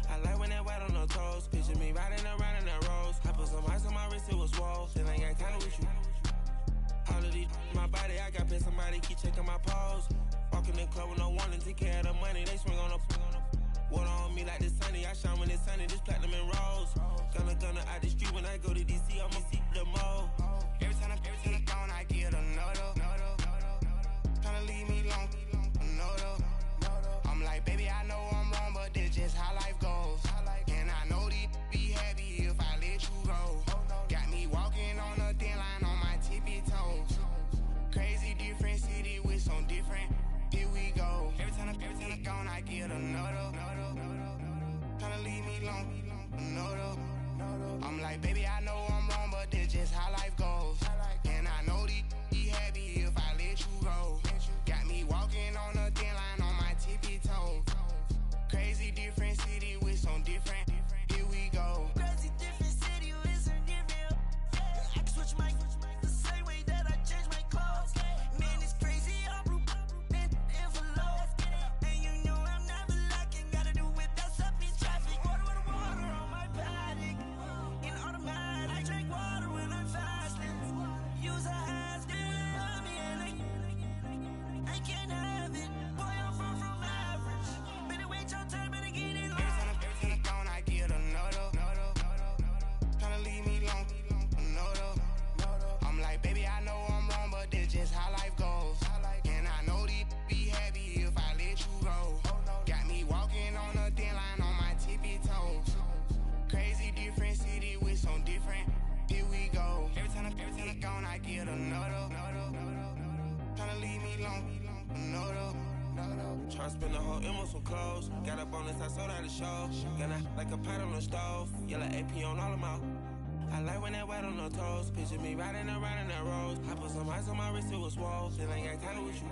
I like when that white on the toes. Picture me riding around in that rose. I put some ice on my wrist, it was swole. Then I got time with you. All of these my body, I got paid somebody keep checking my pose. Walking in the club with no warning, take care of the money. They swing on the water on me like the sunny. I shine when it's sunny, this platinum and rose. Gonna out the street when I go to DC, I'ma see the mo. Every time I'm gone, I get another. Tryna leave me long, another. I'm like, baby, I know I'm wrong, but that's just how life goes. And I know these be happy if I let you go. Got me walking on a thin line on my tippy toes. Crazy different city with some different. Here we go. Every time I'm gone, I get another. Tryna leave me long, another. I'm like, baby, I know I'm wrong, but that's just how life goes. And I know these be happy if I let you go. Got me walking on a thin line on my tippy toes. Crazy different city with some different. Here we go. Crazy different city with some different. I can switch my the same way that I change my clothes. Man, it's crazy. I'm envelope. And you know I'm never lacking. Gotta do it, that's up in traffic. Water on my paddock. In automatic. I drink water when I'm fast. whole M on some clothes. Got up on this, I sold out the show. Gonna like a pot on the stove. Yellow AP on all of my. I like when that white on the toes. Picture me riding around in that rose. I put some ice on my wrist, it was swole. Then I got tired with you.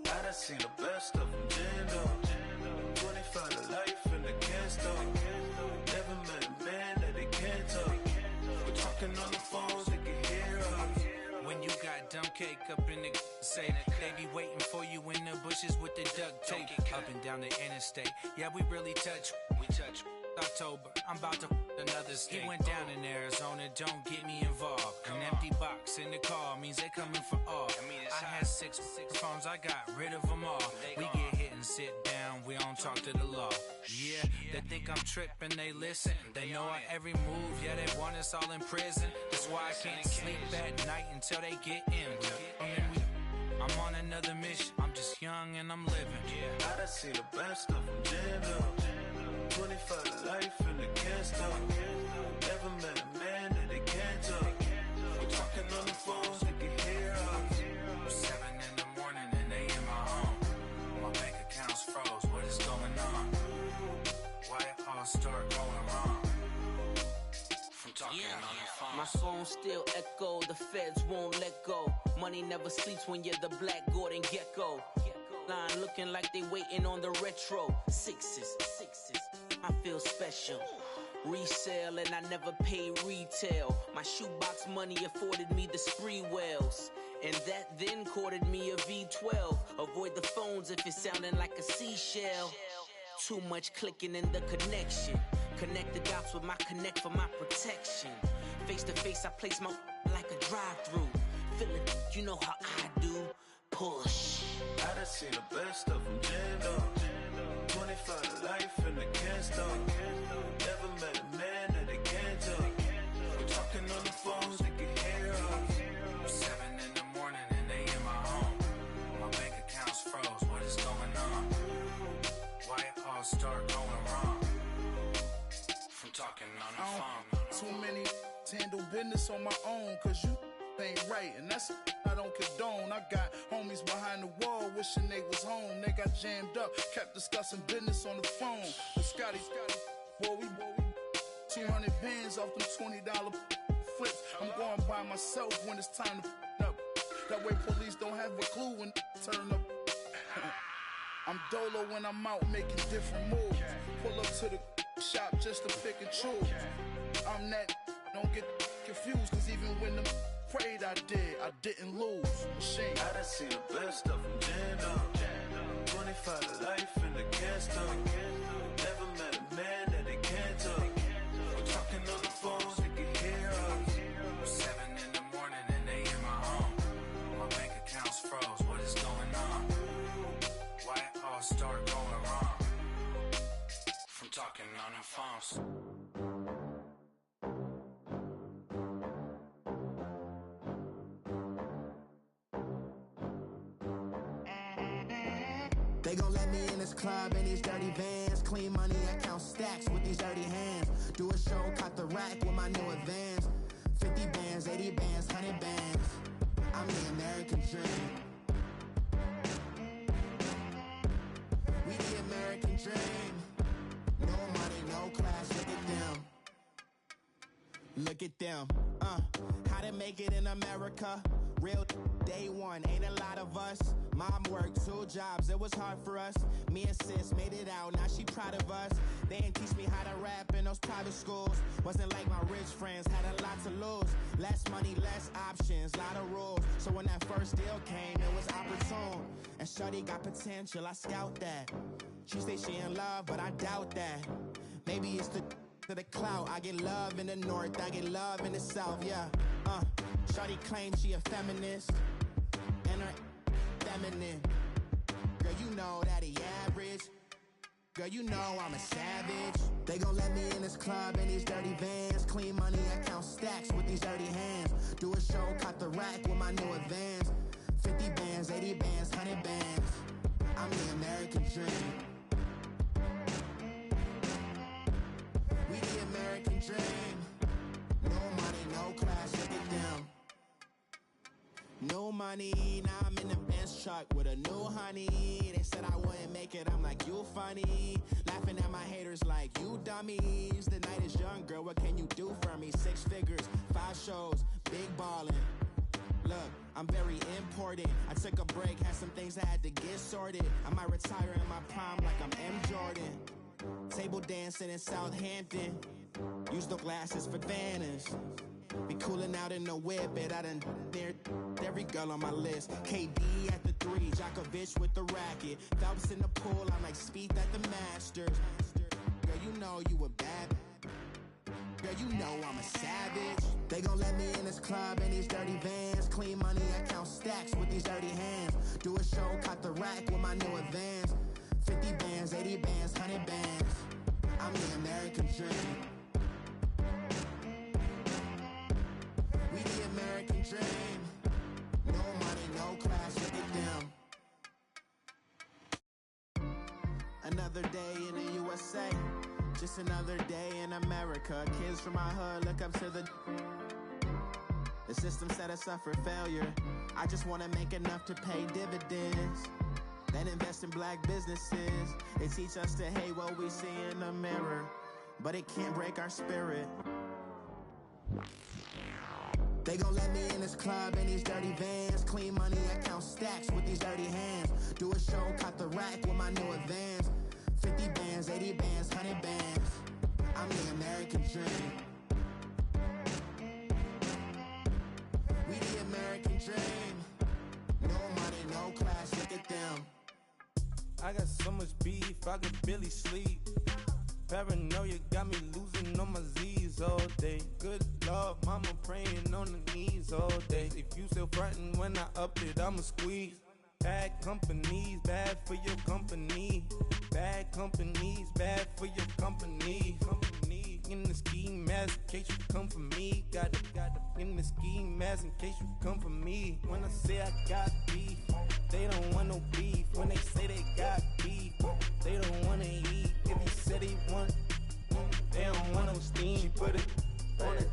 I done seen the best of them, Jando. 25 to life in the can store. Never met a man that they can't talk. We're talking on the phones, they can hear us. When you got dumb cake up in the say that they be waiting for you in the bushes with the duct tape up and down the interstate. Yeah, we really touch. We touch. October, I'm about to another state. He went down in Arizona, don't get me involved. An empty box in the car means they coming for all. I had six phones, I got rid of them all. We get hit and sit down, we don't talk to the law. Yeah, they think I'm tripping, they listen. They know our every move, yeah, they want us all in prison. That's why I can't sleep at night until they get in. I'm on another mission, I'm just young and I'm living. I done seen the best of them, Jando. 25 to life in the can store. Never met a man that they can't talk. We're talking on the phones, they can hear us. 7 in the morning and they in my home. My bank account's froze, what is going on? Why it all start going wrong? From talking on the phone. My phone still echo, the feds won't let go. Money never sleeps when you're the Black Gordon Gecko. Line looking like they waiting on the retro. Sixes, I feel special. Resale and I never pay retail. My shoebox money afforded me the spree wells. And that then courted me a V12. Avoid the phones if it's sounding like a seashell. Too much clicking in the connection. Connect the dots with my connect for my protection. Face to face I place my like a drive-through. Feeling, you know how I do. Push. I done seen the best of them, Jando. 25 to life in the can store. Never met a man that they can't talk. We're talking on the phones, they can hear us. 7 in the morning and they in my home. My bank account's froze, what is going on? Why it all start going wrong? From talking on the phone. Too many handle business on my own, cause you ain't right, and that's I don't condone. I got homies behind the wall wishing they was home. They got jammed up, kept discussing business on the phone. But Scotty, boy, we 200 bands off them $20 flips. I'm going by myself when it's time to up. That way police don't have a clue when turn up. I'm dolo when I'm out making different moves. Pull up to the shop just to pick and choose. I'm that, don't get confused, cause even when them prayed I didn't lose. Machine. I done seen the best of them, Jando. 25 to life in the can store. Never met a man that they can't talk. We're talking on the phones, they can hear us. 7 in the morning and they in my home. My bank account's froze, what is going on? Why it all start going wrong? From talking on the phones. They gon' let me in this club in these dirty vans. Clean money, I count stacks with these dirty hands. Do a show, cut the rack with my new advance. 50 bands, 80 bands, 100 bands. I'm the American dream. We the American dream. No money, no class, look at them. Look at them, how to make it in America. Real day one, ain't a lot of us. Mom worked 2 jobs, it was hard for us. Me and sis made it out, now she proud of us. They didn't teach me how to rap in those private schools. Wasn't like my rich friends, had a lot to lose. Less money, less options, lot of rules. So when that first deal came, it was opportune. And shorty got potential, I scout that. She say she in love, but I doubt that. Maybe it's to the clout. I get love in the north, I get love in the south, yeah. Shorty claims she a feminist, and her feminine. Girl, you know that he average. Girl, you know I'm a savage. They gon' let me in this club in these dirty vans. Clean money, I count stacks with these dirty hands. Do a show, caught the rack with my new advance. 50 bands, 80 bands, 100 bands. I'm the American dream. We the American dream. No money, no class, look at them. No money, now I'm in the Benz truck with a new honey. They said I wouldn't make it, I'm like, you funny. Laughing at my haters like, you dummies. The night is young, girl, what can you do for me? 6 figures, 5 shows, big ballin'. Look, I'm very important. I took a break, had some things I had to get sorted. I might retire in my prime like I'm M. Jordan. Table dancing in Southampton. Use the glasses for Vannas. Be cooling out in the whip, but I done near every girl on my list. KD at the 3, Djokovic with the racket. Phelps in the pool, I'm like Spieth at the Masters. Girl, you know you a bad. Girl, you know I'm a savage. They gon' let me in this club in these dirty vans. Clean money, I count stacks with these dirty hands. Do a show, caught the rack with my new advance. 50 bands, 80 bands, 100 bands. I'm the American dream. We the American dream. No money, no class, look at them. Another day in the USA. Just another day in America. Kids from my hood look up to the system set us up for failure. I just wanna make enough to pay dividends. Then invest in black businesses. They teach us to hate what we see in the mirror, but it can't break our spirit. They gon' let me in this club in these dirty vans. Clean money, I count stacks with these dirty hands. Do a show, caught the rack with my new advance. 50 bands, 80 bands, 100 bands. I'm the American dream. We the American dream. No money, no class, look at them. I got so much beef, I could barely sleep. Paranoia got me losing on my Z's all day. Good Lord, mama praying on the knees all day. If you still frontin' when I up it, I'ma squeeze. Bad companies, bad for your company. Bad companies, bad for your company. Company in the ski mask in case you come for me. Got it in the ski mask in case you come for me. When I say I got beef, they don't want no beef. When they say they got beef, they don't wanna eat. If he said he want, they don't want no steam. She put it on it.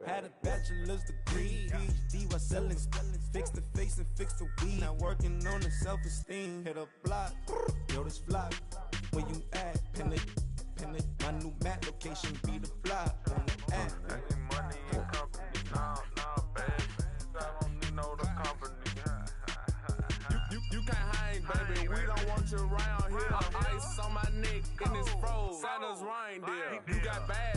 Had a bachelor's degree, PhD while selling. Fix the face and fix the weed. Now working on the self-esteem. Hit a block, yo this flock. Where you at? Pin it. My new map location be the flop on the app. Money and company, nah, baby. I don't need no the company. You can't hang, baby. We don't want you around here. Ice on my neck in this froze. Santa's reindeer. You got bad.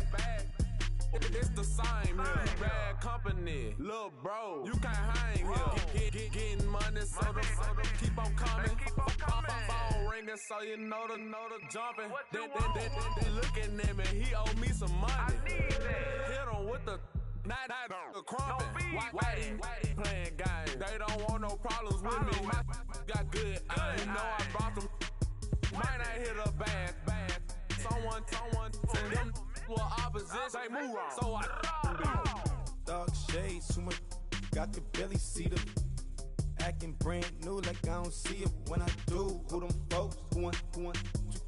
It's the same here. Bad company, little bro. You can't hang here. Getting money, so the keep on coming. Phone ringing, so you know the jumping. They looking at me. He owe me some money. Hit him with the night crumping. Why they playing games? They don't want no problems with me. My got good. You know I brought them. Might not hit a bad. Someone send them. Opposition, they move wrong. So I dark shades, too much. I could barely see them. Acting brand new like I don't see it when I do. Who them folks? Who want too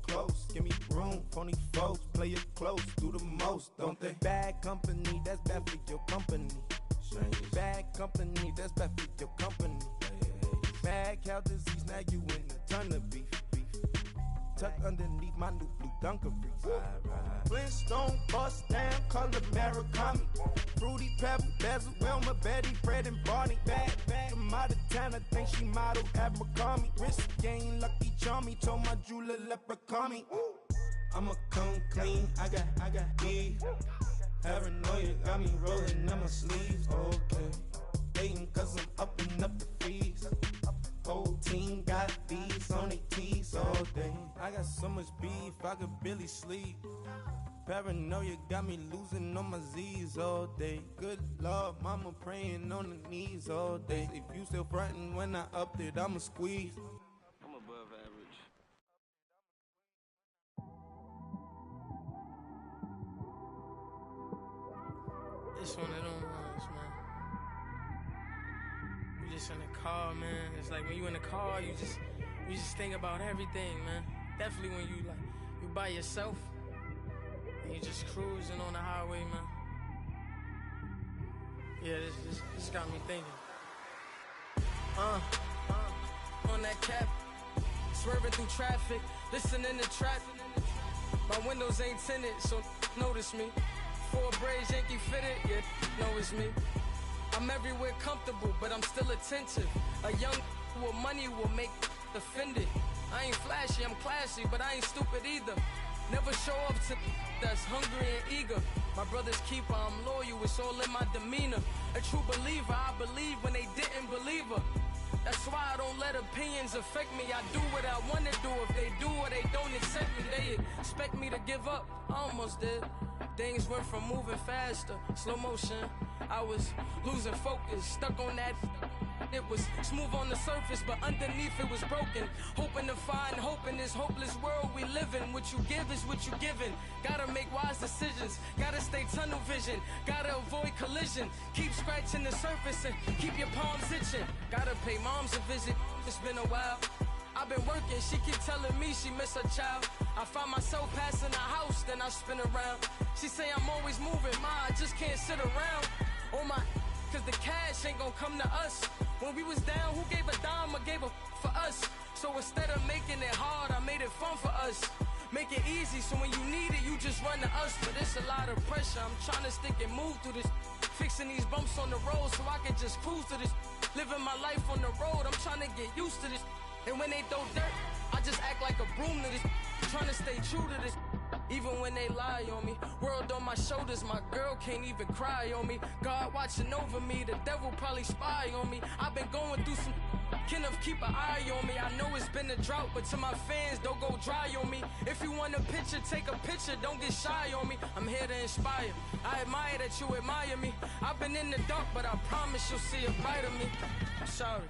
close? Give me room, phony folks. Play it close, do the most, don't they? Bad company, that's bad for your company. Bad company, that's bad for your company. Mad cow disease, now you in a ton of beef. Tucked underneath my new blue dungarees. Flintstone bust down, color Murakami. Fruity Pebble, Basil, Wilma, Betty, Fred, and Barney. Bad from out of town, I think she modeled at McCarmy. Wrist game, lucky charmy, told my jeweler leprechaun. I'ma come clean, I got beef. Paranoia got me rolling on my sleeves. Okay, hating cause I'm upping up the fees. Whole team got these on their tees all day. I got so much beef, I could barely sleep. Paranoia got me losing on my Z's all day. Good Lord, mama praying on the knees all day. If you still frontin' when I upped it, I'ma squeeze. car, man. It's like when you in the car, you just think about everything, man. Definitely when you by yourself and you just cruising on the highway, man. Yeah, this got me thinking. On that cap, swerving through traffic, listening to trap. My windows ain't tinted, so notice me. Four braids, Yankee fitted, yeah, know it's me. I'm everywhere comfortable, but I'm still attentive. A young with money will make offended. I ain't flashy, I'm classy, but I ain't stupid either. Never show up to that's hungry and eager. My brother's keeper, I'm loyal, it's all in my demeanor. A true believer, I believe when they didn't believe her. That's why I don't let opinions affect me. I do what I want to do. If they do or they don't accept me, they expect me to give up. I almost did. Things went from moving faster, slow motion. I was losing focus, stuck on that. It was smooth on the surface, but underneath it was broken. Hoping to find hope in this hopeless world we live in. What you give is what you given. Gotta make wise decisions. Gotta stay tunnel vision. Gotta avoid collision. Keep scratching the surface and keep your palms itching. Gotta pay moms a visit. It's been a while. I've been working, she keep telling me she miss her child. I find myself passing the house, then I spin around. She say I'm always moving, I just can't sit around. Oh my, cause the cash ain't gonna come to us. When we was down, who gave a dime or gave a for us? So instead of making it hard, I made it fun for us. Make it easy, so when you need it, you just run to us. But it's a lot of pressure, I'm trying to stick and move through this. Fixing these bumps on the road so I can just cruise to this. Living my life on the road, I'm trying to get used to this. And when they throw dirt, I just act like a broom to this. Trying to stay true to this. Even when they lie on me. World on my shoulders, my girl can't even cry on me. God watching over me, the devil probably spy on me. I've been going through some Kenneth, keep an eye on me. I know it's been a drought, but to my fans, don't go dry on me. If you want a picture, take a picture, don't get shy on me. I'm here to inspire. I admire that you admire me. I've been in the dark, but I promise you'll see a brighter me. I'm sorry.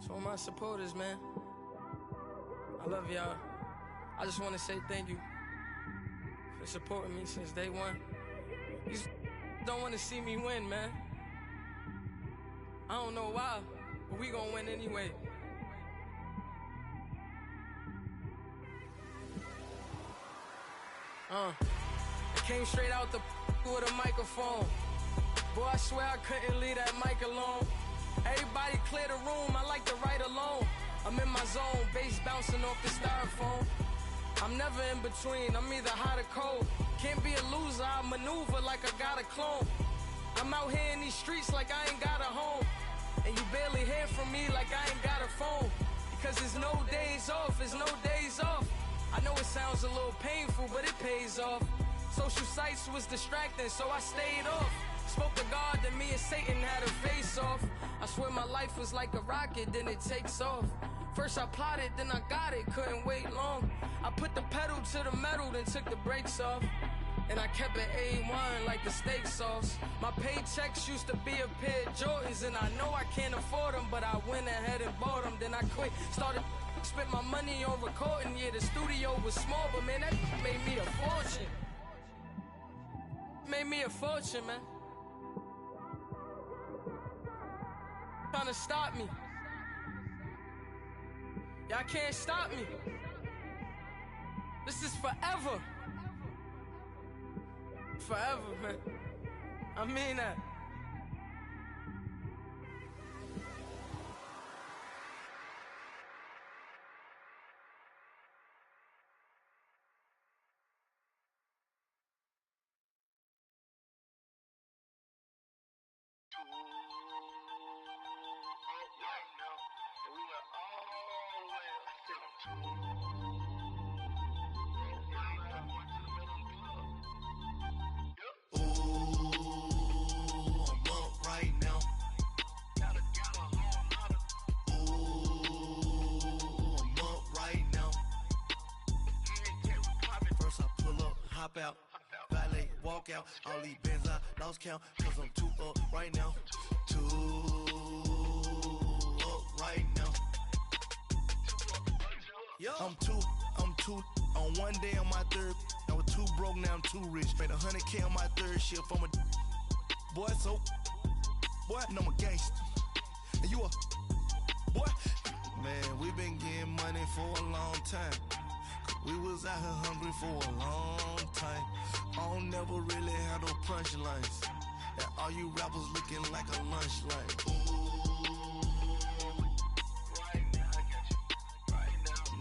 To all my supporters, man, I love y'all. I just want to say thank you for supporting me since day one. You don't want to see me win, man. I don't know why, but we gonna win anyway. I came straight out the with a microphone. Boy, I swear I couldn't leave that mic alone. Everybody clear the room, I like to write alone. I'm in my zone, bass bouncing off the styrofoam. I'm never in between, I'm either hot or cold. Can't be a loser, I maneuver like I got a clone. I'm out here in these streets like I ain't got a home. And you barely hear from me like I ain't got a phone. Because there's no days off, there's no days off. I know it sounds a little painful, but it pays off. Social sites was distracting, so I stayed off. Spoke to God, then me and Satan had a face off. I swear my life was like a rocket, then it takes off. First I plotted, then I got it, couldn't wait long. I put the pedal to the metal, then took the brakes off. And I kept it A1 like the steak sauce. My paychecks used to be a pair of Jordans, and I know I can't afford them, but I went ahead and bought them. Then I quit, started spent my money on recording. Yeah, the studio was small, but man, that made me a fortune. Made me a fortune, man. Trying to stop me. Y'all can't stop me. This is forever. Forever, man. I mean that. Out, valet, walk out, all these bands I lost count, cause I'm too up right now, too up right now. I'm too, on one day on my third, I was too broke, now I'm too rich, made 100K on my third shift, I'm a boy, so, boy, and I'm a gangster. And you a boy? Man, we been getting money for a long time. We was out here hungry for a long time. I don't never really have no punchlines. And all you rappers looking like a lunch line.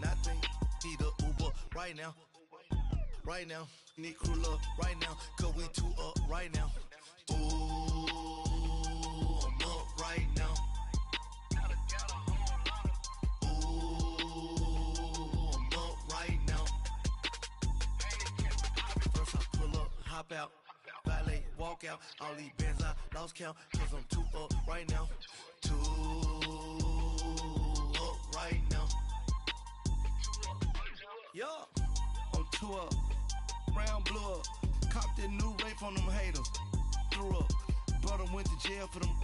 Nothing, need a Uber right now. Right now, need crew love right now. Cause we two up right now. Ooh, I'm up right now. Ooh, I'm up right now. First I pull up, hop out, valet, walk out. All these bands I lost count. Cause I'm two up right now. Two up right now. Yeah, I'm two up. Round blew up, copped that new rape on them haters. Threw up, brother went to jail for them.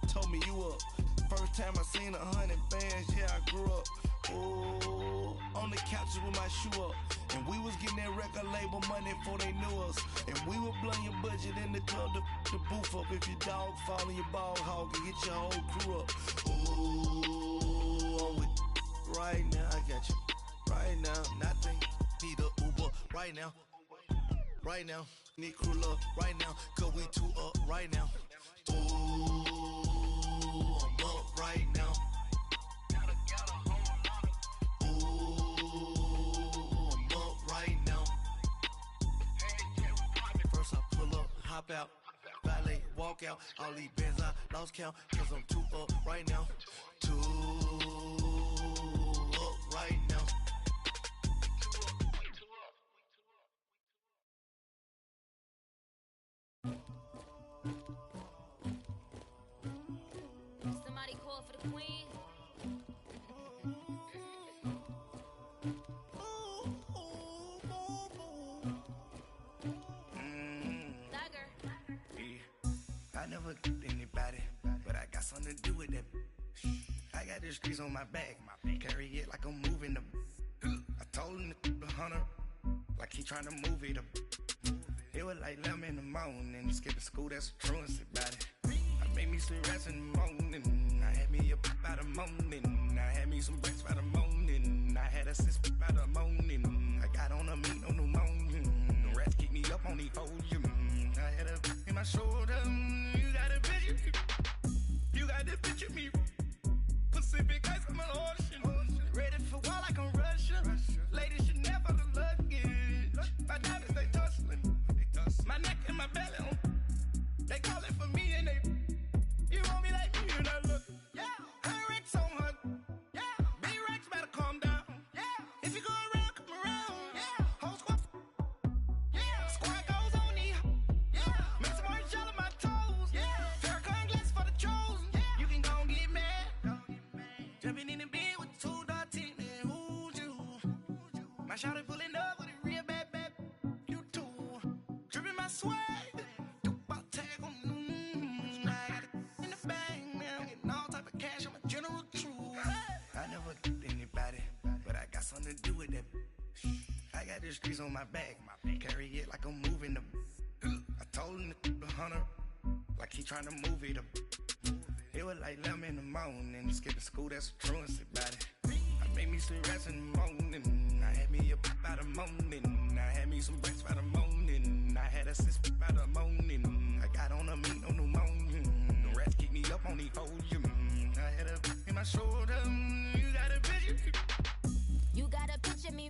Told me you up. First time I seen 100 bands, yeah I grew up. Ooh, on the couches with my shoe up. And we was getting that record label money before they knew us. And we were blowing your budget in the club to boof up. If your dog fall in your ball hog and get your whole crew up. Ooh, I'm with right now, I got you. Right now, nothing, need a Uber right now. Right now, need crew love right now. Cause we two up right now. Ooh, I'm up right now. Ooh, I'm up right now. First I pull up, hop out, valet, walk out. All these bands I lost count. Cause I'm two up right now. Two up right now. Somebody call for the queen. Dagger. Yeah. I never anybody, but I got something to do with that. I got the streets on my back, carry it like I'm moving the. I told him the hunter, like he trying to move it up. It was like 11 in the morning, skipping school, that's a truancy about it. I made me some rats in the morning, I had me up by the morning, I had me some breaks by the morning, I had a sis by the morning, I got on a meat on the morning, the rats keep me up on the podium, I had a in my shoulder, you got a picture, you got this picture me, Pacific ice on my ocean, ready for war like I'm Russia, ladies should never the luggage, my diamonds they tussling, my neck and my belly on, they call it for me and they, you want me like me and I look, yeah, her Rex on her, yeah, B-Rex better calm down, yeah, if you go around, come around, yeah, whole squad, yeah, squad goes on me, yeah, make some orange gel on my toes, yeah, Farrakhan glass for the chosen, yeah, you can go and get mad, jumping in the bed with 2 dots in it, who's you, my shawty pulling up with a real bad, you too, dripping my swag, something to do with that. I got the streets on my back, carry it like I'm moving the. I told him the hunter, like he trying to move it up. It was like 11 in the morning, skipping school, that's a truancy about it. I made me some rats in the morning, I had me up by the morning, I had me some breaks by the morning, I had a sis by the morning, I got on a meat on the morning, the rats keep me up on the podium, I had a in my shoulder, you got a picture. You gotta picture me.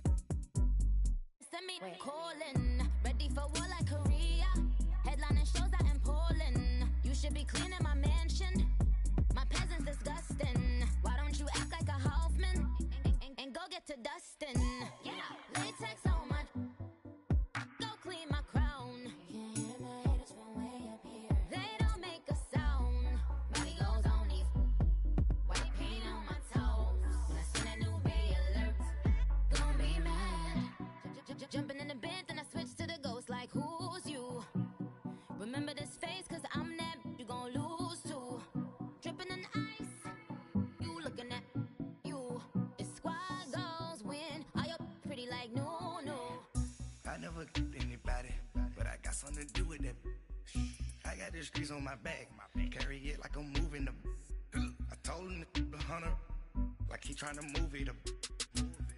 Send me calling. Ready for war like Korea. Headlining shows out in Poland. You should be cleaning my mansion. My peasants disgusting. Why don't you act like a Hoffman and go get to dustin'? Yeah, latex on my. Go clean my crown. Can't hear my haters from way up here. They don't make a sound. Money goes on these. White paint on my toes. When I seen that new bay alert. Don't be mad. Jumping in the bed, then I switch to the ghost like who's you? Remember this face, cause I'm that you gon' lose too. Dripping in ice, you looking at you. It's squad goals win. Are you pretty like no? I never anybody, but I got something to do with that. I got the streets on my back, carry it like I'm moving the. I told him to 100, like he tryna move it up.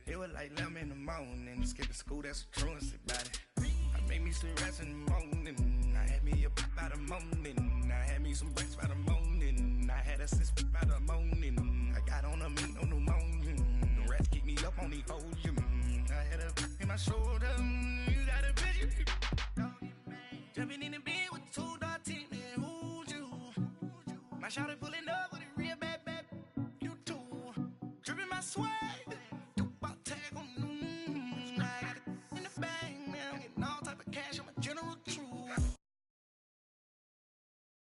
It was like 11 in the morning, skipping school, that's a truancy about it. I made me some rest in the morning, I had me a pop by the morning, I had me some breaks by the morning, I had a sis by the morning, I got on a meat, no pneumonia, the rats keep me up on the podium, I had a in my shoulder, you got a bitch, jumping in the bed with 2 dark teeth, man, who's you? My shawty pulling up with a real bad, you too, dripping my sweat.